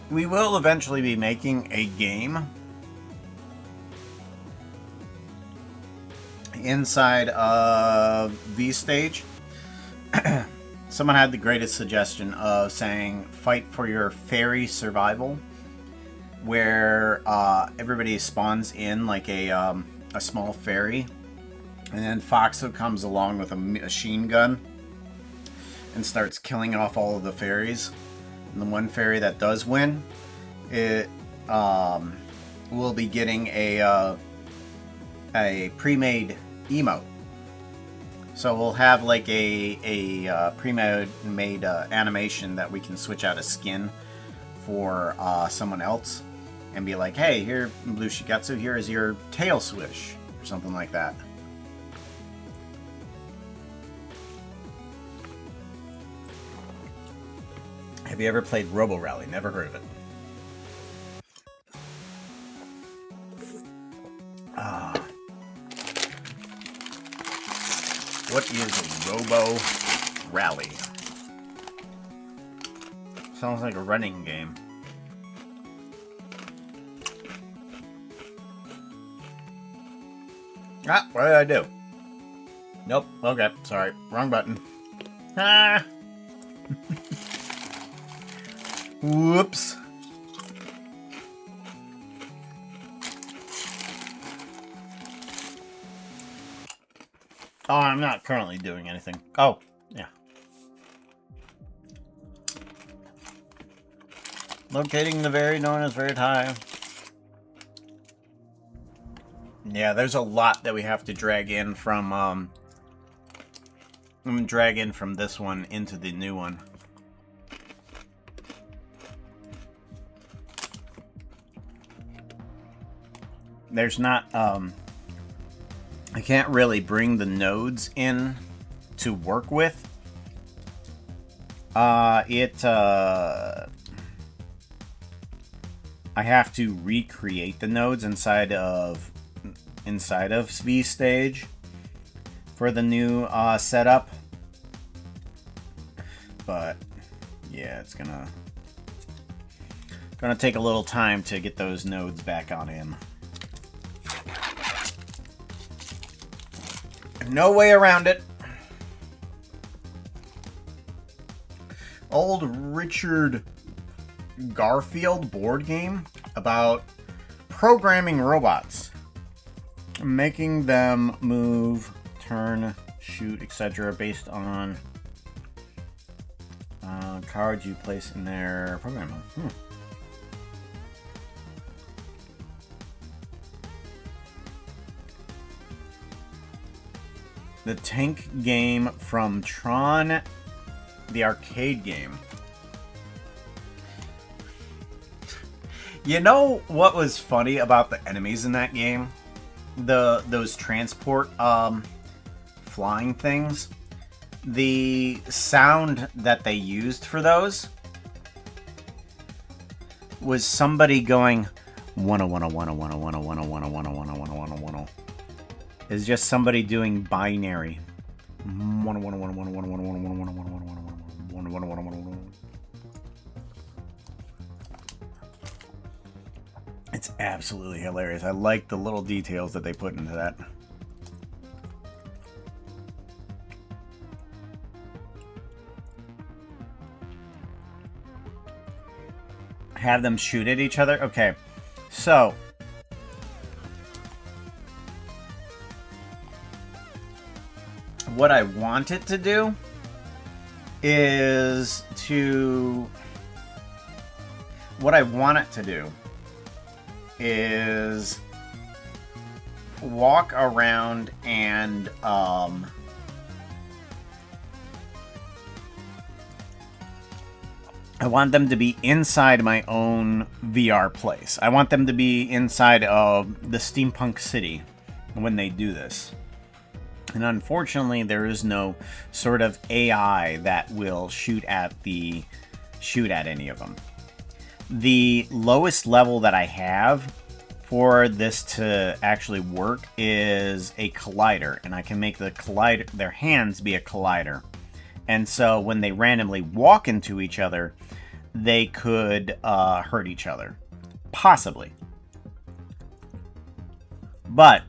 We will eventually be making a game inside of V-Stage. Someone had the greatest suggestion of saying, fight for your fairy survival, where everybody spawns in like a small fairy, and then Foxo comes along with a machine gun and starts killing off all of the fairies. And the one fairy that does win, it will be getting a pre-made emote. So we'll have like a pre-made animation that we can switch out a skin for someone else and be like, hey, here, Blue Shigetsu, here is your tail swish, or something like that. Have you ever played Robo Rally? Never heard of it. What is a Robo Rally? Sounds like a running game. Ah, what did I do? Nope. Okay, sorry. Wrong button. Ah! Whoops. Oh, I'm not currently doing anything. Oh, yeah. Locating the very known as very high. Yeah, there's a lot that we have to drag in from this one into the new one. There's not, I can't really bring the nodes in to work with. I have to recreate the nodes inside of V stage for the new setup. But yeah, it's gonna take a little time to get those nodes back on in. No way around it. Old Richard Garfield board game about programming robots, making them move, turn, shoot, etc. based on cards you place in their program. The tank game from Tron, the arcade game. You know what was funny about the enemies in that game? Those transport flying things. The sound that they used for those was somebody going wanna. Is just somebody doing binary. It's absolutely hilarious. I like the little details that they put into that. Have them shoot at each other? Okay. So what I want it to do is to... What I want it to do is walk around and I want them to be inside my own VR place. I want them to be inside of the steampunk city when they do this. And unfortunately, there is no sort of AI that will shoot at any of them. The lowest level that I have for this to actually work is a collider, and I can make the collider, their hands be a collider. And so when they randomly walk into each other, they could hurt each other. Possibly. But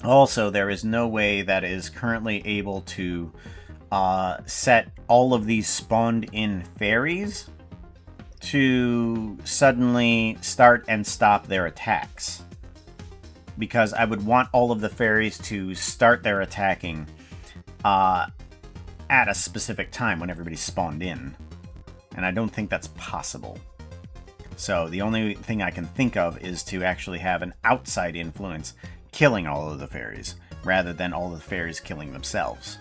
also, there is no way that is currently able to set all of these spawned-in fairies to suddenly start and stop their attacks. Because I would want all of the fairies to start their attacking at a specific time when everybody's spawned in. And I don't think that's possible. So the only thing I can think of is to actually have an outside influence killing all of the fairies, rather than all of the fairies killing themselves.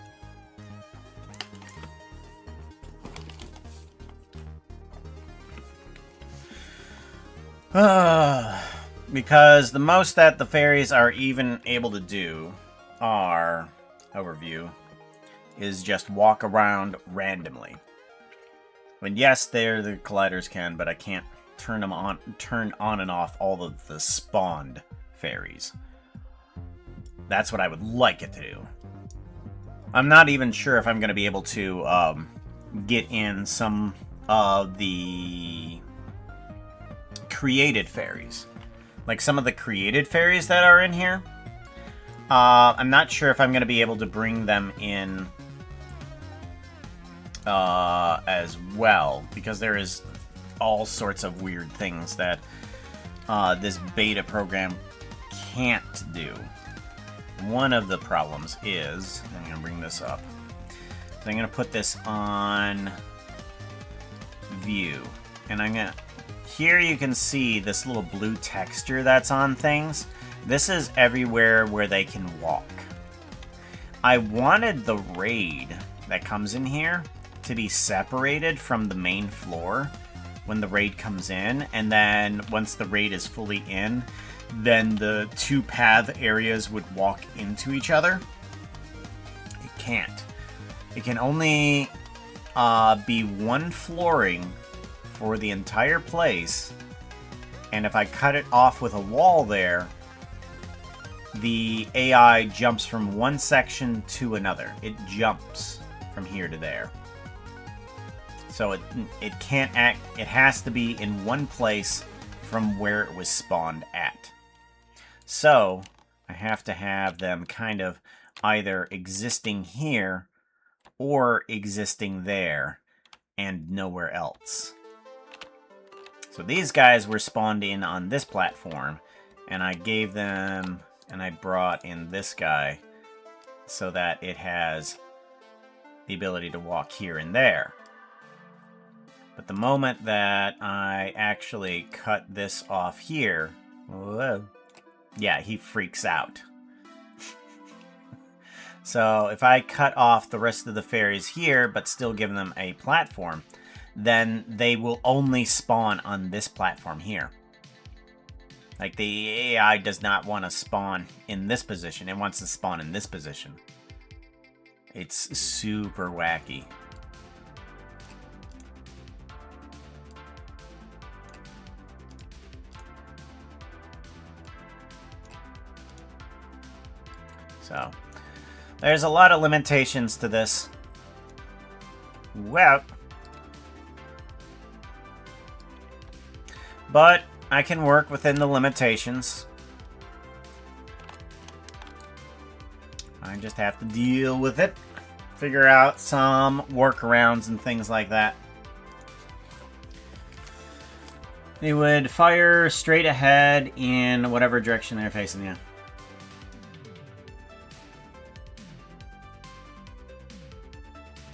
Because the most that the fairies are even able to do, are, overview, is just walk around randomly. And yes, the colliders can, but I can't turn on and off all of the spawned fairies. That's what I would like it to do. I'm not even sure if I'm going to be able to get in some of the created fairies. Like some of the created fairies that are in here. I'm not sure if I'm going to be able to bring them in as well, because there is all sorts of weird things that this beta program can't do. One of the problems is, I'm going to bring this up, so I'm going to put this on view, and I'm going to, here you can see this little blue texture that's on things. This is everywhere where they can walk. I wanted the raid that comes in here to be separated from the main floor when the raid comes in, and then once the raid is fully in, then the two path areas would walk into each other. It can't. It can only be one flooring for the entire place, and if I cut it off with a wall there, the AI jumps from one section to another. It jumps from here to there. So it can't act, it has to be in one place from where it was spawned at. So I have to have them kind of either existing here or existing there and nowhere else. So these guys were spawned in on this platform, and I gave them, and I brought in this guy so that it has the ability to walk here and there. But the moment that I actually cut this off here, whoa, yeah, he freaks out. So if I cut off the rest of the fairies here, but still give them a platform, then they will only spawn on this platform here. Like, the AI does not want to spawn in this position. It wants to spawn in this position. It's super wacky. So, there's a lot of limitations to this. Well, but I can work within the limitations. I just have to deal with it. Figure out some workarounds and things like that. They would fire straight ahead in whatever direction they're facing, yeah.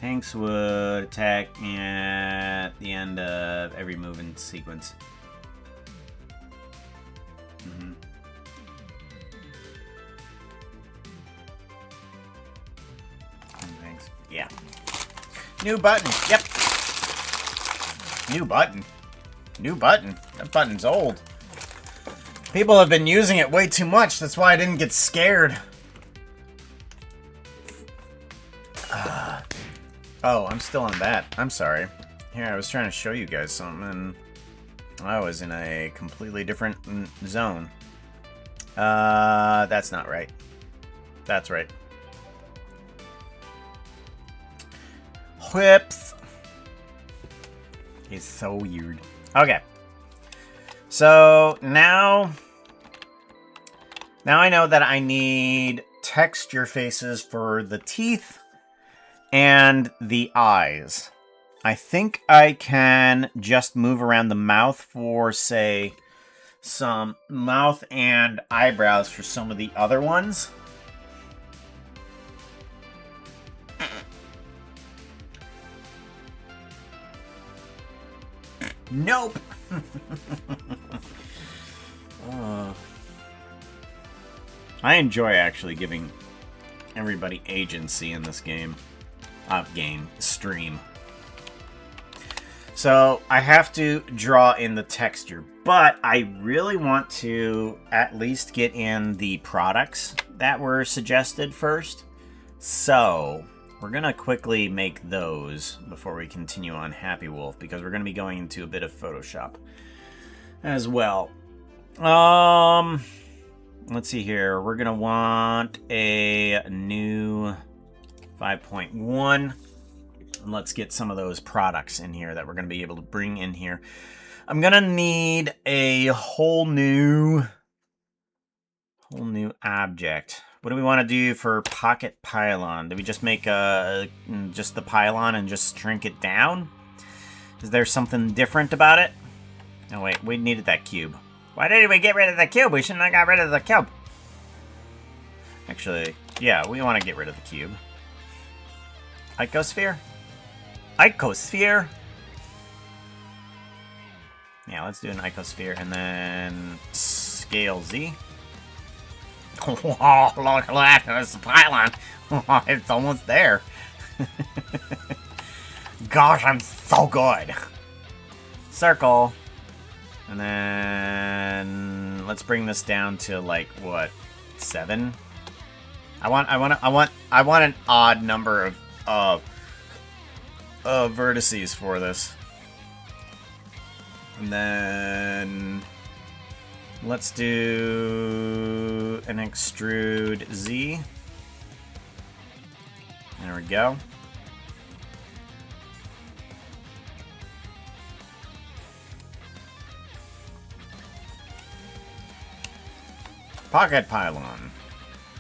Tanks would attack at the end of every movement sequence. Thanks. Yeah. New button. Yep. New button. New button. That button's old. People have been using it way too much. That's why I didn't get scared. Oh, I'm still on that. I'm sorry. Here, I was trying to show you guys something, and I was in a completely different zone. That's not right. That's right. Whips. It's so weird. Okay. So, now I know that I need texture faces for the teeth and the eyes. I think I can just move around the mouth for, say, some mouth and eyebrows for some of the other ones. Nope. I enjoy actually giving everybody agency in this game. Stream. So I have to draw in the texture, but I really want to at least get in the products that were suggested first. So we're gonna quickly make those before we continue on Happy Wolf, because we're gonna be going into a bit of Photoshop as well. Let's see here. We're gonna want a new 5.1. And let's get some of those products in here that we're going to be able to bring in here. I'm going to need a whole new object. What do we want to do for Pocket Pylon? Do we just make just the pylon and just shrink it down? Is there something different about it? Oh wait, we needed that cube. Why did we get rid of the cube? We shouldn't have got rid of the cube. Actually, yeah, we want to get rid of the cube. Icosphere? Icosphere? Yeah, let's do an icosphere and then scale Z. Oh, look at that. That's the pylon. It's almost there. Gosh, I'm so good. Circle. And then let's bring this down to like what? 7? I want an odd number of vertices for this. And then let's do an extrude Z. There we go. Pocket pylon.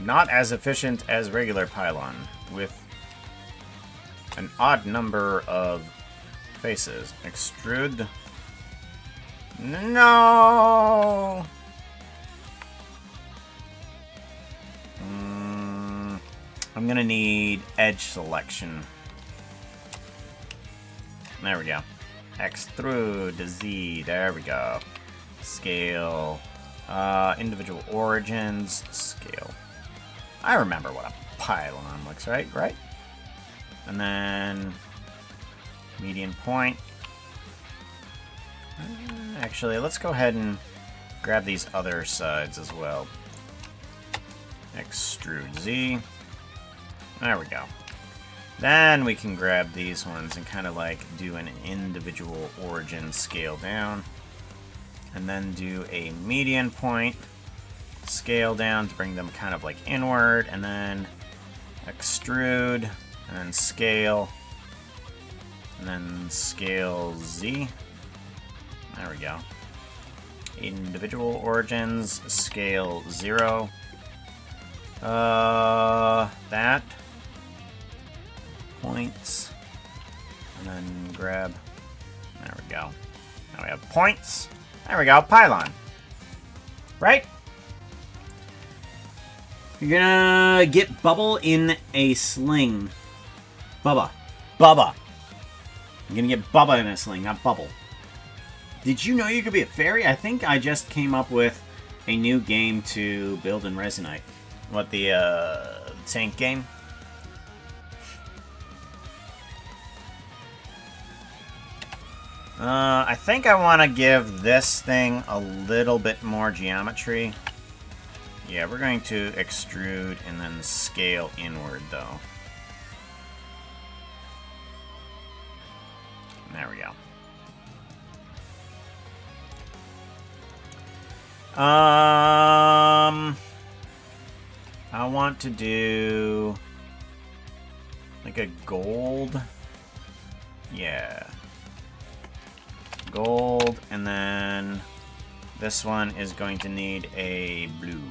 Not as efficient as regular pylon, with an odd number of faces. Extrude No! I'm gonna need edge selection. There we go. Extrude Z. There we go. Scale. Individual origins. Scale. I remember what a pylon looks like, right? And then median point. Actually, let's go ahead and grab these other sides as well. Extrude Z. There we go. Then we can grab these ones and kind of like do an individual origin scale down. And then do a median point scale down to bring them kind of like inward. And then extrude. And then scale. And then scale Z. There we go. Individual origins, scale 0. That. Points. And then grab. There we go. Now we have points. There we go. Pylon. Right? You're gonna get Bubble in a sling. Bubba. Bubba. You're gonna get Bubba in a sling, not Bubble. Did you know you could be a fairy? I think I just came up with a new game to build in Resonite. What, the tank game? I think I want to give this thing a little bit more geometry. Yeah, we're going to extrude and then scale inward, though. There we go. I want to do like a gold. Yeah. Gold, and then this one is going to need a blue.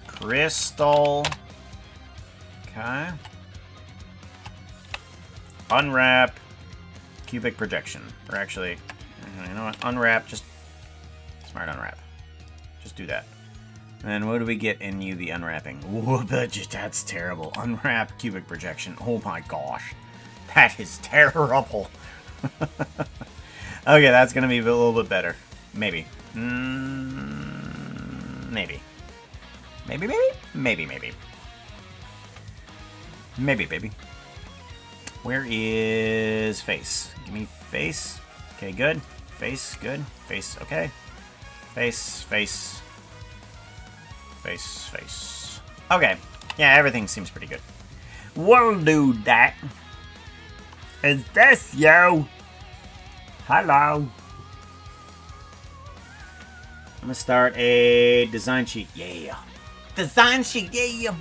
Crystal. Okay. Unwrap. Cubic projection. Or actually, you know what? Unwrap. Just smart unwrap. Just do that. And then what do we get in UV unwrapping? Whoa, that's terrible. Unwrap cubic projection. Oh my gosh. That is terrible. Okay, that's going to be a little bit better. Maybe. Maybe. Maybe, maybe? Maybe, maybe. Maybe, baby. Where is face? Give me face. Okay, good. Face, good. Face, okay. Face, face. Face, face. Okay. Yeah, everything seems pretty good. We'll do that. Is this you? Hello. I'm gonna start a design sheet. Yeah. Design sheet, yeah.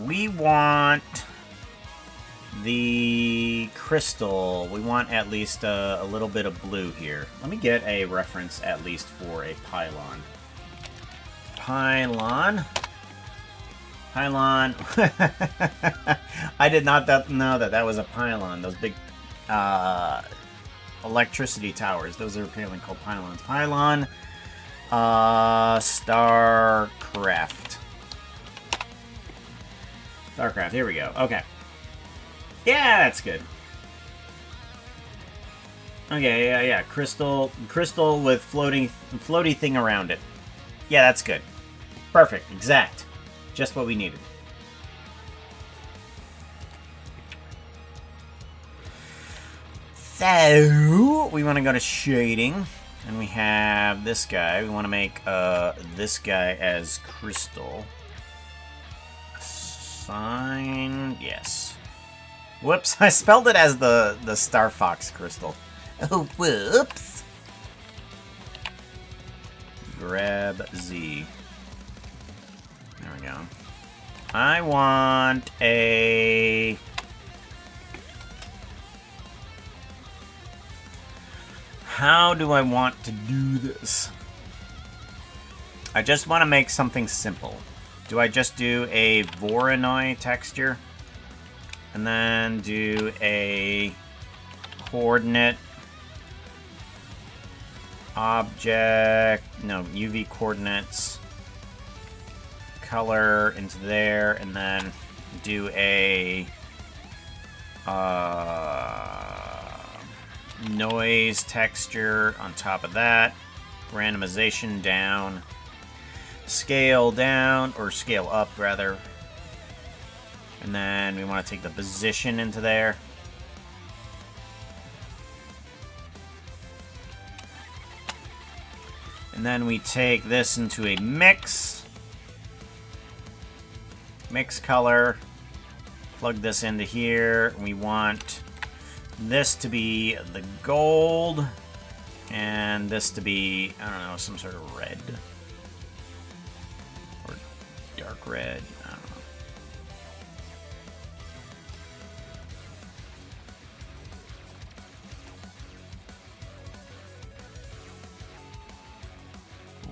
We want the crystal. We want at least a little bit of blue here. Let me get a reference at least for a pylon. Pylon. Pylon. I did not know that was a pylon. Those big electricity towers. Those are apparently called pylons. Pylon. Starcraft. Starcraft. Here we go. Okay. Yeah, that's good. Okay, yeah. Crystal with floaty thing around it. Yeah, that's good. Perfect. Exact. Just what we needed. So, we want to go to shading. And we have this guy. We want to make this guy as crystal. Sign. Yes. Whoops. I spelled it as the Star Fox crystal. Oh, whoops. grab Z. There we go. I want a... How do I want to do this? I just want to make something simple. Do I just do a Voronoi texture? And then do a coordinate object, no, UV coordinates, color into there, and then do a noise texture on top of that, randomization down, scale down, or scale up rather, and then we want to take the position into there. And then we take this into a mix color, plug this into here. We want this to be the gold, and this to be, I don't know, some sort of red. Or dark red, I don't know.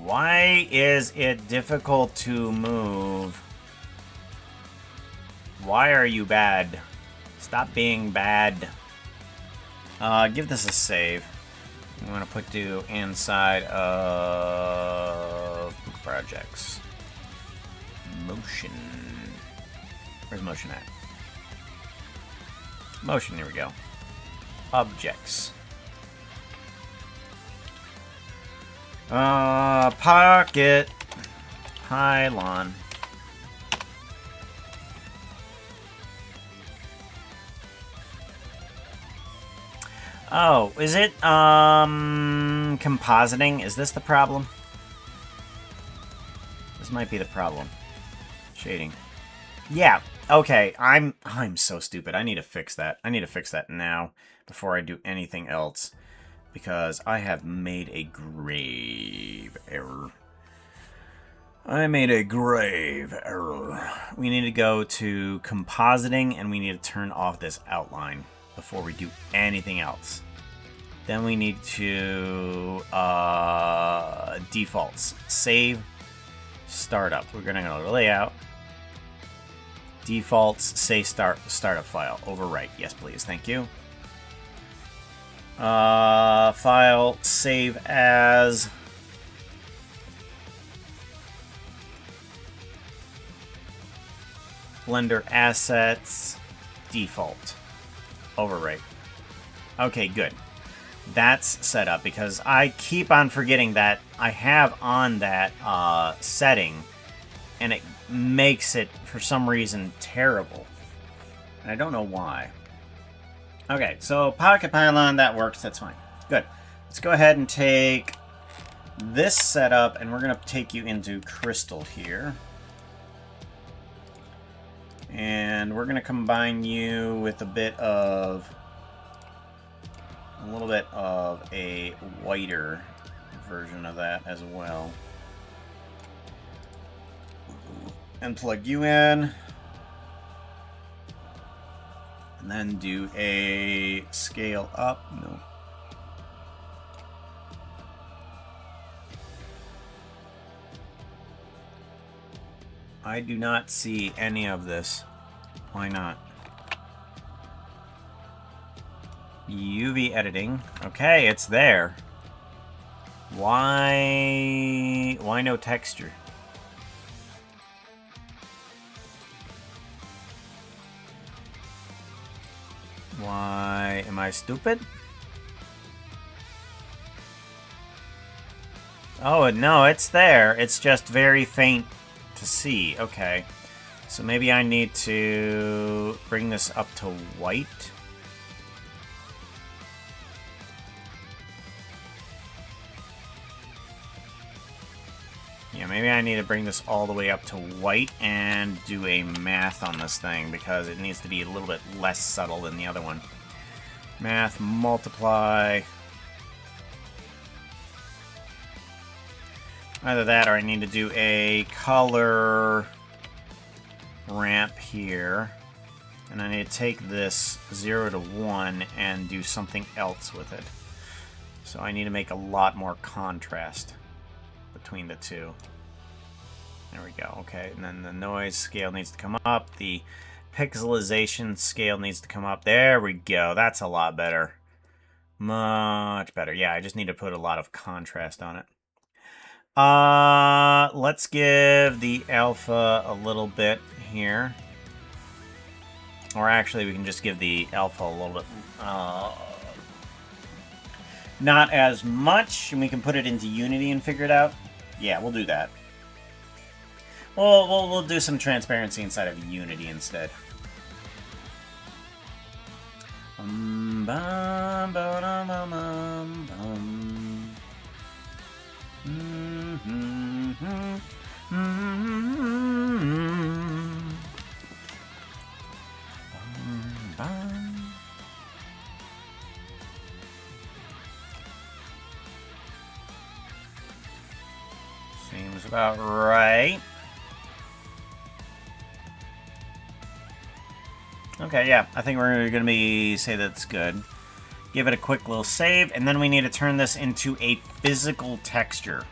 Why is it difficult to move? Why are you bad? Stop being bad. Give this a save. I'm gonna put you inside of projects. Motion. Where's motion at? Motion, here we go. Objects. Pocket pylon. Oh, is it, compositing? Is this the problem? This might be the problem. Shading. Yeah, okay, I'm so stupid. I need to fix that. I need to fix that now, before I do anything else. Because I have made a grave error. I made a grave error. We need to go to compositing, and we need to turn off this outline before we do anything else. Then we need to defaults. Save, startup. We're gonna go to layout. Defaults, say startup file. Overwrite. Yes, please. Thank you. File, save as. Blender assets, default. Overwrite. Okay, good. That's set up because I keep on forgetting that I have on that setting, and it makes it, for some reason, terrible. And I don't know why. Okay, so Pocket Pylon, that works, that's fine. Good. Let's go ahead and take this setup, and we're going to take you into Crystal here. And we're going to combine you with a little bit of a whiter version of that as well. And plug you in. And then do a scale up. No. I do not see any of this. Why not? UV editing. Okay, it's there. Why no texture? Why am I stupid? Oh, no, it's there. It's just very faint to see. Okay. So maybe I need to bring this up to white. Yeah, maybe I need to bring this all the way up to white and do a math on this thing because it needs to be a little bit less subtle than the other one. Math, multiply. Either that or I need to do a color ramp here. And I need to take this 0 to 1 and do something else with it. So I need to make a lot more contrast between the two. There we go. Okay, and then the noise scale needs to come up. The pixelization scale needs to come up. There we go. That's a lot better. Much better. Yeah, I just need to put a lot of contrast on it. Let's give the alpha a little bit here. Or actually, we can just give the alpha a little bit... not as much, and we can put it into Unity and figure it out. Yeah, we'll do that. We'll do some transparency inside of Unity instead. Seems about right. Okay, yeah, I think we're going to say that's good. Give it a quick little save, and then we need to turn this into a physical texture.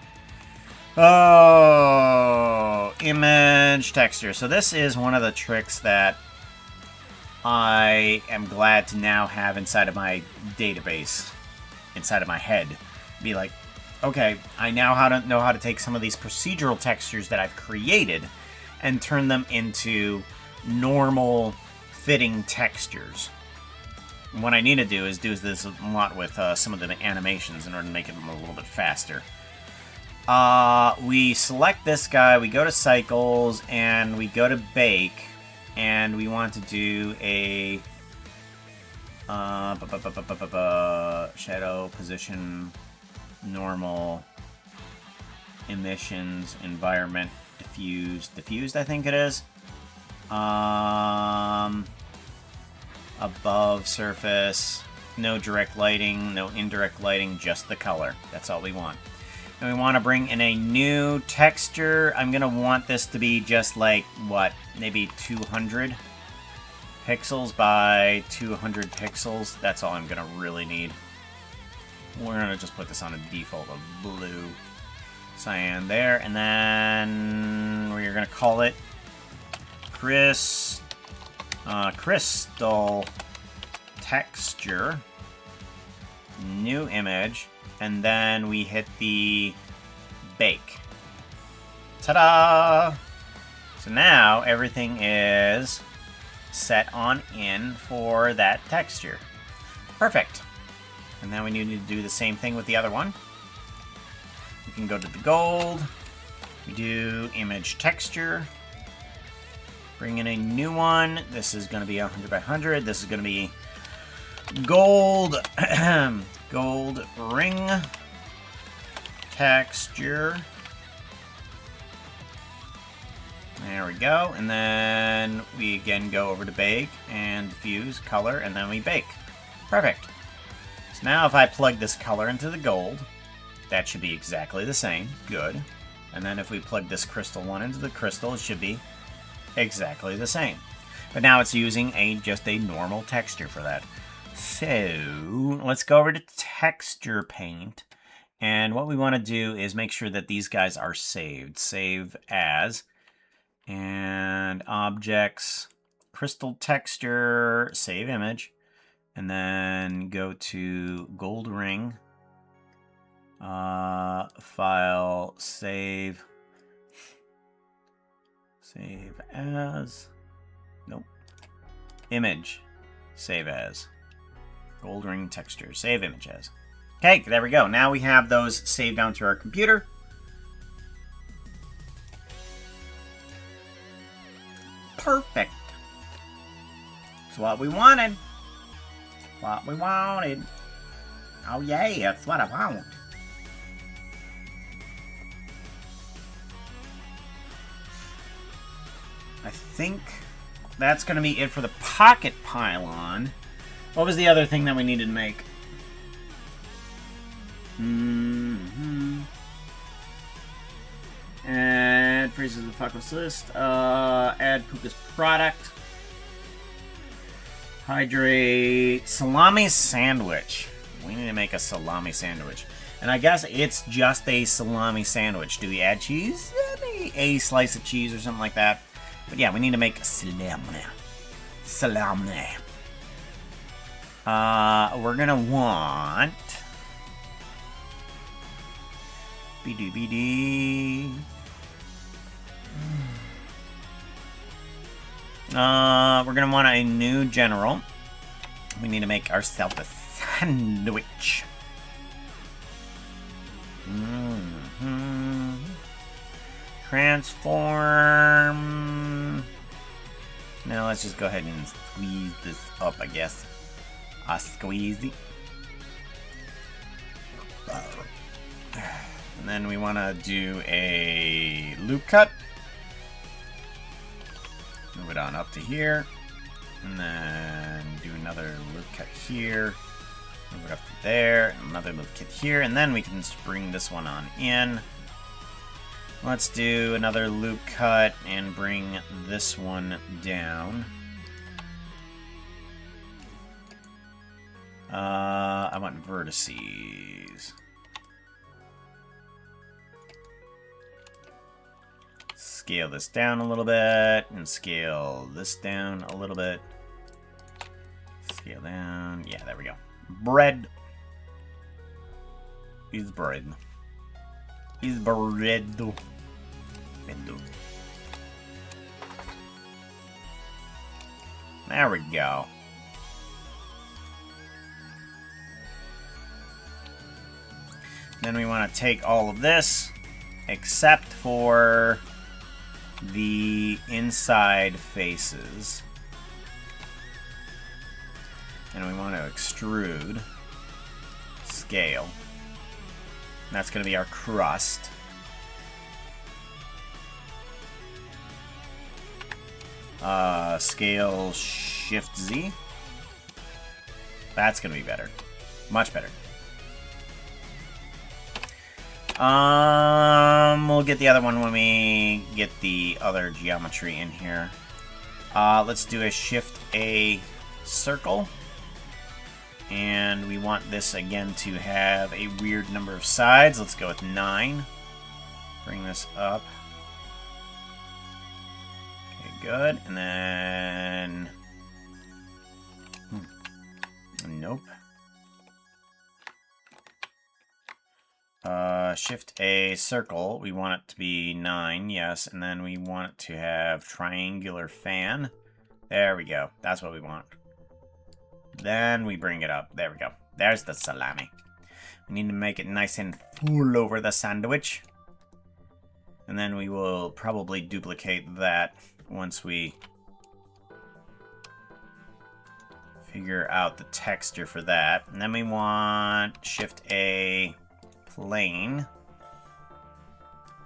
Oh, image texture. So this is one of the tricks that I am glad to now have inside of my database, inside of my head. Be like, okay, I now know how to take some of these procedural textures that I've created and turn them into normal fitting textures. And what I need to do is do this a lot with some of the animations in order to make them a little bit faster. We select this guy, we go to cycles, and we go to bake, and we want to do a shadow position, normal, emissions, environment, diffused I think it is. Above surface, no direct lighting, no indirect lighting, just the color. That's all we want. And we want to bring in a new texture. I'm going to want this to be just like, what, maybe 200 pixels by 200 pixels. That's all I'm going to really need. We're going to just put this on a default of blue cyan there. And then we're going to call it crystal texture, new image, and then we hit the bake. Ta-da! So now everything is set on in for that texture. Perfect. And then we need to do the same thing with the other one. We can go to the gold. We do image texture. Bring in a new one. This is going to be 100 by 100. This is going to be gold, gold ring texture. There we go. And then we again go over to bake and diffuse color, and then we bake. Perfect. So now if I plug this color into the gold, that should be exactly the same. Good. And then if we plug this crystal one into the crystal, it should be exactly the same. But now it's using just a normal texture for that. So let's go over to texture paint, and what we want to do is make sure that these guys are saved. Save as, and objects, crystal texture, save image, and then go to gold ring, file, save as, nope, image, save as, gold ring texture, save image as. Okay, there we go. Now we have those saved onto our computer. Perfect. It's what we wanted. What we wanted. Oh yeah, that's what I want. I think that's going to be it for the pocket pylon. What was the other thing that we needed to make? Add phrases to the Focus list. Add Puka's product. Hydrate. Salami sandwich. We need to make a salami sandwich. And I guess it's just a salami sandwich. Do we add cheese? Maybe a slice of cheese or something like that. But yeah, we need to make salami. Salami. We're gonna want... BD. We're gonna want a new general. We need to make ourselves a sandwich. Transform. Now let's just go ahead and squeeze this up, I guess. A squeezy. And then we want to do a loop cut. Move it on up to here. And then do another loop cut here. Move it up to there. Another loop cut here. And then we can just bring this one on in. Let's do another loop cut and bring this one down. I want vertices. Scale this down a little bit, and scale this down a little bit. Scale down. Yeah, there we go. Bread. Is bread. Is bread. There we go. Then we want to take all of this, except for the inside faces. And we want to extrude, scale. That's going to be our crust. Scale Shift Z. That's going to be better. Much better. We'll get the other one when we get the other geometry in here. Let's do a Shift A circle. And we want this again to have a weird number of sides. Let's go with 9. Bring this up. Okay, good. And then... Nope. Shift A circle. We want it to be 9, yes. And then we want it to have triangular fan. There we go. That's what we want. Then we bring it up. There we go. There's the salami. We need to make it nice and full over the sandwich. And then we will probably duplicate that once we figure out the texture for that. And then we want Shift A plane.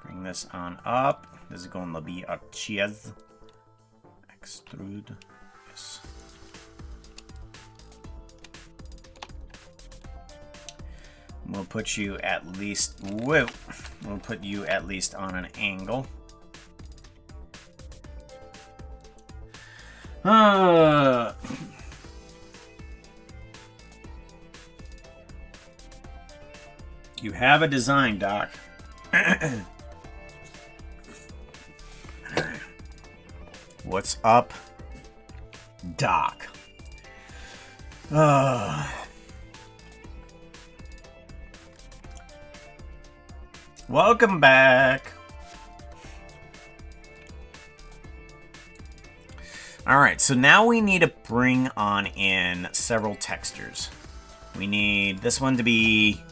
Bring this on up. This is going to be our cheese. Extrude. Yes. We'll put you at least... Whoa! We'll put you at least on an angle. You have a design, Doc. What's up, Doc? Welcome back. Alright, so now we need to bring on in several textures. We need this one to be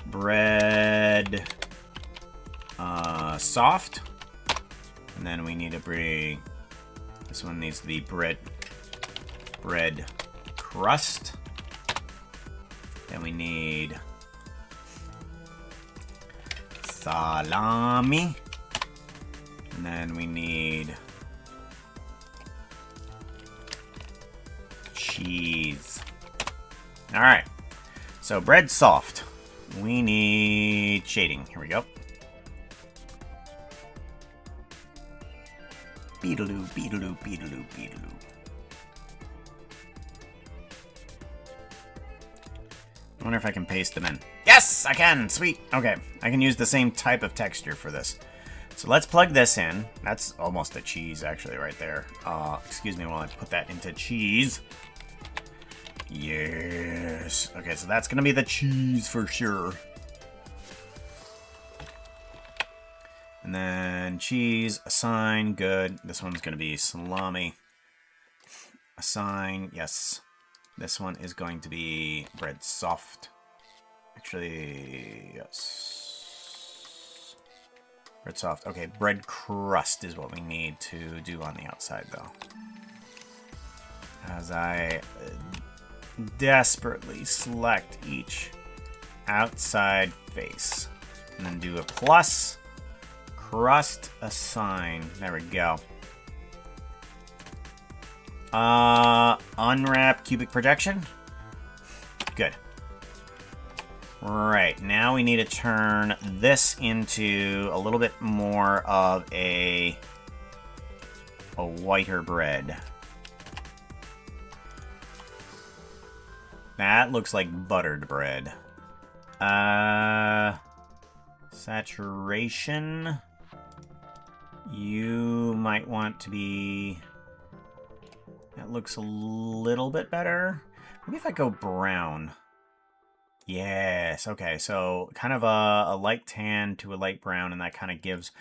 bread soft. And then we need to bring... This one needs to be bread crust. Then we need salami. And then we need cheese. Alright. So bread soft. We need shading. Here we go. Beetaloo, beetaloo, beetaloo, beetaloo. I wonder if I can paste them in. Yes, I can! Sweet! Okay, I can use the same type of texture for this. So let's plug this in. That's almost a cheese, actually, right there. Excuse me while I put that into cheese. Yes! Okay, so that's gonna be the cheese for sure. And then cheese, assign, good. This one's gonna be salami. Assign, yes. This one is going to be bread soft. Actually, yes. Bread soft. Okay, bread crust is what we need to do on the outside, though. As I desperately select each outside face. And then do a plus, crust, assign. There we go. Unwrap cubic projection. Good. Right, now we need to turn this into a little bit more of a whiter bread. That looks like buttered bread. Saturation. You might want to be... That looks a little bit better. Maybe if I go brown. Yes, okay, so kind of a light tan to a light brown, and that kind of gives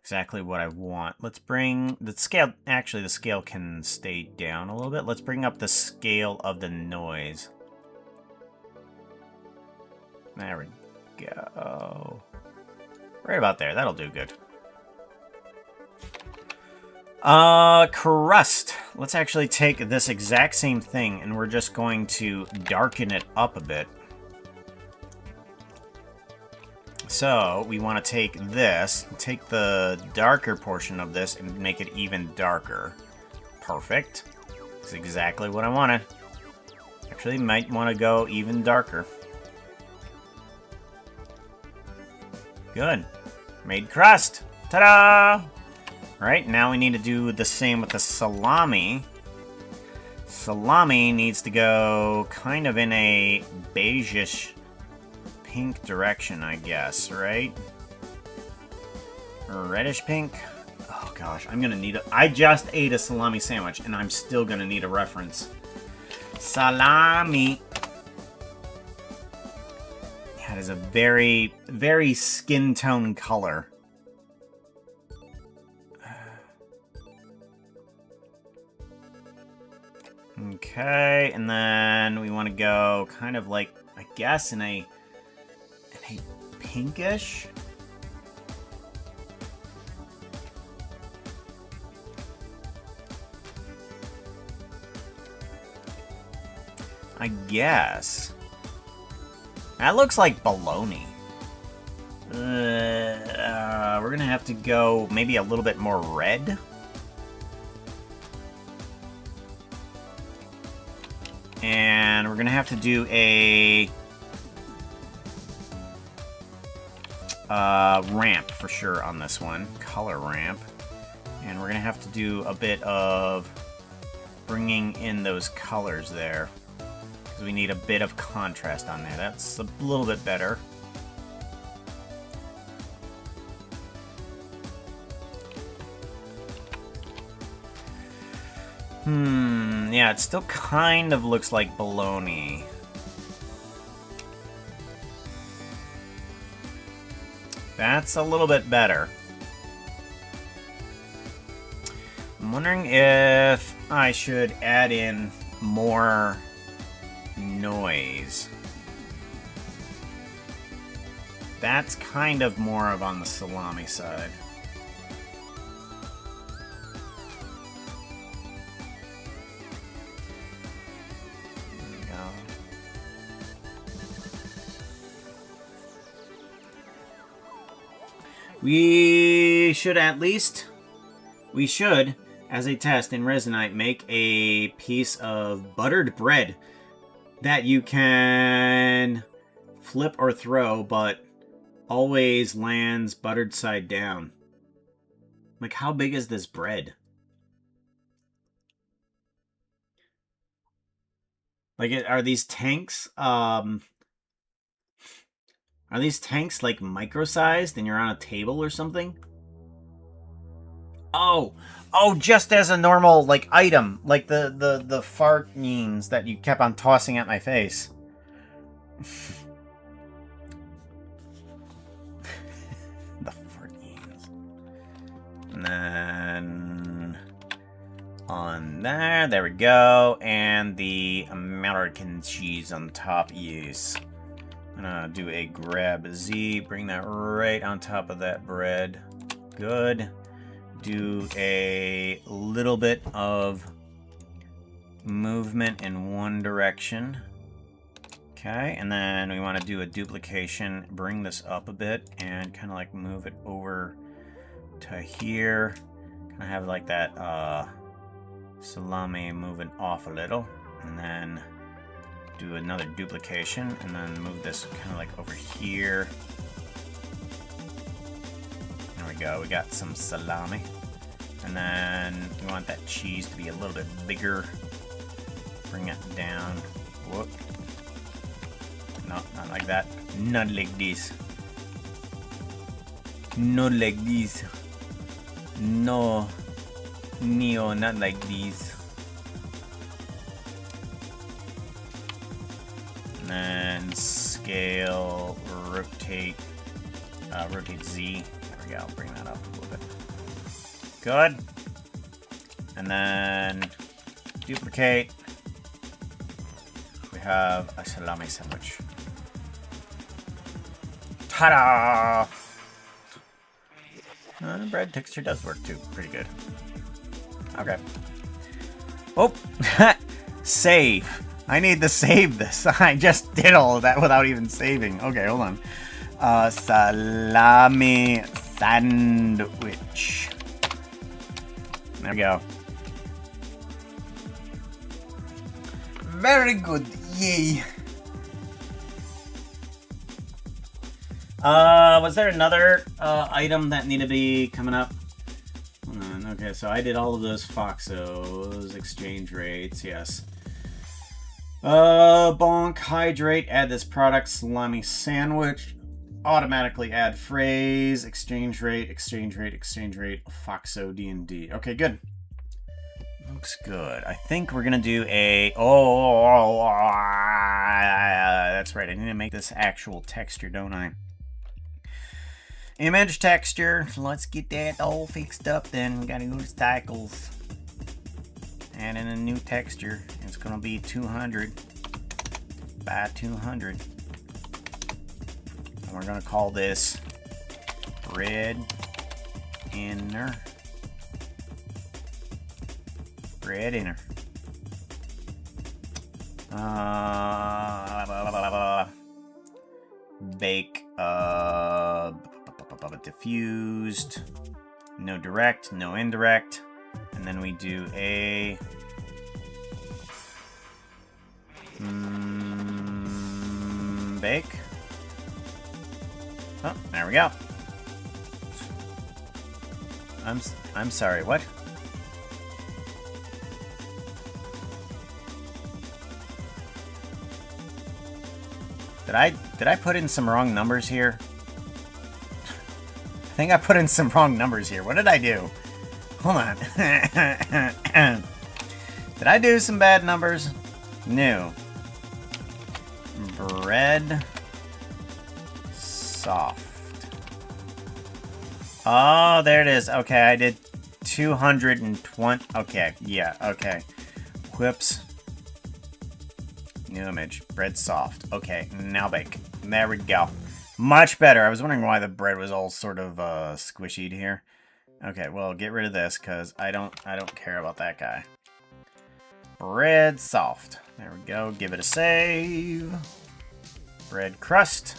exactly what I want. Let's bring the scale, actually the scale can stay down a little bit. Let's bring up the scale of the noise. There we go. Right about there, that'll do good. Crust. Let's actually take this exact same thing and we're just going to darken it up a bit. So, we want to take this, take the darker portion of this and make it even darker. Perfect. That's exactly what I wanted. Actually, might want to go even darker. Good. Made crust. Ta-da! Alright, now we need to do the same with the salami. Salami needs to go kind of in a beigeish pink direction, I guess, right? Reddish pink? Oh gosh, I'm gonna need I just ate a salami sandwich and I'm still gonna need a reference. Salami! That is a very, very skin tone color. Okay, and then we want to go kind of like, I guess, in a pinkish. I guess. That looks like bologna. We're gonna have to go maybe a little bit more red. And we're gonna have to do a ramp for sure on this one, color ramp. And we're gonna have to do a bit of bringing in those colors there, because we need a bit of contrast on there. That's a little bit better. Yeah, it still kind of looks like bologna. That's a little bit better. I'm wondering if I should add in more noise. That's kind of more of on the salami side. We should, as a test in Resonite, make a piece of buttered bread that you can flip or throw, but always lands buttered side down. Like, how big is this bread? Like, are these tanks, like micro-sized and you're on a table or something? Oh, just as a normal, like, item, like the fart memes that you kept on tossing at my face. The fart memes. And then on there we go, and the American cheese on top, yes. I'm gonna do a grab Z, bring that right on top of that bread. Good. Do a little bit of movement in one direction. Okay, and then we want to do a duplication, bring this up a bit, and kind of like move it over to here. Kind of have like that salami moving off a little, and then do another duplication, and then move this kind of like over here. There we go, we got some salami. And then we want that cheese to be a little bit bigger. Bring it down. Whoop. No, not like that. Not like this. Not like this. No. Neo, not like these. And then scale, rotate Z. There we go, bring that up a little bit. Good. And then duplicate. We have a salami sandwich. Ta-da! Bread texture does work too. Pretty good. Okay. Oh! Save. I need to save this. I just did all of that without even saving. Okay, hold on. Salami sandwich. There we go. Very good. Yay. Was there another item that needed to be coming up? Hold on. Okay, so I did all of those Foxos, exchange rates, yes. Bonk, hydrate, add this product, salami sandwich, automatically add phrase, exchange rate, Foxo D&D. Okay, good. Looks good. I think we're gonna do a... that's right. I need to make this actual texture, don't I? Image texture. Let's get that all fixed up then. We gotta go to styles. Add in a new texture. It's gonna be 200 by 200. And we're gonna call this red inner. Red inner. Bake. Diffused. No direct. No indirect. And then we do a bake. Oh, there we go. I'm sorry. What? Did I put in some wrong numbers here? I think I put in some wrong numbers here. What did I do? Hold on. Did I do some bad numbers? No. Bread. Soft. Oh, there it is. Okay, I did 220. Okay, yeah, okay. Whips. New image. Bread soft. Okay, now bake. There we go. Much better. I was wondering why the bread was all sort of squishied here. Okay, well, get rid of this because I don't care about that guy. Bread soft. There we go. Give it a save. Bread crust.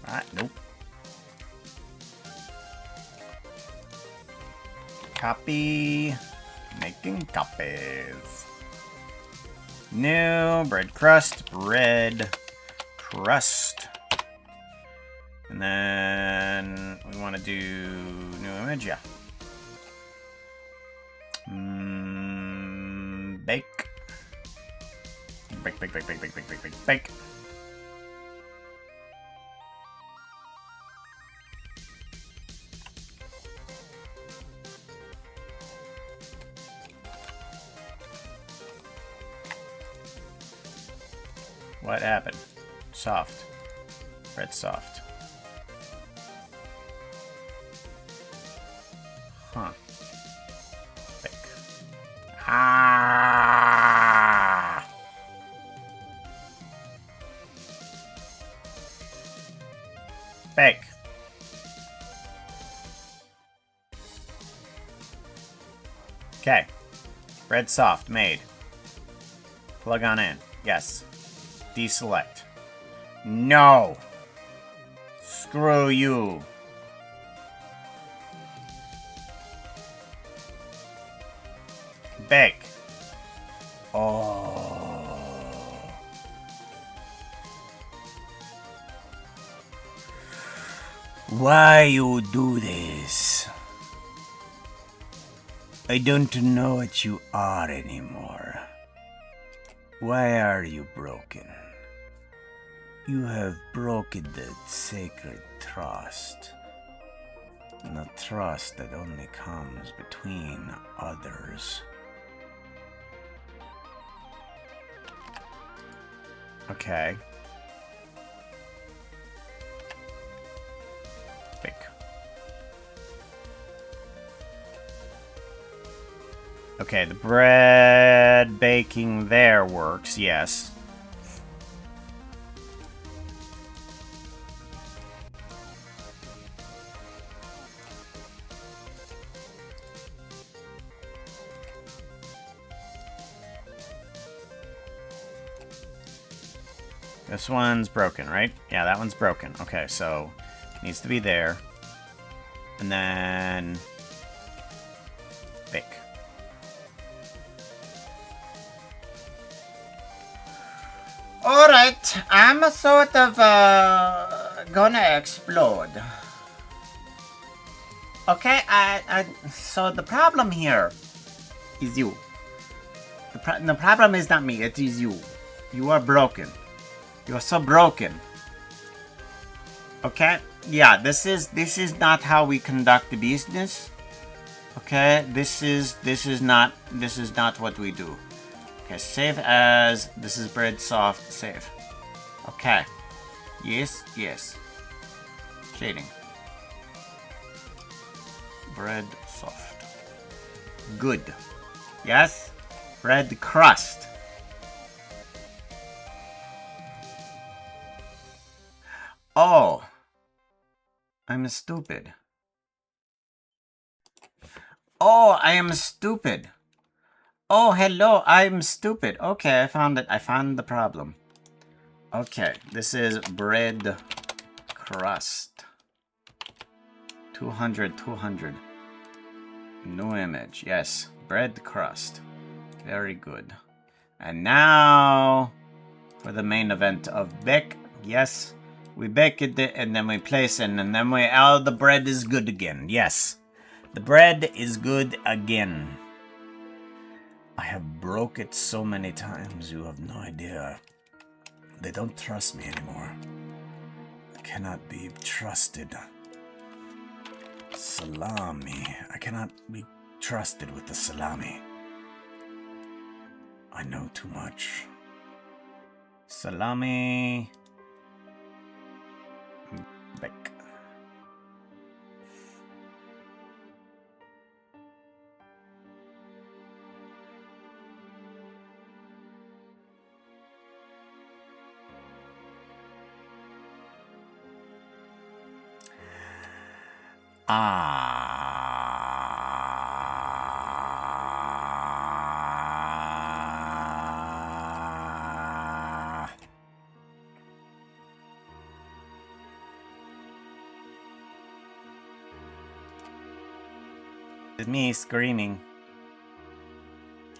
Alright, nope. Copy. Making copies. New bread crust. Bread crust. And then we want to do new image, yeah. Bake. Bake, bake, bake, bake, bake, bake, bake, bake, bake. What happened? Soft. Red soft. Huh. Bake. Ah! Bake. Okay. Red soft made. Plug on in. Yes. Deselect. No! Screw you. Bake. Oh. Why you do this? I don't know what you are anymore. Why are you broken? You have broken the sacred trust. The trust that only comes between others. Okay. Bake. Okay, the bread baking there works, yes. This one's broken, right? Yeah, that one's broken. Okay, so it needs to be there. And then bake. Alright, I'm sort of gonna explode. Okay, so the problem here is you. The problem is not me, it is you. You are broken. You are so broken. Okay? Yeah, this is not how we conduct the business. Okay? This is not what we do. Okay, save as this is bread soft, save. Okay. Yes, yes. Shading. Bread soft. Good. Yes? Bread crust. Oh. I'm stupid. Oh, I am stupid. Oh, hello, I'm stupid. Okay, I found it. I found the problem. Okay, this is bread crust. 200, 200. New image. Yes, bread crust. Very good. And now for the main event of bake. Yes, we bake it and then we place it and then oh, the bread is good again. Yes, the bread is good again. I have broke it so many times, you have no idea. They don't trust me anymore. I cannot be trusted. Salami. I cannot be trusted with the salami. I know too much. Salami. Bake. It's me screaming.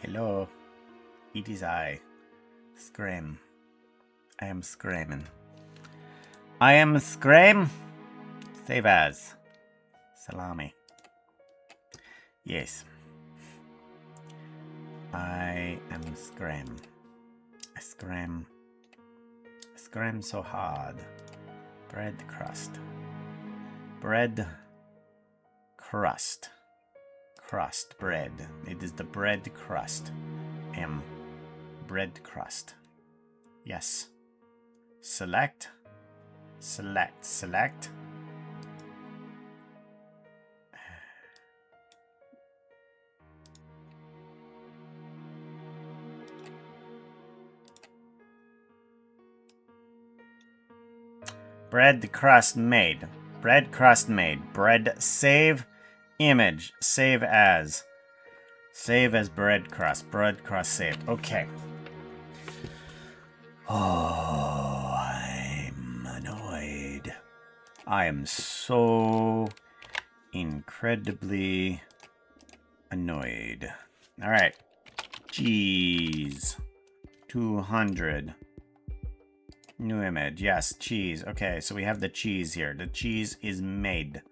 Hello. It is I. Scream. I am screaming. I am scream. Save as. Salami. Yes. I am scream. Scram. Scram so hard. Bread crust. Bread crust. Crust. Bread. It is the bread crust. Bread crust. Yes. Select. Select. Select. Bread crust made. Bread crust made. Bread save. Image. Save as. Save as bread crust. Bread crust saved. Okay. Oh, I'm annoyed. I am so incredibly annoyed. Alright. Cheese. 200. New image. Yes, cheese. Okay, so we have the cheese here. The cheese is made.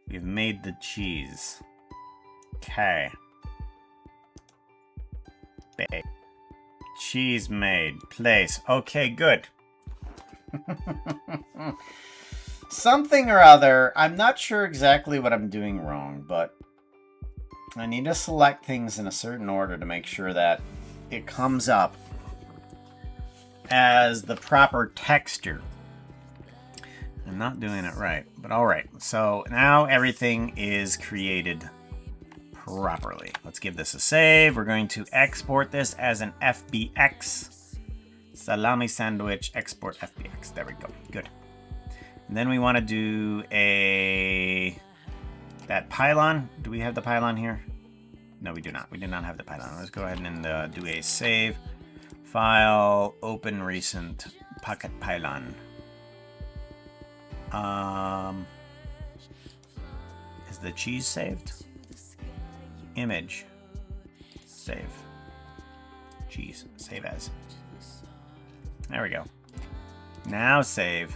We've made the cheese. Okay. Bake. Cheese made. Place. Okay, good. Something or other. I'm not sure exactly what I'm doing wrong, but I need to select things in a certain order to make sure that it comes up as the proper texture. I'm not doing it right, but alright. So now everything is created properly. Let's give this a save. We're going to export this as an FBX. Salami sandwich, export FBX. There we go. Good. And then we want to do that pylon. Do we have the pylon here? No, we do not. We do not have the pylon. Let's go ahead and do a save. File, open recent, pocket pylon. Is the cheese saved? Image. Save. Cheese. Save as. There we go. Now save.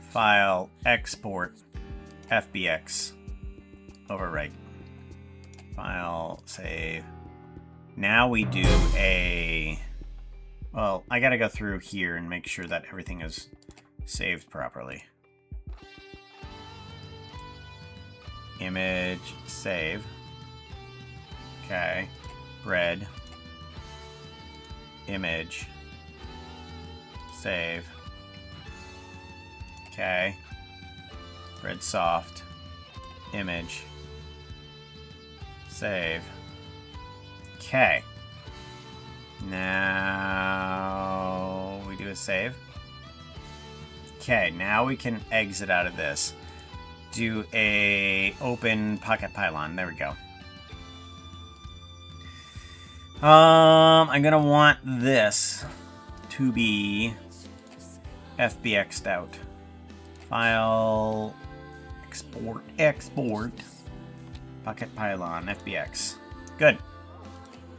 File, export, FBX. Overwrite. File, save. Now we do a... Well, I gotta go through here and make sure that everything is saved properly. Image, save. Okay. Bread. Image. Save. Okay. Bread soft. Image. Save. Okay. Now we do a save. Okay, now we can exit out of this. Do a open pocket pylon. There we go. I'm gonna want this to be FBX'd out. File, export, pocket pylon, FBX. Good.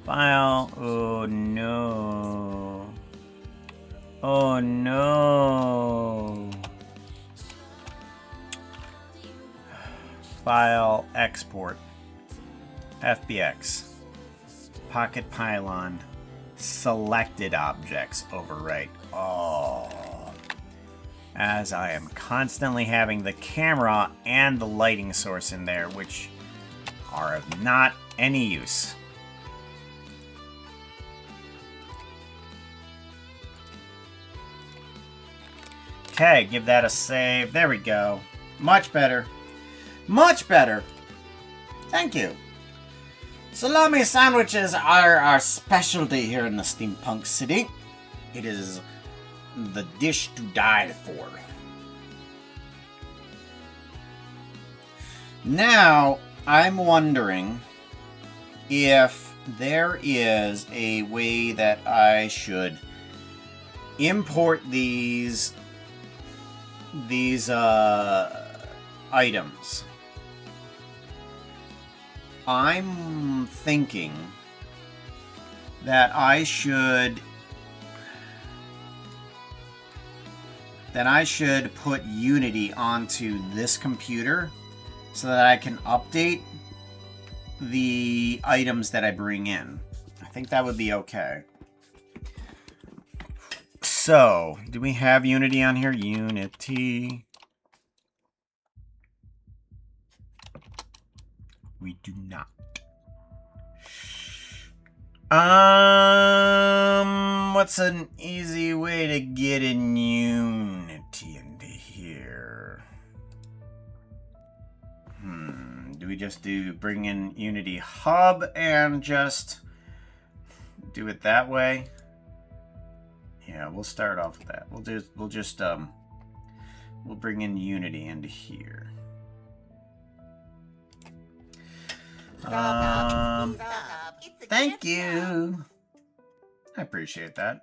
File, oh no. Oh no. File, export, FBX, pocket pylon, selected objects, overwrite. Oh. As I am constantly having the camera and the lighting source in there, which are of not any use. Okay, give that a save. There we go. Much better. Much better. Thank you. Salami sandwiches are our specialty here in the Steampunk City. It is the dish to die for. Now, I'm wondering if there is a way that I should import these items. I'm thinking that I should put Unity onto this computer so that I can update the items that I bring in. I think that would be okay. So, do we have Unity on here? Unity. We do not. What's an easy way to get in Unity into here? Do we just bring in Unity Hub and just do it that way? Yeah, we'll start off with that. We'll bring in Unity into here. Thank you. I appreciate that.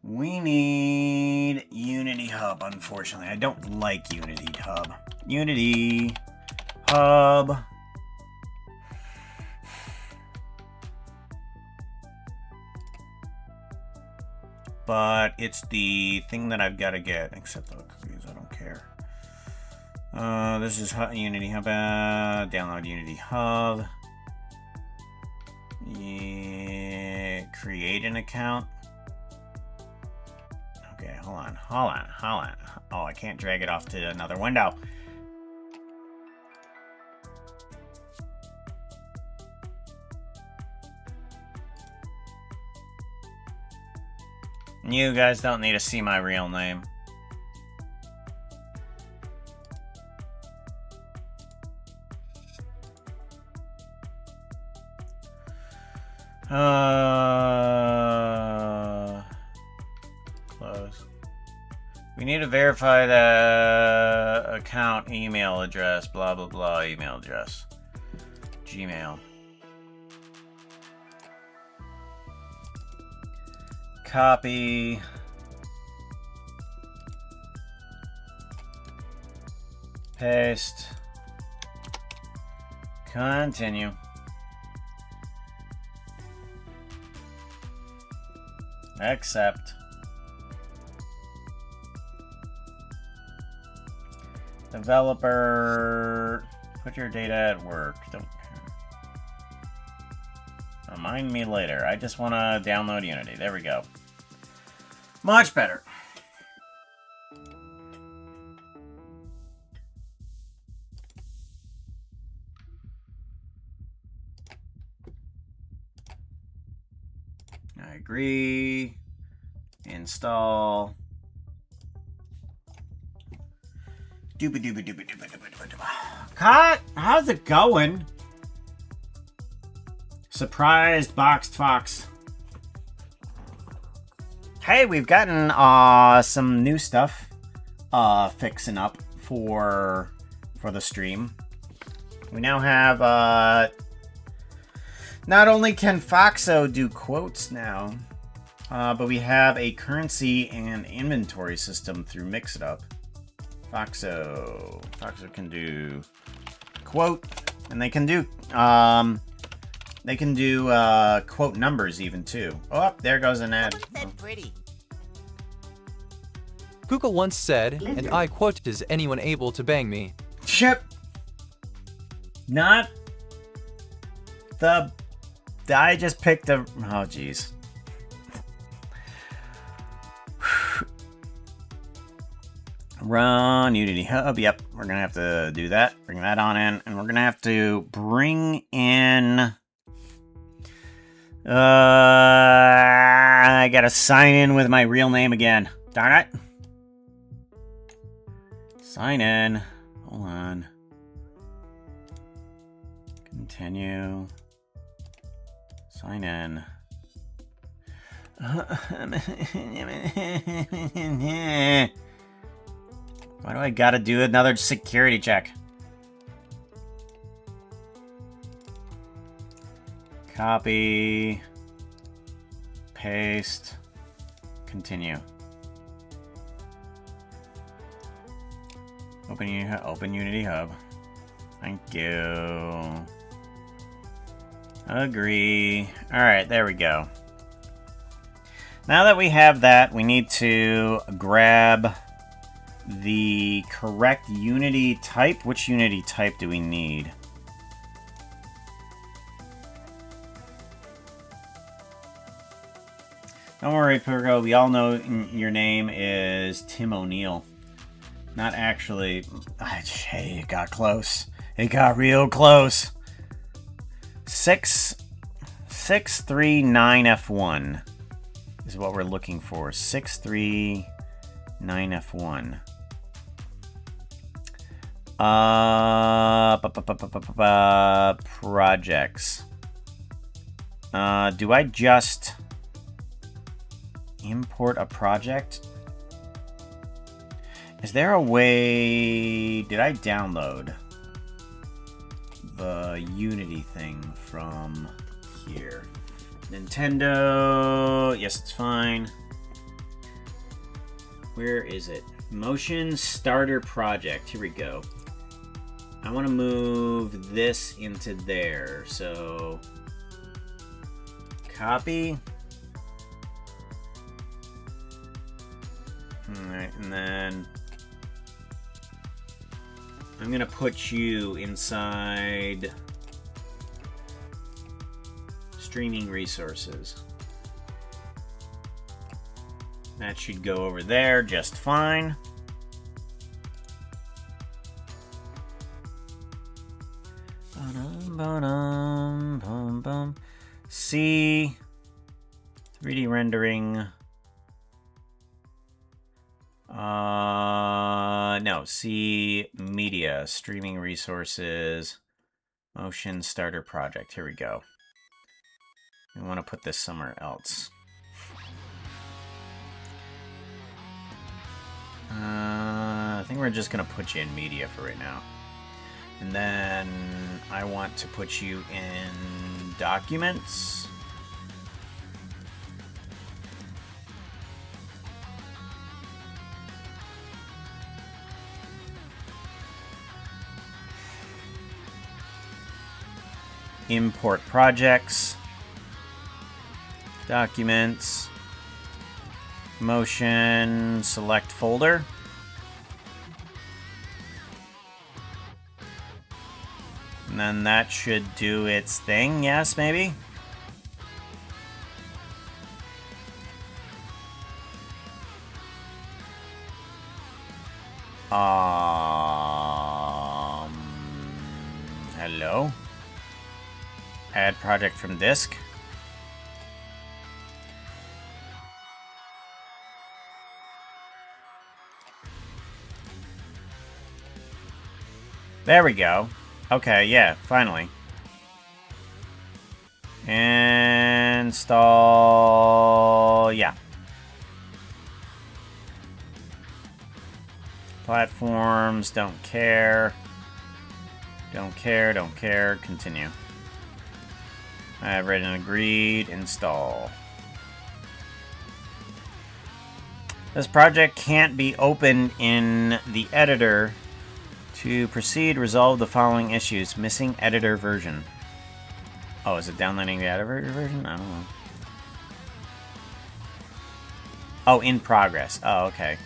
We need Unity Hub, unfortunately. I don't like Unity Hub. Unity Hub. But it's the thing that I've got to get. Except the cookies, I don't care. This is Unity Hub. Download Unity Hub. Yeah, create an account. Okay, hold on. Oh, I can't drag it off to another window. You guys don't need to see my real name. Close. We need to verify the account email address, blah, blah, blah, email address. Gmail. Copy. Paste. Continue. Accept. Developer. Put your data at work. Don't remind me later. I just want to download Unity. There we go. Much better. I agree. Install. Cut! How's it going? Surprised Boxed Fox. Hey, we've gotten some new stuff fixing up for the stream. We now have not only can Foxo do quotes now, but we have a currency and inventory system through Mixitup. Foxo can do quote, and they can do quote numbers even too. Oh, there goes an ad. Someone said pretty. Kuka once said, and I quote, "Is anyone able to bang me?" Chip. Not the. I just picked a. Oh, jeez. Run Unity Hub. Yep, we're gonna have to do that. Bring that on in, and we're gonna have to bring in. I gotta sign in with my real name again. Darn it. Sign in. Hold on. Continue. Sign in. Why do I gotta do another security check? Copy. Paste. Continue. Open Unity Hub. Thank you. Agree. Alright, there we go. Now that we have that, we need to grab the correct Unity type. Which Unity type do we need? Don't worry, Pirgo. We all know your name is Tim O'Neill. Not actually. Hey, it got close. It got real close. 639F1 is what we're looking for. 639F1. Projects. Do I just import a project? Is there a way... Did I download the Unity thing from here? Nintendo... Yes, it's fine. Where is it? Motion Starter Project. Here we go. I want to move this into there. So... Copy. Alright, and then... I'm gonna put you inside streaming resources. That should go over there just fine. See 3D rendering. No, see media, streaming resources, motion starter project. Here we go. We want to put this somewhere else. I think we're just going to put you in media for right now. And then I want to put you in documents. Import projects, documents, motion, select folder. And then that should do its thing, yes, maybe? Hello? Add project from disk. There we go. Okay, yeah, finally. Install... yeah. Platforms, don't care. Don't care, don't care, continue. I have read and agreed, install. This project can't be opened in the editor. To proceed, resolve the following issues. Missing editor version. Oh, is it downloading the editor version? I don't know. Oh, in progress. Oh, okay.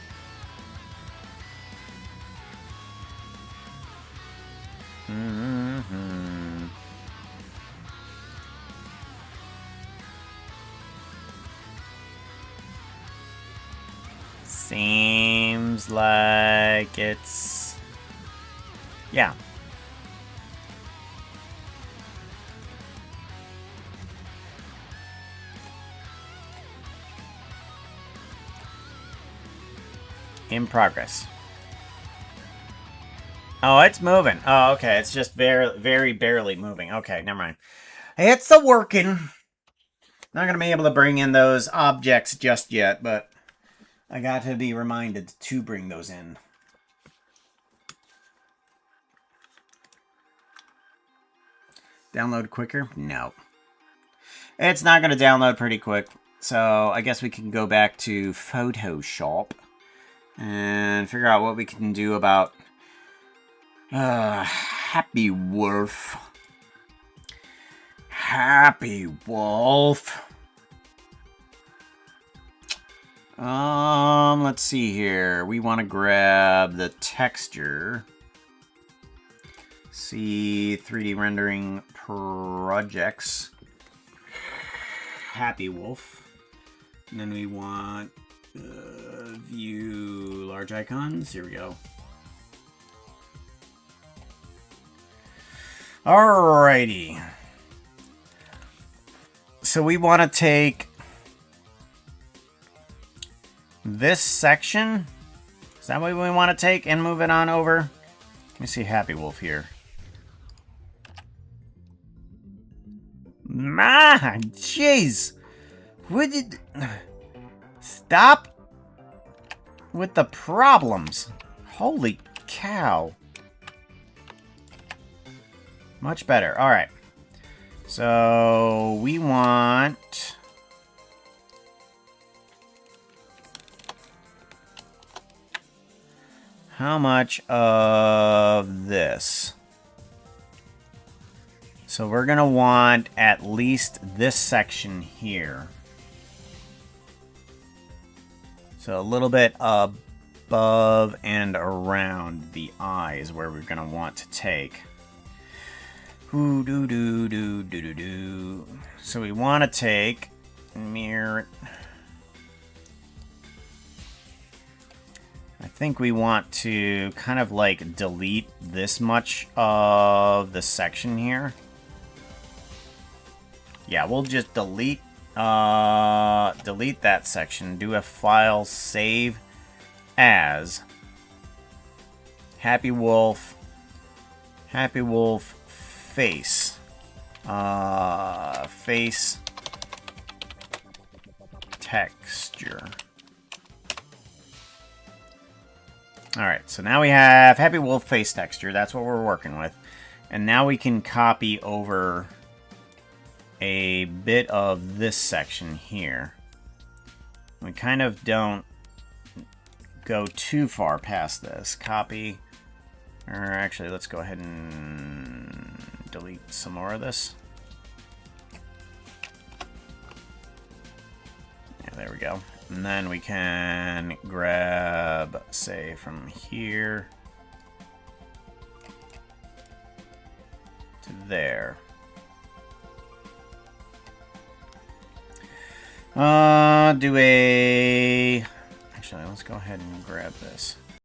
Seems like it's... yeah. In progress. Oh, it's moving. Oh, okay. It's just very, very barely moving. Okay, never mind. It's a working. Not going to be able to bring in those objects just yet, but I got to be reminded to bring those in. Download quicker? No. It's not going to download pretty quick. So I guess we can go back to Photoshop and figure out what we can do about Happy Wolf. Happy Wolf. Let's see here. We want to grab the texture. See 3D rendering projects. Happy Wolf. And then we want view large icons. Here we go. Alrighty. So we want to take this section. Is that what we want to take and move it on over? Let me see Happy Wolf here. Man, jeez. Would you stop with the problems? Holy cow. Much better. All right. So we want how much of this? So we're going to want at least this section here. So a little bit above and around the eye is where we're going to want to take. Ooh, doo, doo, doo, doo, doo, doo. So we want to take mirror. I think we want to kind of like delete this much of the section here. Yeah, we'll just delete that section. Do a file save as Happy Wolf face face texture. Alright, so now we have Happy Wolf face texture. That's what we're working with. And now we can copy over a bit of this section here. We kind of don't go too far past this. Copy. Or actually, let's go ahead and delete some more of this. Yeah, there we go. And then we can grab, say, from here to there. Actually, let's go ahead and grab this.